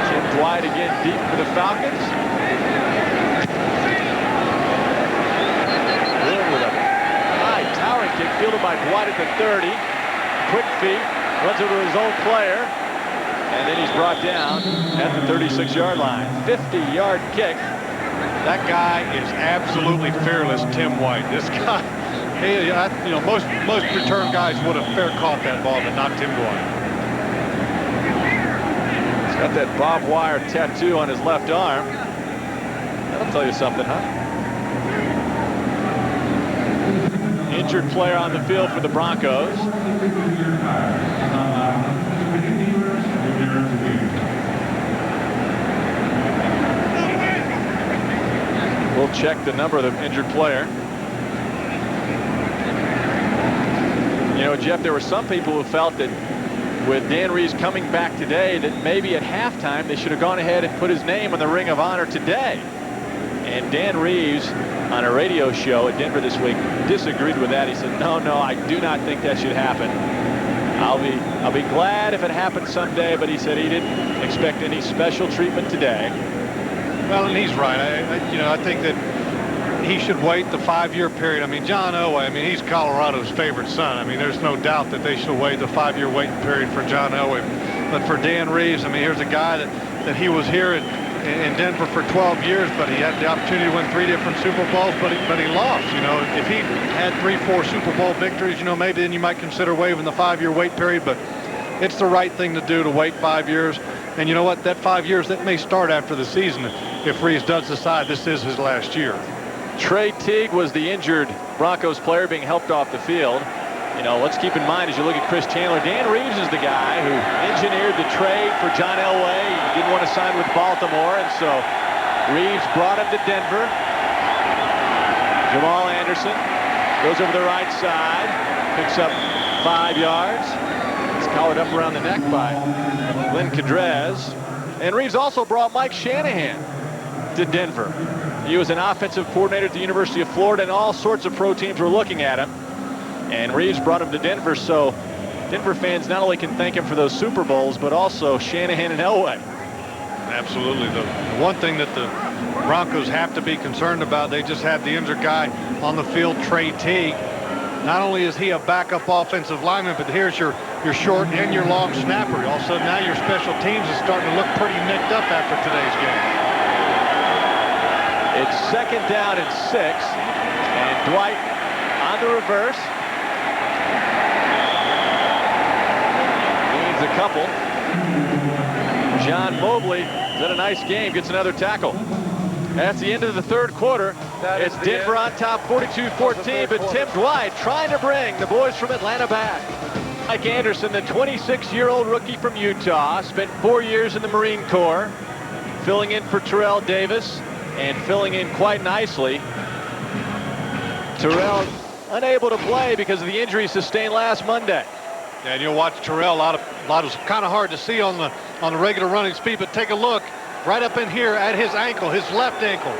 [SPEAKER 1] Tim Dwight again deep for the Falcons. Good with a high towering kick fielded by Dwight at the 30. Quick feet, runs over his own player, and then he's brought down at the 36-yard line. 50-yard kick.
[SPEAKER 9] That guy is absolutely fearless, Tim White. This guy, most return guys would have fair caught that ball, but not Tim Dwight.
[SPEAKER 1] He's got that barbed wire tattoo on his left arm. That'll tell you something, huh? Injured player on the field for the Broncos. We'll check the number of the injured player. You know, Jeff, there were some people who felt that with Dan Reeves coming back today, that maybe at halftime they should have gone ahead and put his name on the Ring of Honor today. And Dan Reeves, on a radio show at Denver this week, disagreed with that. He said, no, I do not think that should happen. I'll be glad if it happens someday, but he said he didn't expect any special treatment today.
[SPEAKER 9] Well, and he's right. I think that he should wait the 5-year period. I mean, John Elway, he's Colorado's favorite son. There's no doubt that they should wait the 5-year waiting period for John Elway. But for Dan Reeves, here's a guy that he was here in Denver for 12 years, but he had the opportunity to win 3 different Super Bowls, but he lost. If he had 3-4 Super Bowl victories, maybe then you might consider waiving the 5-year wait period, but it's the right thing to do to wait 5 years. And you know what? That 5 years, that may start after the season if Reeves does decide this is his last year.
[SPEAKER 1] Trey Teague was the injured Broncos player being helped off the field. Let's keep in mind as you look at Chris Chandler, Dan Reeves is the guy who engineered the trade for John Elway. He didn't want to sign with Baltimore, and so Reeves brought him to Denver. Jamal Anderson goes over the right side, picks up 5 yards. He's collared up around the neck by Glenn Cadrez. And Reeves also brought Mike Shanahan to Denver. He was an offensive coordinator at the University of Florida, and all sorts of pro teams were looking at him. And Reeves brought him to Denver, so Denver fans not only can thank him for those Super Bowls, but also Shanahan and Elway.
[SPEAKER 9] Absolutely. The one thing that the Broncos have to be concerned about, they just had the injured guy on the field, Trey Teague. Not only is he a backup offensive lineman, but here's your short and your long snapper. All of a sudden now your special teams is starting to look pretty nicked up after today's game.
[SPEAKER 1] It's 2nd down and 6, and Dwight on the reverse. Needs a couple. John Mobley has had a nice game, gets another tackle. That's the end of the 3rd quarter. It's Denver on top 42-14, but Tim Dwight trying to bring the boys from Atlanta back. Mike Anderson, the 26-year-old rookie from Utah, spent 4 years in the Marine Corps, filling in for Terrell Davis, and filling in quite nicely. Terrell unable to play because of the injury sustained last Monday.
[SPEAKER 9] And you'll watch Terrell, a lot of kind of hard to see on the regular running speed, but take a look right up in here at his ankle, his left ankle.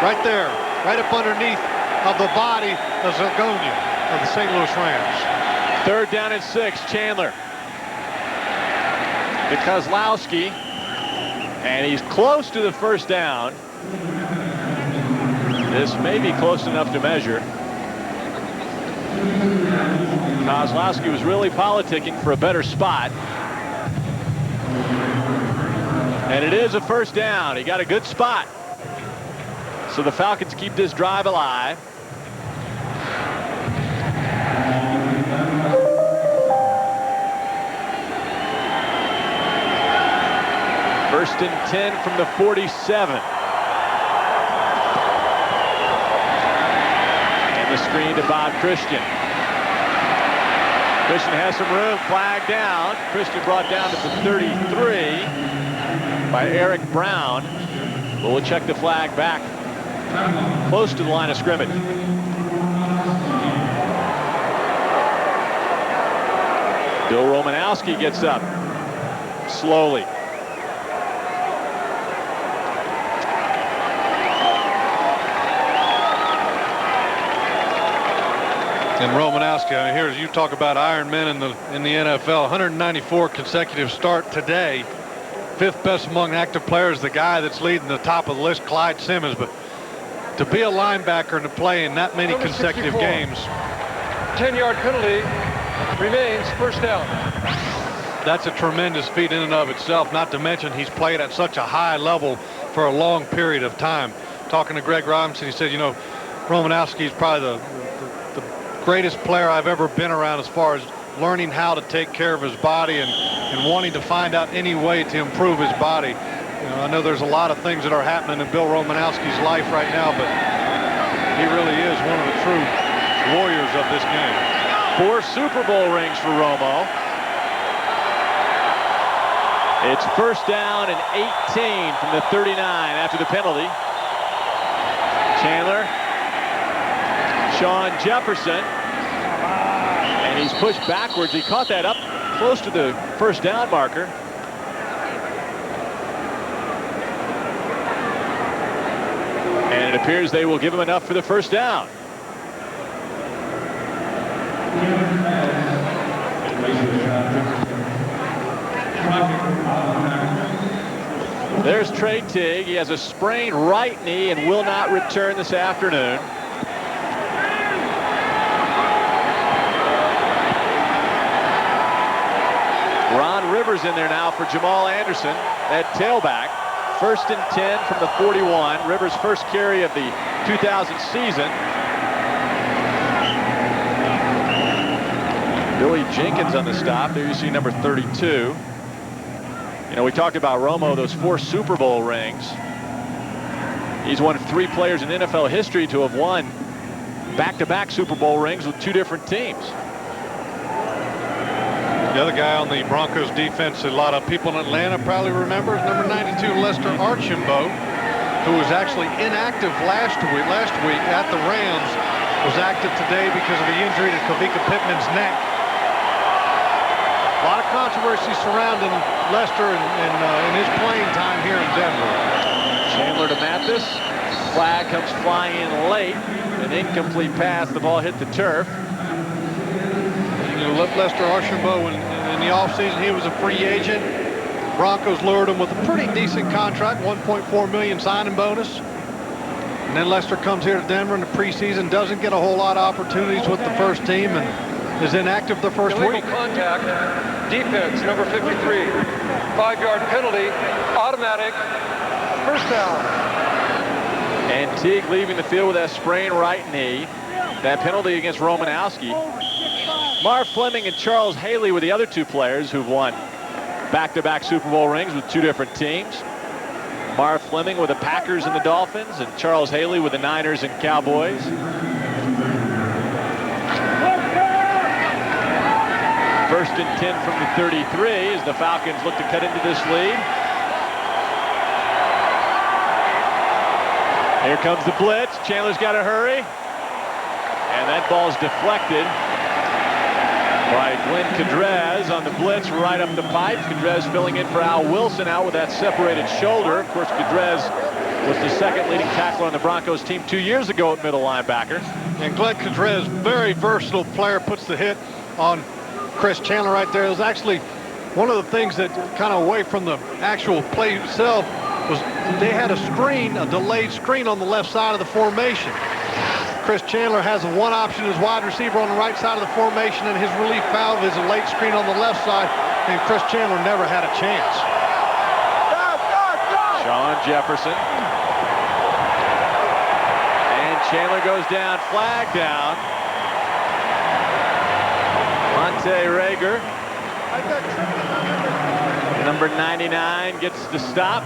[SPEAKER 9] Right there, right up underneath of the body of Zagonia of the St. Louis Rams.
[SPEAKER 1] 3rd down and 6, Chandler. To Kozlowski, and he's close to the 1st down. This may be close enough to measure. Kozlowski was really politicking for a better spot. And it is a 1st down. He got a good spot. So the Falcons keep this drive alive. First and 10 from the 47. And the screen to Bob Christian. Christian has some room, flag down. Christian brought down to the 33 by Eric Brown. But we'll check the flag back close to the line of scrimmage. Bill Romanowski gets up slowly.
[SPEAKER 9] And Romanowski, I mean, here's you talk about Iron Men in the NFL. 194 consecutive start today. 5th best among active players, the guy that's leading the top of the list, Clyde Simmons. But to be a linebacker and to play in that many consecutive games.
[SPEAKER 6] 10-yard penalty remains, first down.
[SPEAKER 9] That's a tremendous feat in and of itself, not to mention he's played at such a high level for a long period of time. Talking to Greg Robinson, he said, you know, Romanowski is probably the greatest player I've ever been around as far as learning how to take care of his body and wanting to find out any way to improve his body. You know, I know there's a lot of things that are happening in Bill Romanowski's life right now, but he really is one of the true warriors of this game.
[SPEAKER 1] 4 Super Bowl rings for Romo. It's first down and 18 from the 39 after the penalty. Chandler, Sean Jefferson, and he's pushed backwards. He caught that up close to the first down marker. And it appears they will give him enough for the first down. There's Trey Tigg. He has a sprained right knee and will not return this afternoon. Ron Rivers in there now for Jamal Anderson at tailback. First and 10 from the 41. Rivers' first carry of the 2000 season. Billy Jenkins on the stop. There you see number 32. You know, we talked about Romo, those 4 Super Bowl rings. He's one of 3 players in NFL history to have won back-to-back Super Bowl rings with 2 different teams.
[SPEAKER 9] The other guy on the Broncos defense a lot of people in Atlanta probably remember is number 92, Lester Archambault, who was actually inactive last week at the Rams, was active today because of the injury to Kavika Pittman's neck. A lot of controversy surrounding Lester in his playing time here in Denver.
[SPEAKER 1] Chandler to Mathis. Flag comes flying in late. An incomplete pass. The ball hit the turf.
[SPEAKER 9] You know, Lester Archambault in the offseason, he was a free agent. Broncos lured him with a pretty decent contract, $1.4 million signing bonus. And then Lester comes here to Denver in the preseason, doesn't get a whole lot of opportunities with the first team, and is inactive the first week.
[SPEAKER 6] Contact, defense, number 53. 5-yard penalty, automatic, first down.
[SPEAKER 1] And Teague leaving the field with that sprained right knee. That penalty against Romanowski. Marv Fleming and Charles Haley were the other 2 players who've won back-to-back Super Bowl rings with 2 different teams. Marv Fleming with the Packers and the Dolphins, and Charles Haley with the Niners and Cowboys. First and 10 from the 33 as the Falcons look to cut into this lead. Here comes the blitz. Chandler's got to hurry. And that ball's deflected by Glenn Cadrez on the blitz right up the pipe. Cadrez filling in for Al Wilson out with that separated shoulder. Of course, Cadrez was the second leading tackler on the Broncos team 2 years ago at middle linebacker.
[SPEAKER 9] And Glenn Cadrez, very versatile player, puts the hit on Chris Chandler right there. It was actually one of the things that kind of away from the actual play itself was they had a screen, a delayed screen on the left side of the formation. Chris Chandler has one option as wide receiver on the right side of the formation, and his relief valve is a late screen on the left side, and Chris Chandler never had a chance.
[SPEAKER 1] Sean Jefferson. And Chandler goes down, flag down. Monte Rager. Number 99 gets the stop.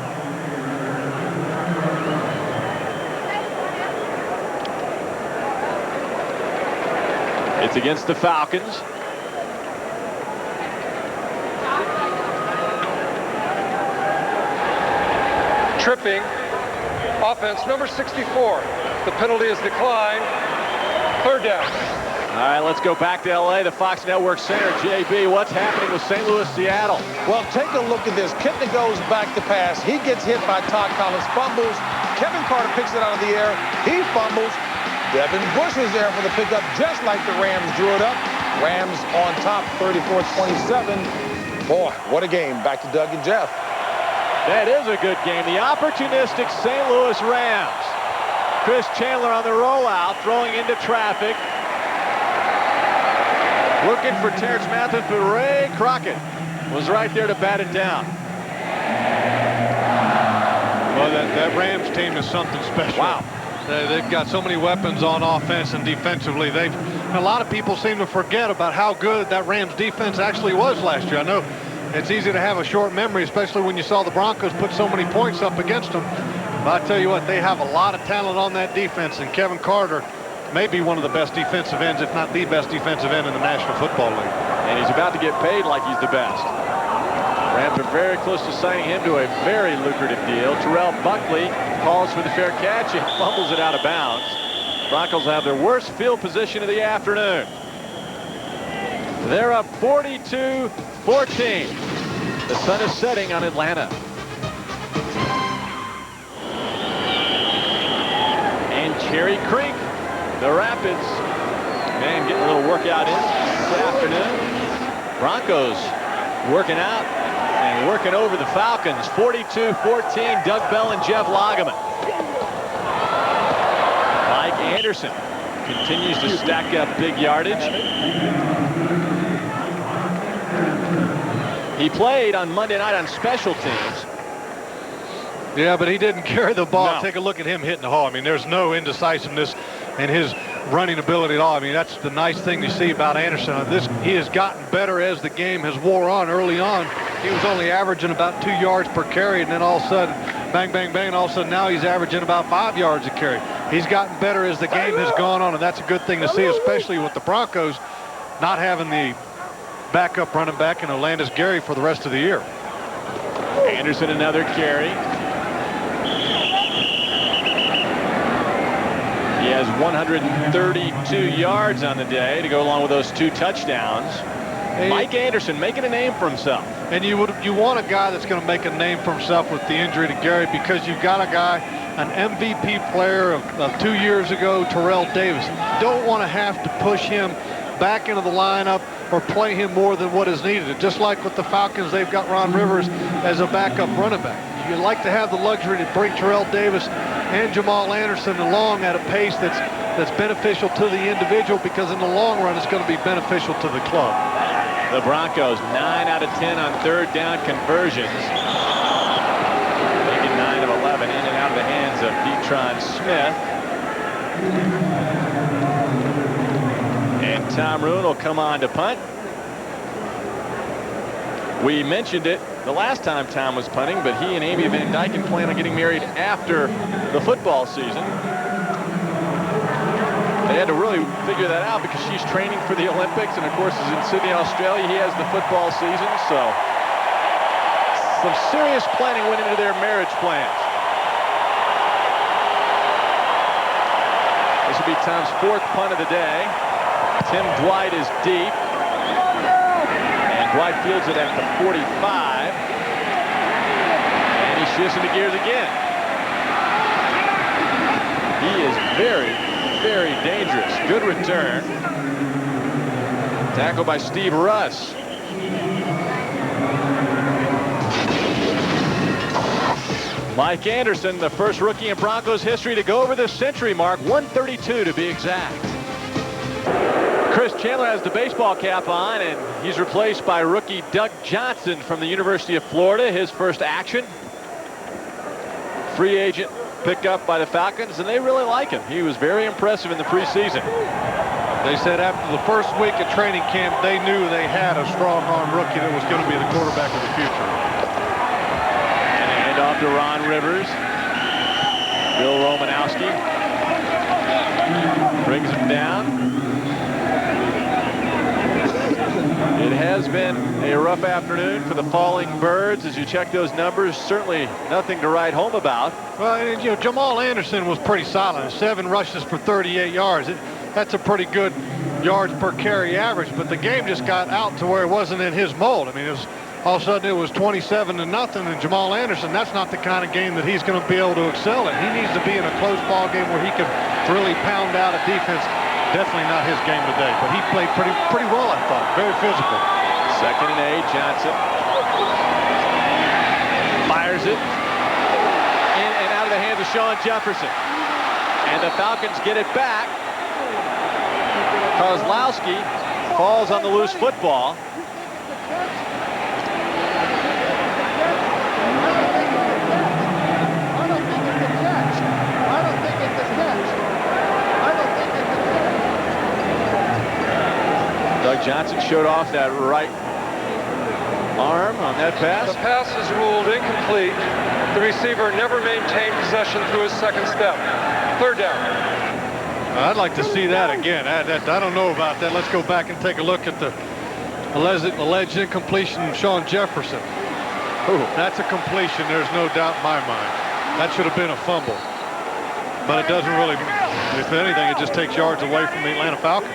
[SPEAKER 1] It's against the Falcons.
[SPEAKER 6] Tripping, offense number 64. The penalty is declined. Third down.
[SPEAKER 1] All right, let's go back to LA, the Fox Network Center. JB, what's happening with St. Louis, Seattle?
[SPEAKER 7] Well, take a look at this. Kitna goes back to pass. He gets hit by Todd Collins, fumbles. Kevin Carter picks it out of the air. He fumbles. Devin Bush is there for the pickup, just like the Rams drew it up. Rams on top, 34-27. Boy, what a game. Back to Doug and Jeff.
[SPEAKER 1] That is a good game. The opportunistic St. Louis Rams. Chris Chandler on the rollout, throwing into traffic. Looking for Terrence Mathis, but Ray Crockett was right there to bat it down.
[SPEAKER 9] Well, that Rams team is something special.
[SPEAKER 1] Wow.
[SPEAKER 9] They've got so many weapons on offense and defensively. A lot of people seem to forget about how good that Rams defense actually was last year. I know it's easy to have a short memory, especially when you saw the Broncos put so many points up against them. But I tell you what, they have a lot of talent on that defense, and Kevin Carter may be one of the best defensive ends, if not the best defensive end in the National Football League.
[SPEAKER 1] And he's about to get paid like he's the best. Rams are very close to signing him to a very lucrative deal. Terrell Buckley calls for the fair catch and fumbles it out of bounds. Broncos have their worst field position of the afternoon. They're up 42-14. The sun is setting on Atlanta. And Cherry Creek, the Rapids, man, getting a little workout in this afternoon. Broncos working out and working over the Falcons. 42-14, Doug Bell and Jeff Lageman. Mike Anderson continues to stack up big yardage. He played on Monday night on special teams.
[SPEAKER 9] Yeah, but he didn't carry the ball.
[SPEAKER 1] No.
[SPEAKER 9] Take a look at him hitting the hole. I mean, there's no indecisiveness in his running ability at all. I mean, that's the nice thing to see about Anderson. He has gotten better as the game has wore on. Early on, he was only averaging about 2 yards per carry, and then all of a sudden, bang, bang, bang, and all of a sudden now he's averaging about 5 yards a carry. He's gotten better as the game has gone on, and that's a good thing to see, especially with the Broncos not having the backup running back in Olandis Gary for the rest of the year.
[SPEAKER 1] Anderson another carry. He has 132 yards on the day to go along with those 2 touchdowns. Mike Anderson making a name for himself.
[SPEAKER 9] And you want a guy that's going to make a name for himself with the injury to Gary, because you've got a guy, an MVP player of 2 years ago, Terrell Davis. Don't want to have to push him back into the lineup or play him more than what is needed. Just like with the Falcons, they've got Ron Rivers as a backup running back. You'd like to have the luxury to bring Terrell Davis and Jamal Anderson along at a pace that's beneficial to the individual, because in the long run, it's going to be beneficial to the club.
[SPEAKER 1] The Broncos 9 out of 10 on third down conversions. Making 9 of 11 in and out of the hands of Detron Smith. And Tom Roon will come on to punt. We mentioned it the last time Tom was punting, but he and Amy Van Dyken plan on getting married after the football season. They had to really figure that out because she's training for the Olympics, and of course is in Sydney, Australia. He has the football season, so some serious planning went into their marriage plans. This will be Tom's 4th punt of the day. Tim Dwight is deep. Dwight fields it at the 45. And he shifts into gears again. He is very, very dangerous. Good return. Tackled by Steve Russ. Mike Anderson, the first rookie in Broncos history to go over the century mark, 132 to be exact. Chris Chandler has the baseball cap on, and he's replaced by rookie Doug Johnson from the University of Florida. His first action. Free agent picked up by the Falcons, and they really like him. He was very impressive in the preseason.
[SPEAKER 9] They said after the first week of training camp, they knew they had a strong-arm rookie that was going to be the quarterback of the future.
[SPEAKER 1] And a handoff to Ron Rivers. Bill Romanowski brings him down. It has been a rough afternoon for the Falling Birds. As you check those numbers, certainly nothing to write home about.
[SPEAKER 9] Well, and, you know, Jamal Anderson was pretty solid. 7 rushes for 38 yards. That's a pretty good yards per carry average, but the game just got out to where it wasn't in his mold. I mean, it was all of a sudden it was 27-0, and Jamal Anderson, that's not the kind of game that he's going to be able to excel in. He needs to be in a close ball game where he can really pound out a defense. Definitely not his game today, but he played pretty well, I thought. Very physical.
[SPEAKER 1] 2nd and 8, Johnson fires it in and out of the hands of Sean Jefferson. And the Falcons get it back. Kozlowski falls on the loose football. Doug Johnson showed off that right arm on that pass.
[SPEAKER 6] The pass is ruled incomplete. The receiver never maintained possession through his 2nd step. 3rd down.
[SPEAKER 9] I'd like to see that again. I don't know about that. Let's go back and take a look at the alleged incompletion of Sean Jefferson. Ooh, that's a completion. There's no doubt in my mind. That should have been a fumble. But it doesn't really, if anything, it just takes yards away from the Atlanta Falcons.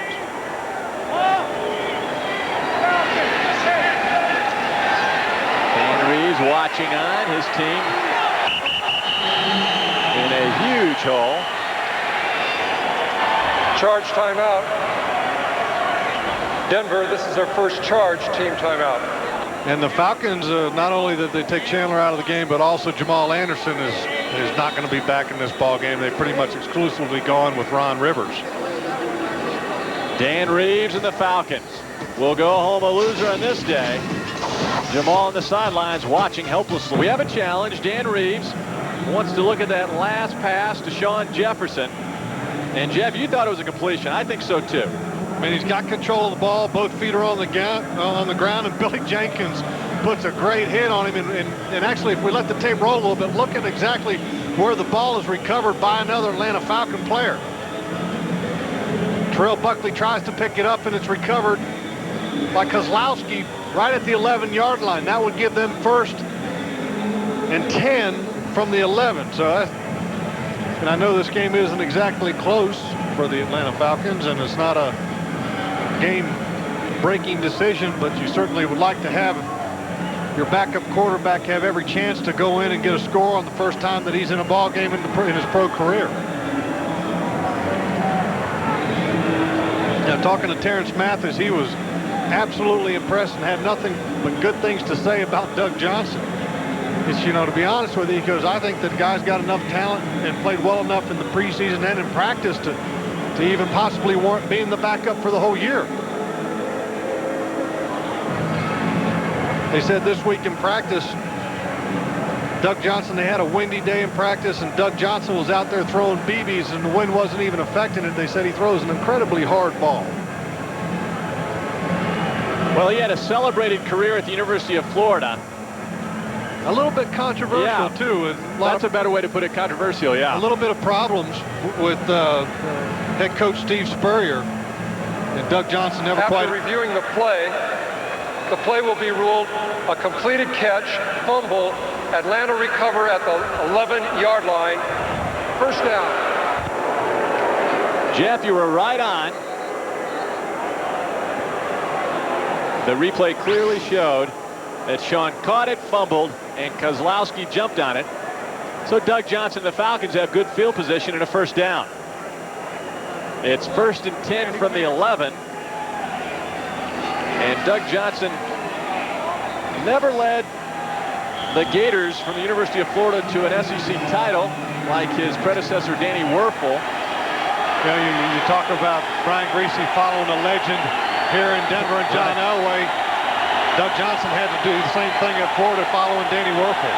[SPEAKER 1] Reeves watching on his team in a huge hole.
[SPEAKER 6] Charge timeout. Denver, this is their first charge team timeout.
[SPEAKER 9] And the Falcons, not only did they take Chandler out of the game, but also Jamal Anderson is not going to be back in this ball game. They pretty much exclusively gone with Ron Rivers.
[SPEAKER 1] Dan Reeves and the Falcons will go home a loser on this day. Jamal on the sidelines watching helplessly. We have a challenge. Dan Reeves wants to look at that last pass to Sean Jefferson. And Jeff, you thought it was a completion. I think so too.
[SPEAKER 9] I mean, he's got control of the ball. Both feet are on the ground, and Billy Jenkins puts a great hit on him. And actually, if we let the tape roll a little bit, look at exactly where the ball is recovered by another Atlanta Falcon player. Terrell Buckley tries to pick it up, and it's recovered by Kozlowski right at the 11-yard line. That would give them 1st and 10 from the 11. So, and I know this game isn't exactly close for the Atlanta Falcons, and it's not a game-breaking decision, but you certainly would like to have your backup quarterback have every chance to go in and get a score on the first time that he's in a ball game in his pro career. Now, talking to Terrence Mathis, he was absolutely impressed and had nothing but good things to say about Doug Johnson. It's, you know, to be honest with you, he goes, I think that the guy's got enough talent and played well enough in the preseason and in practice to even possibly warrant being the backup for the whole year. They said this week in practice, Doug Johnson, they had a windy day in practice, and Doug Johnson was out there throwing BBs, and the wind wasn't even affecting it. They said he throws an incredibly hard ball.
[SPEAKER 1] Well, he had a celebrated career at the University of Florida.
[SPEAKER 9] A little bit controversial, too.
[SPEAKER 1] That's a better way to put it, controversial, yeah.
[SPEAKER 9] A little bit of problems with head coach Steve Spurrier. And Doug Johnson never quite...
[SPEAKER 6] After reviewing the play will be ruled a completed catch, fumble, Atlanta recover at the 11-yard line, 1st down.
[SPEAKER 1] Jeff, you were right on. The replay clearly showed that Sean caught it, fumbled, and Kozlowski jumped on it. So Doug Johnson and the Falcons have good field position and a 1st down. It's 1st and 10 from the 11. And Doug Johnson never led the Gators from the University of Florida to an SEC title like his predecessor Danny Werfel.
[SPEAKER 9] You know, you talk about Brian Griese following a legend here in Denver and John Elway. Doug Johnson had to do the same thing at Florida following Danny Werfel.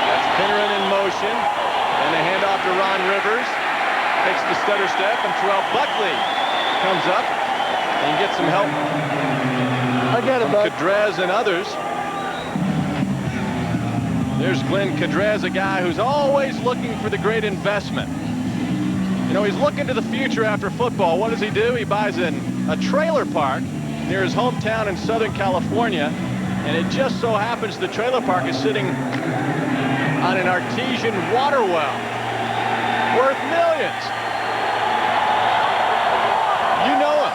[SPEAKER 1] That's Pinneran in motion. And a handoff to Ron Rivers. Takes the stutter step, and Terrell Buckley comes up and gets some help.
[SPEAKER 3] I got it, bud.
[SPEAKER 1] Cadrez and others. There's Glenn Cadrez, a guy who's always looking for the great investment. You know, he's looking to the future after football. What does he do? He buys a trailer park near his hometown in Southern California, and it just so happens the trailer park is sitting on an artesian water well worth millions. You know him.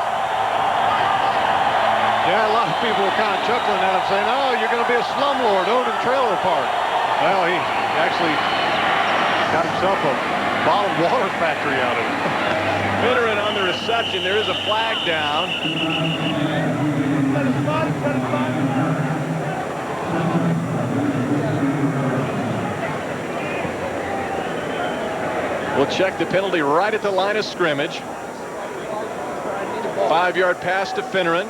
[SPEAKER 9] Yeah, a people were kind of chuckling at him, saying, "Oh, you're going to be a slumlord owning a trailer park." Well, he actually got himself a bottled water factory out of it.
[SPEAKER 1] Finneran on the reception. There is a flag down. We'll check the penalty right at the line of scrimmage. 5-yard pass to Finneran.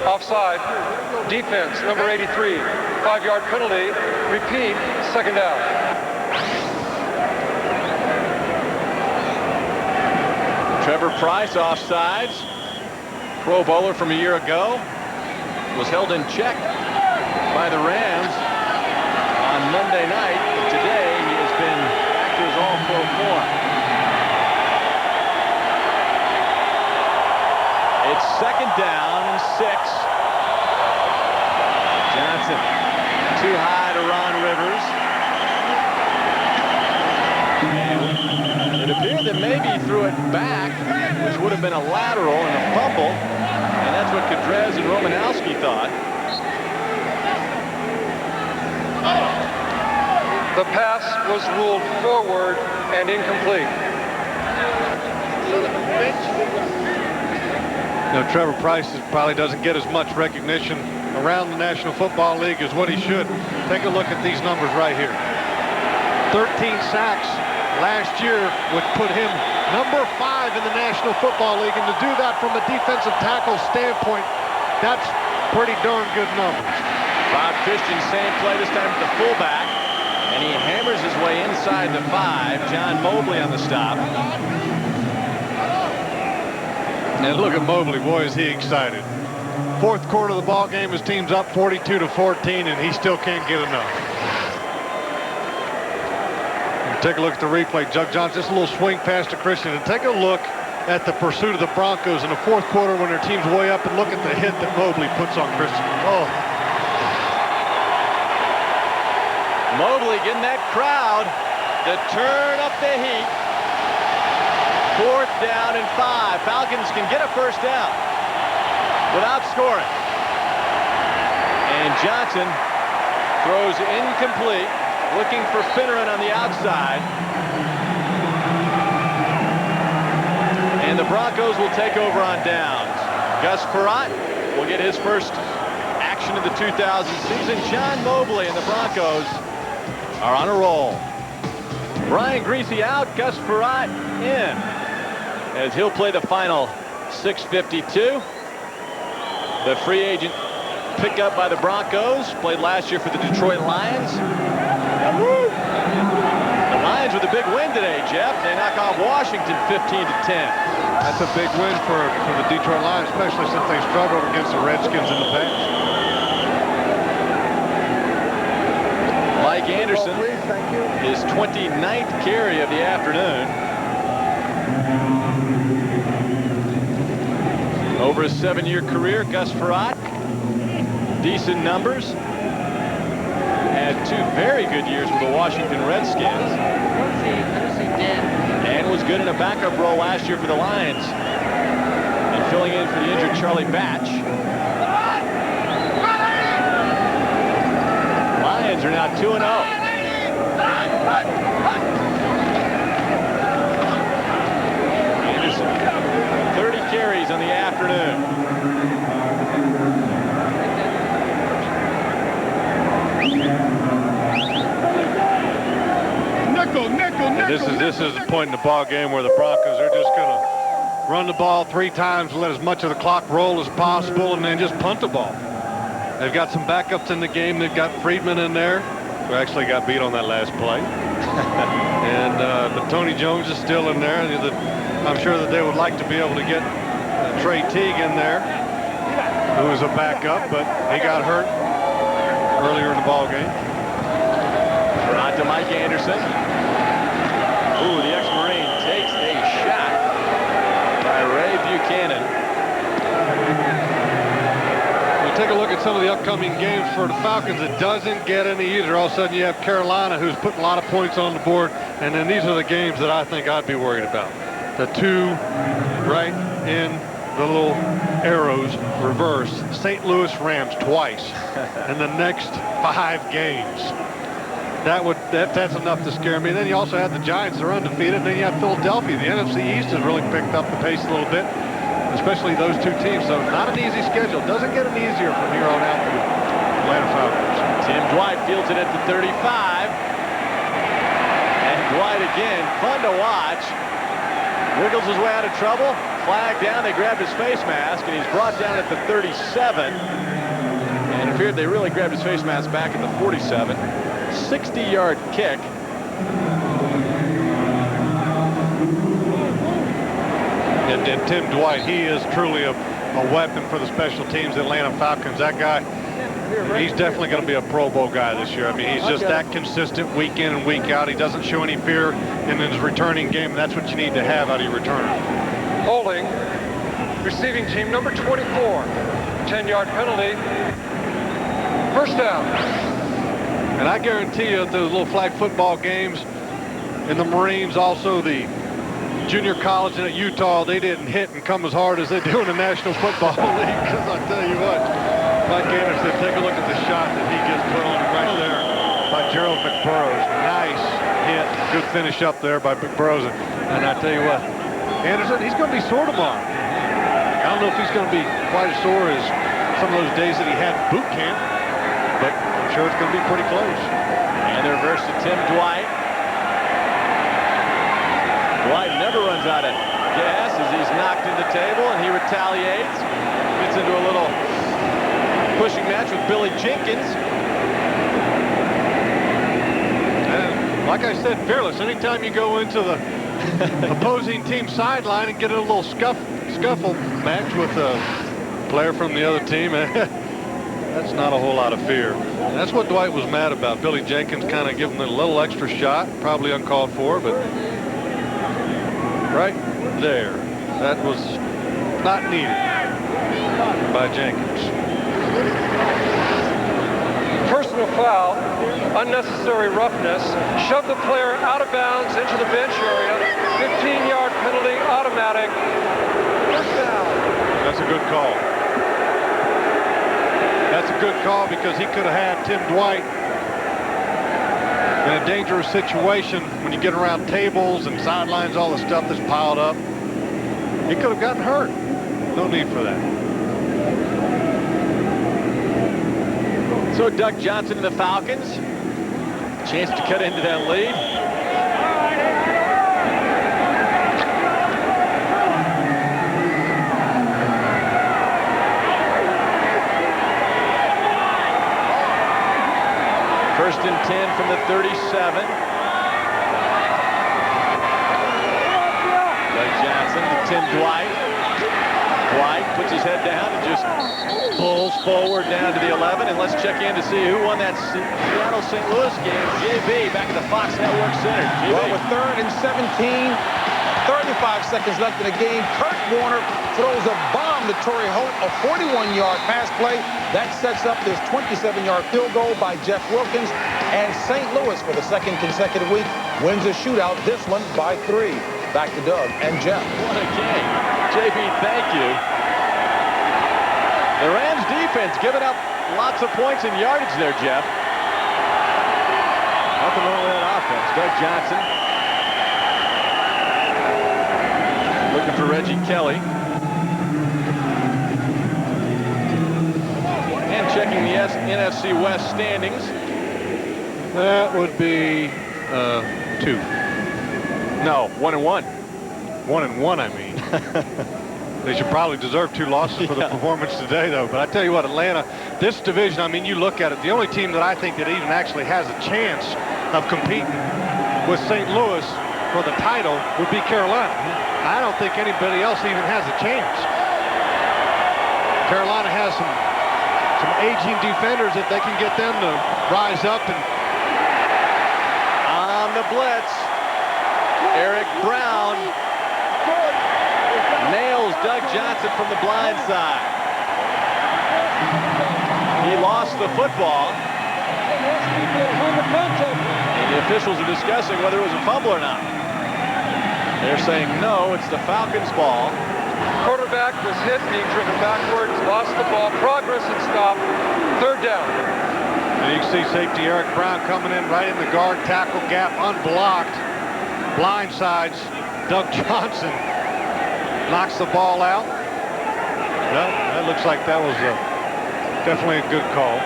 [SPEAKER 6] Offside. Defense, number 83. 5-yard penalty. Repeat, second down.
[SPEAKER 1] Trevor Price offsides. Pro Bowler from a year ago. Was held in check by the Rams on Monday night. But today he has been back to his all-pro form. It's second down and 6. Johnson too high to Ron Rivers. And it appeared that maybe he threw it back, which would have been a lateral and a fumble. And that's what Kadrez and Romanowski thought.
[SPEAKER 6] The pass was ruled forward and incomplete.
[SPEAKER 9] You know, Trevor Price probably doesn't get as much recognition around the National Football League as what he should. Take a look at these numbers right here. 13 sacks last year would put him number 5 in the National Football League, and to do that from a defensive tackle standpoint, that's pretty darn good numbers.
[SPEAKER 1] Bob Christian, same play, this time to the fullback, and he hammers his way inside the 5. John Mobley on the stop.
[SPEAKER 9] And look at Mobley, boy, is he excited. Fourth quarter of the ball game, his team's up 42-14, and he still can't get enough. And take a look at the replay. Jug Johnson, just a little swing pass to Christian. And take a look at the pursuit of the Broncos in the fourth quarter when their team's way up, and look at the hit that Mobley puts on Christian. Oh.
[SPEAKER 1] Mobley getting that crowd to turn up the heat. 4th down and 5. Falcons can get a first down without scoring. And Johnson throws incomplete, looking for Finneran on the outside. And the Broncos will take over on downs. Gus Frerotte will get his first action of the 2000 season. John Mobley and the Broncos are on a roll. Brian Griese out, Gus Frerotte in, as he'll play the final 6:52. The free agent pickup by the Broncos, played last year for the Detroit Lions. The Lions with a big win today, Jeff. They knock off Washington 15-10.
[SPEAKER 9] That's a big win for the Detroit Lions, especially since they struggled against the Redskins in the past.
[SPEAKER 1] Mike Anderson, his 29th carry of the afternoon. Over a 7-year career, Gus Frerotte, decent numbers. Had 2 very good years with the Washington Redskins. And was good in a backup role last year for the Lions. And filling in for the injured Charlie Batch. Lions are now 2-0. Anderson, 30 carries on the afternoon.
[SPEAKER 9] This is the point in the ball game where the Broncos are just going to run the ball 3 times, let as much of the clock roll as possible, and then just punt the ball. They've got some backups in the game. They've got Friedman in there, who actually got beat on that last play. But Tony Jones is still in there. I'm sure that they would like to be able to get Trey Teague in there, who was a backup, but he got hurt earlier in the ball game.
[SPEAKER 1] Right to Mike Anderson. Ooh, the ex-Marine takes a shot by Ray Buchanan.
[SPEAKER 9] You take a look at some of the upcoming games for the Falcons. It doesn't get any easier. All of a sudden you have Carolina, who's putting a lot of points on the board, and then these are the games that I think I'd be worried about. The 2 right in the little arrows reverse. St. Louis Rams twice in the next 5 games. That's enough to scare me. Then you also had the Giants, they're undefeated. Then you have Philadelphia. The NFC East has really picked up the pace a little bit, especially those 2 teams. So not an easy schedule. Doesn't get any easier from here on out for the Atlanta Falcons.
[SPEAKER 1] Tim Dwight fields it at the 35. And Dwight again, fun to watch. Wiggles his way out of trouble. Flag down. They grabbed his face mask, and he's brought down at the 37. And it appeared they really grabbed his face mask back at the 47. 60-yard kick.
[SPEAKER 9] And Tim Dwight, he is truly a weapon for the special teams, Atlanta Falcons. That guy, he's definitely going to be a Pro Bowl guy this year. I mean, he's just that consistent week in and week out. He doesn't show any fear in his returning game. That's what you need to have out of your returner.
[SPEAKER 6] Holding, receiving team number 24. 10-yard penalty. First down.
[SPEAKER 9] And I guarantee you, those little flag football games in the Marines, also the junior college and at Utah, they didn't hit and come as hard as they do in the National Football League. Because I tell you what, Mike Anderson, take a look at the shot that he just put on right there by Gerald McBurrows. Nice hit, good finish up there by McBurrows. And I tell you what, Anderson, he's going to be sore tomorrow. I don't know if he's going to be quite as sore as some of those days that he had boot camp, but I'm sure it's going to be pretty close.
[SPEAKER 1] And the reverse to Tim Dwight. Dwight never runs out of gas as he's knocked into the table, and he retaliates. Gets into a little pushing match with Billy Jenkins.
[SPEAKER 9] And like I said, fearless. Anytime you go into the opposing team sideline and get in a little scuffle match with a player from the other team, that's not a whole lot of fear. And that's what Dwight was mad about. Billy Jenkins kind of giving him a little extra shot, probably uncalled for, but right there, that was not needed by Jenkins.
[SPEAKER 6] Personal foul, unnecessary roughness, shoved the player out of bounds into the bench area. 15-yard penalty, automatic. First down.
[SPEAKER 9] That's a good call. That's a good call because he could have had Tim Dwight in a dangerous situation when you get around tables and sidelines, all the stuff that's piled up. He could have gotten hurt. No need for that.
[SPEAKER 1] So Doug Johnson and the Falcons, chance to cut into that lead. First and 10 from the 37. Doug Johnson to Tim Dwight. Dwight puts his head down and just pulls forward down to the 11. And let's check in to see who won that Seattle-St. Louis game. JB back at the Fox Network Center. JB.
[SPEAKER 7] Well, with 3rd and 17, 35 seconds left in the game, Kurt Warner throws a bomb to Torrey Holt, a 41-yard pass play. That sets up this 27-yard field goal by Jeff Wilkins. And St. Louis, for the 2nd consecutive week, wins a shootout, this one by 3. Back to Doug and Jeff.
[SPEAKER 1] What a game. JB, thank you. The Rams defense giving up lots of points and yardage there, Jeff. Nothing wrong with that offense. Doug Johnson looking for Reggie Kelly. And checking the NFC West standings.
[SPEAKER 9] That would be 2.
[SPEAKER 1] No, 1-1.
[SPEAKER 9] 1-1, I mean. They should probably deserve 2 losses for the performance today, though. But I tell you what, Atlanta, this division, I mean, you look at it, the only team that I think that even actually has a chance of competing with St. Louis for the title would be Carolina. I don't think anybody else even has a chance. Carolina has some aging defenders that they can get them to rise up. And
[SPEAKER 1] on the blitz, Eric Brown nails Doug Johnson from the blind side. He lost the football. And the officials are discussing whether it was a fumble or not. They're saying no, it's the Falcons' ball.
[SPEAKER 6] Quarterback was hit, being driven backwards, lost the ball. Progress had stopped. Third down.
[SPEAKER 9] And you can see safety Eric Brown coming in right in the guard tackle gap, unblocked. Blindsides Doug Johnson, knocks the ball out. Well, that looks like that was definitely a good call.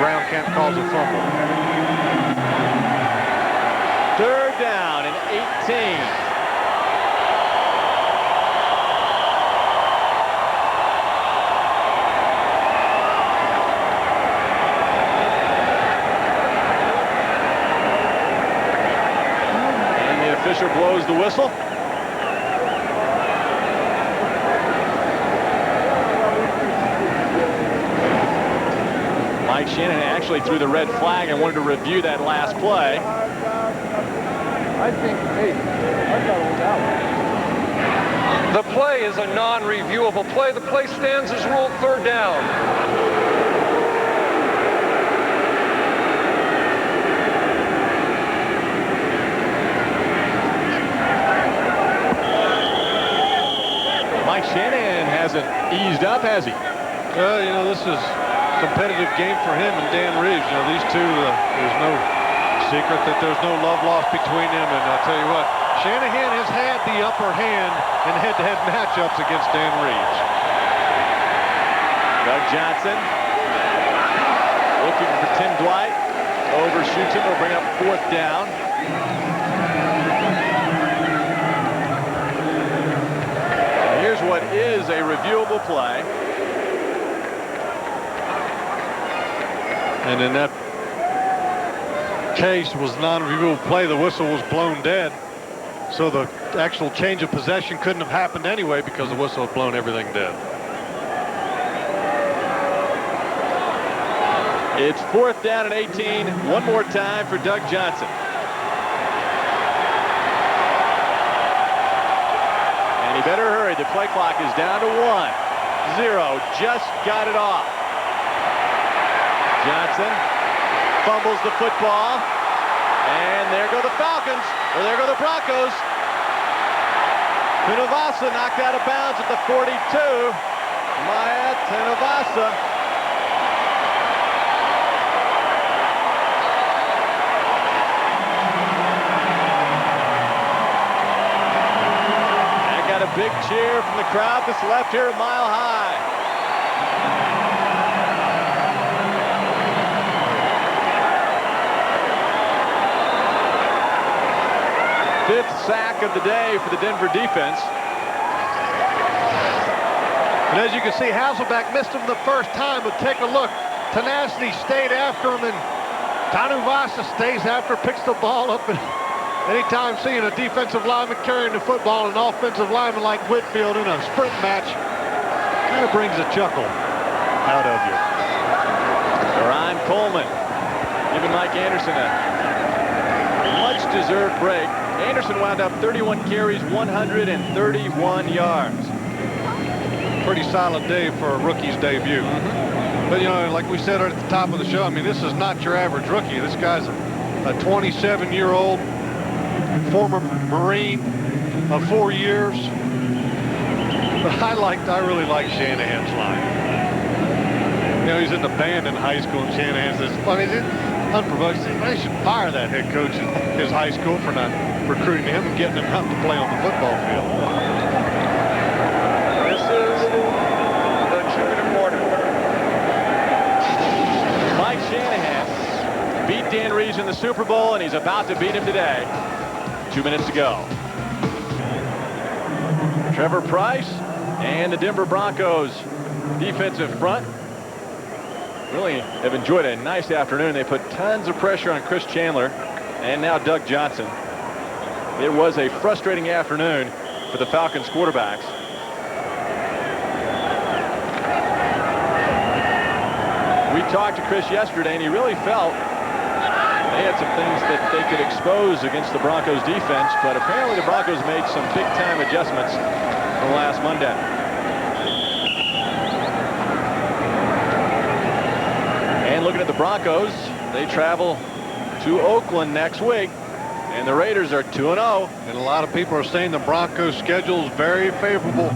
[SPEAKER 9] Brown can't cause a fumble.
[SPEAKER 1] Third down and 18. Fisher blows the whistle. Mike Shanahan actually threw the red flag and wanted to review that last play.
[SPEAKER 3] I think, hey, I got it out.
[SPEAKER 6] The play is a non-reviewable play. The play stands as ruled third down.
[SPEAKER 1] Mike Shanahan hasn't eased up, has he?
[SPEAKER 9] You know, this is a competitive game for him and Dan Reeves. You know, these two, there's no secret that there's no love lost between them. And I'll tell you what, Shanahan has had the upper hand in head-to-head matchups against Dan Reeves.
[SPEAKER 1] Doug Johnson looking for Tim Dwight. Overshoots him. Will bring up fourth down. Here's what is a reviewable play.
[SPEAKER 9] And in that case was non-reviewable play. The whistle was blown dead. So the actual change of possession couldn't have happened anyway because the whistle had blown everything dead.
[SPEAKER 1] It's fourth down and 18. One more time for Doug Johnson. And he better hurry. The play clock is down to 1-0. Just got it off. Johnson fumbles the football. And there go the Falcons. Or there go the Broncos. Tunavasa knocked out of bounds at the 42. Maya Tunavasa. A big cheer from the crowd that's left here at Mile High. Fifth sack of the day for the Denver defense.
[SPEAKER 9] And as you can see, Hasselbeck missed him the first time, but take a look. Tenacity stayed after him, and Tanuvasa stays after, picks the ball up, and anytime seeing a defensive lineman carrying the football and an offensive lineman like Whitfield in a sprint match kind of brings a chuckle out of you.
[SPEAKER 1] Ryan Coleman giving Mike Anderson a much-deserved break. Anderson wound up 31 carries, 131 yards.
[SPEAKER 9] Pretty solid day for a rookie's debut. But, you know, like we said at the top of the show, I mean, this is not your average rookie. This guy's a 27-year-old former Marine of 4 years. But I really like Shanahan's line. You know, he's in the band in high school, and Shanahan says, I mean, it's unprovoked. They should fire that head coach at his high school for not recruiting him and getting him out to play on the football field.
[SPEAKER 6] This is the 2-minute warning.
[SPEAKER 1] Mike Shanahan beat Dan Reeves in the Super Bowl, and he's about to beat him today. 2 minutes to go. Trevor Price and the Denver Broncos defensive front really have enjoyed a nice afternoon. They put tons of pressure on Chris Chandler and now Doug Johnson. It was a frustrating afternoon for the Falcons quarterbacks. We talked to Chris yesterday, and he really felt they had some things that they could expose against the Broncos defense, but apparently the Broncos made some big-time adjustments from last Monday. And looking at the Broncos, they travel to Oakland next week, And the Raiders are 2-0.
[SPEAKER 9] And a lot of people are saying the Broncos' schedule is very favorable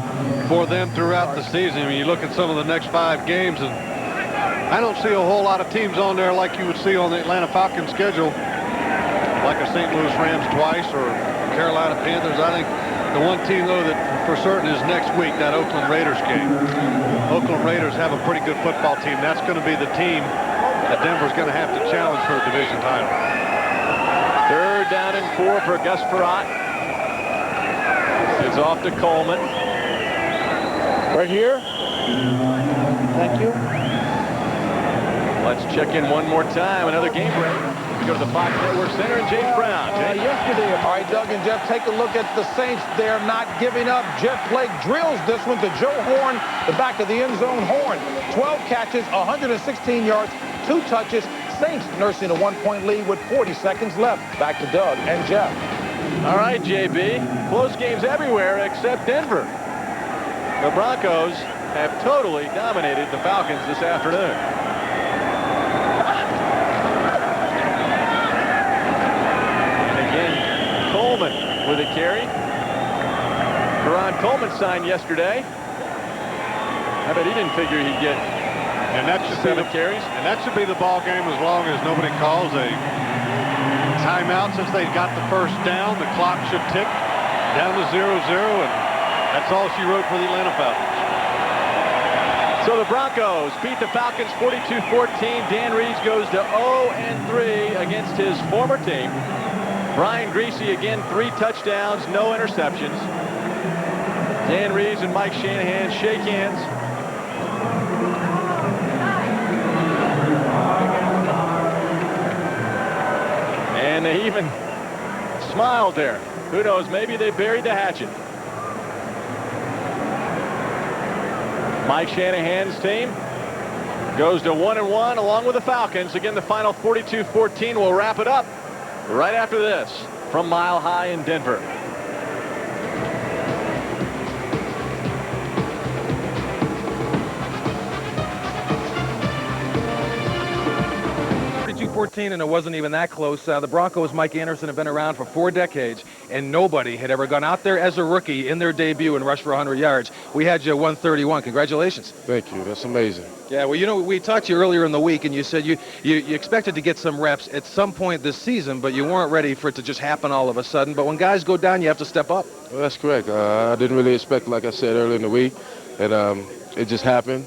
[SPEAKER 9] for them throughout the season. I mean, you look at some of the next 5 games, and I don't see a whole lot of teams on there like you would see on the Atlanta Falcons schedule, like a St. Louis Rams twice or Carolina Panthers. I think the one team, though, that for certain is next week, that Oakland Raiders game. Oakland Raiders have a pretty good football team. That's going to be the team that Denver's going to have to challenge for a division title.
[SPEAKER 1] 3rd down and 4 for Gus Frerotte. It's off to Coleman.
[SPEAKER 3] Right here. Thank you.
[SPEAKER 1] Let's check in one more time. Another game break. We go to the Fox Network Center and James Brown.
[SPEAKER 7] Yesterday. All right, Doug and Jeff, take a look at the Saints. They're not giving up. Jeff Blake drills this one to Joe Horn, the back of the end zone. Horn, 12 catches, 116 yards, 2 touches. Saints nursing a 1-point lead with 40 seconds left. Back to Doug and Jeff.
[SPEAKER 1] All right, JB. Close games everywhere except Denver. The Broncos have totally dominated the Falcons this afternoon. And again, Coleman with a carry. Ron Coleman signed yesterday. I bet he didn't figure he'd get
[SPEAKER 9] And that should
[SPEAKER 1] 7 carries.
[SPEAKER 9] And that should be the ball game as long as nobody calls a timeout. Since they got the first down, the clock should tick down to 0-0, and that's all she wrote for the Atlanta Falcons.
[SPEAKER 1] So the Broncos beat the Falcons 42-14. Dan Reeves goes to 0-3 against his former team. Brian Griese again, 3 touchdowns, no interceptions. Dan Reeves and Mike Shanahan shake hands. And they even smiled there. Who knows, maybe they buried the hatchet. Mike Shanahan's team goes to 1-1 along with the Falcons. Again, the final 42-14. We'll wrap it up right after this from Mile High in Denver.
[SPEAKER 10] And it wasn't even that close. The Broncos, Mike Anderson, have been around for 4 decades, and nobody had ever gone out there as a rookie in their debut and rushed for 100 yards. We had you at 131. Congratulations.
[SPEAKER 11] Thank you. That's amazing.
[SPEAKER 10] Yeah, well, you know, we talked to you earlier in the week, and you said you expected to get some reps at some point this season, but you weren't ready for it to just happen all of a sudden. But when guys go down, you have to step up.
[SPEAKER 11] Well, that's correct. I didn't really expect, like I said earlier in the week, and it just happened.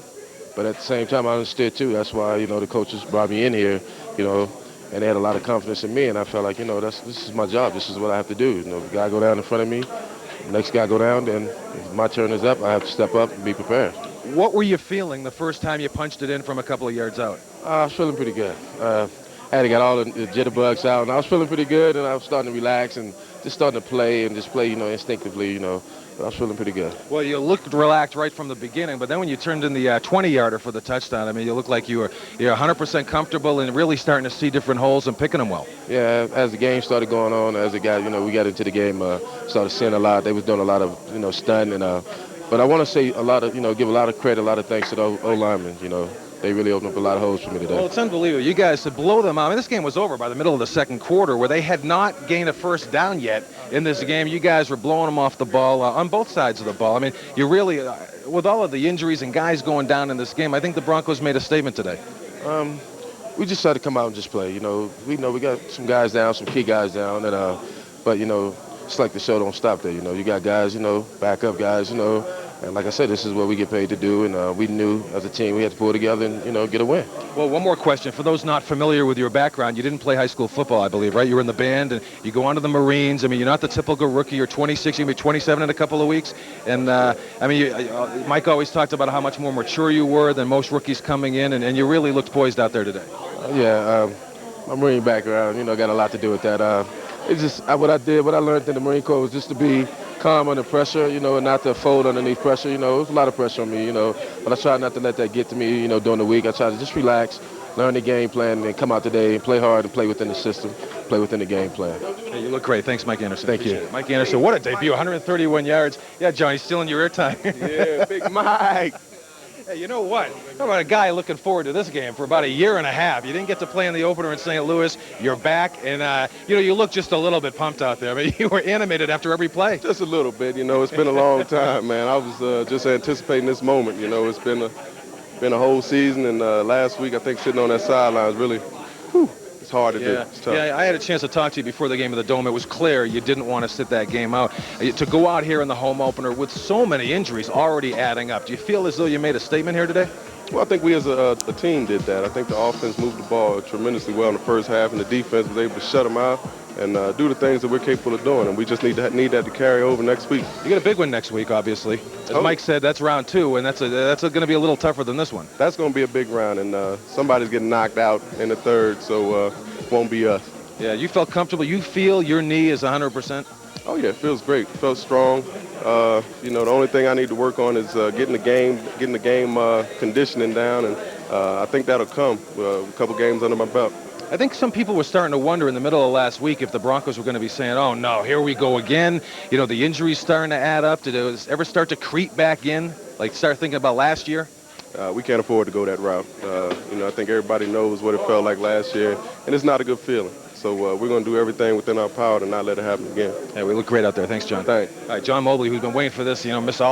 [SPEAKER 11] But at the same time, I understood, too. That's why, you know, the coaches brought me in here, you know, and they had a lot of confidence in me, and I felt like, you know, this is my job. This is what I have to do. You know, the guy go down in front of me, the next guy go down, then if my turn is up, I have to step up and be prepared.
[SPEAKER 10] What were you feeling the first time you punched it in from a couple of yards out?
[SPEAKER 11] I was feeling pretty good. I had to get all the jitterbugs out, and I was feeling pretty good, and I was starting to relax and just starting to play, you know, instinctively, you know. But I was feeling pretty good.
[SPEAKER 10] Well, you looked relaxed right from the beginning, but then when you turned in the 20-yarder for the touchdown, I mean, you looked like you're 100% comfortable and really starting to see different holes and picking them well.
[SPEAKER 11] Yeah, as the game started going on, as it got, you know, we got into the game, started seeing a lot. They was doing a lot of, you know, stunting, but I want to say a lot of, you know, give a lot of credit, a lot of thanks to the O-linemen, you know. They really opened up a lot of holes for me today.
[SPEAKER 10] Well, it's unbelievable. You guys to blow them out. I mean, this game was over by the middle of the second quarter where they had not gained a first down yet in this game. You guys were blowing them off the ball on both sides of the ball. I mean, you really, with all of the injuries and guys going down in this game, I think the Broncos made a statement today.
[SPEAKER 11] We just had to come out and just play. You know we got some guys down, some key guys down, and but you know, it's like the show don't stop there. You know, you got guys, you know, backup guys, you know. And like I said, this is what we get paid to do, and we knew as a team we had to pull together and, you know, get a win.
[SPEAKER 10] Well, one more question. For those not familiar with your background, you didn't play high school football, I believe, right? You were in the band, and you go on to the Marines. I mean, you're not the typical rookie. You're 26. You're going to be 27 in a couple of weeks. And, I mean, Mike always talked about how much more mature you were than most rookies coming in, and you really looked poised out there today.
[SPEAKER 11] My Marine background, you know, got a lot to do with that. It's just what I learned in the Marine Corps was just to be calm under pressure, you know, and not to fold underneath pressure. You know, it was a lot of pressure on me, you know, but I tried not to let that get to me, you know, during the week. I tried to just relax, learn the game plan, and come out today and play hard and play within the system, play within the game plan.
[SPEAKER 10] Hey, you look great. Thanks, Mike Anderson.
[SPEAKER 11] Thank you.
[SPEAKER 10] Mike Anderson, what a debut, 131 yards. Yeah, John, he's stealing your airtime.
[SPEAKER 11] Yeah, Big Mike.
[SPEAKER 10] Hey, you know what? How about a guy looking forward to this game for about a year and a half? You didn't get to play in the opener in St. Louis. You're back, and you look just a little bit pumped out there. I mean, you were animated after every play.
[SPEAKER 12] Just a little bit. It's been a long time, man. I was just anticipating this moment. It's been a whole season, and last week I think sitting on that sideline was really, it's hard to do. It's tough.
[SPEAKER 10] Yeah, I had a chance to talk to you before the game of the Dome. It was clear you didn't want to sit that game out. To go out here in the home opener with so many injuries already adding up, do you feel as though you made a statement here today?
[SPEAKER 12] Well, I think we as a team did that. I think the offense moved the ball tremendously well in the first half, and the defense was able to shut them out and do the things that we're capable of doing, and we just need that to carry over next week.
[SPEAKER 10] You get a big one next week, obviously. As Mike said, that's round 2, and that's going to be a little tougher than this one.
[SPEAKER 12] That's going to be a big round, and somebody's getting knocked out in the third, so it won't be us.
[SPEAKER 10] Yeah, you felt comfortable. You feel your knee is 100%?
[SPEAKER 12] Oh, yeah, it feels great. It felt strong. The only thing I need to work on is getting the game conditioning down, and I think that'll come. A couple games under my belt.
[SPEAKER 10] I think some people were starting to wonder in the middle of last week if the Broncos were going to be saying, oh, no, here we go again. The injuries starting to add up. Did it ever start to creep back in, like start thinking about last year?
[SPEAKER 12] We can't afford to go that route. I think everybody knows what it felt like last year, and it's not a good feeling. So we're going to do everything within our power to not let it happen again.
[SPEAKER 10] Hey, we look great out there. Thanks, John.
[SPEAKER 12] Thanks.
[SPEAKER 10] All right, John Mobley, who's been waiting for this, missed all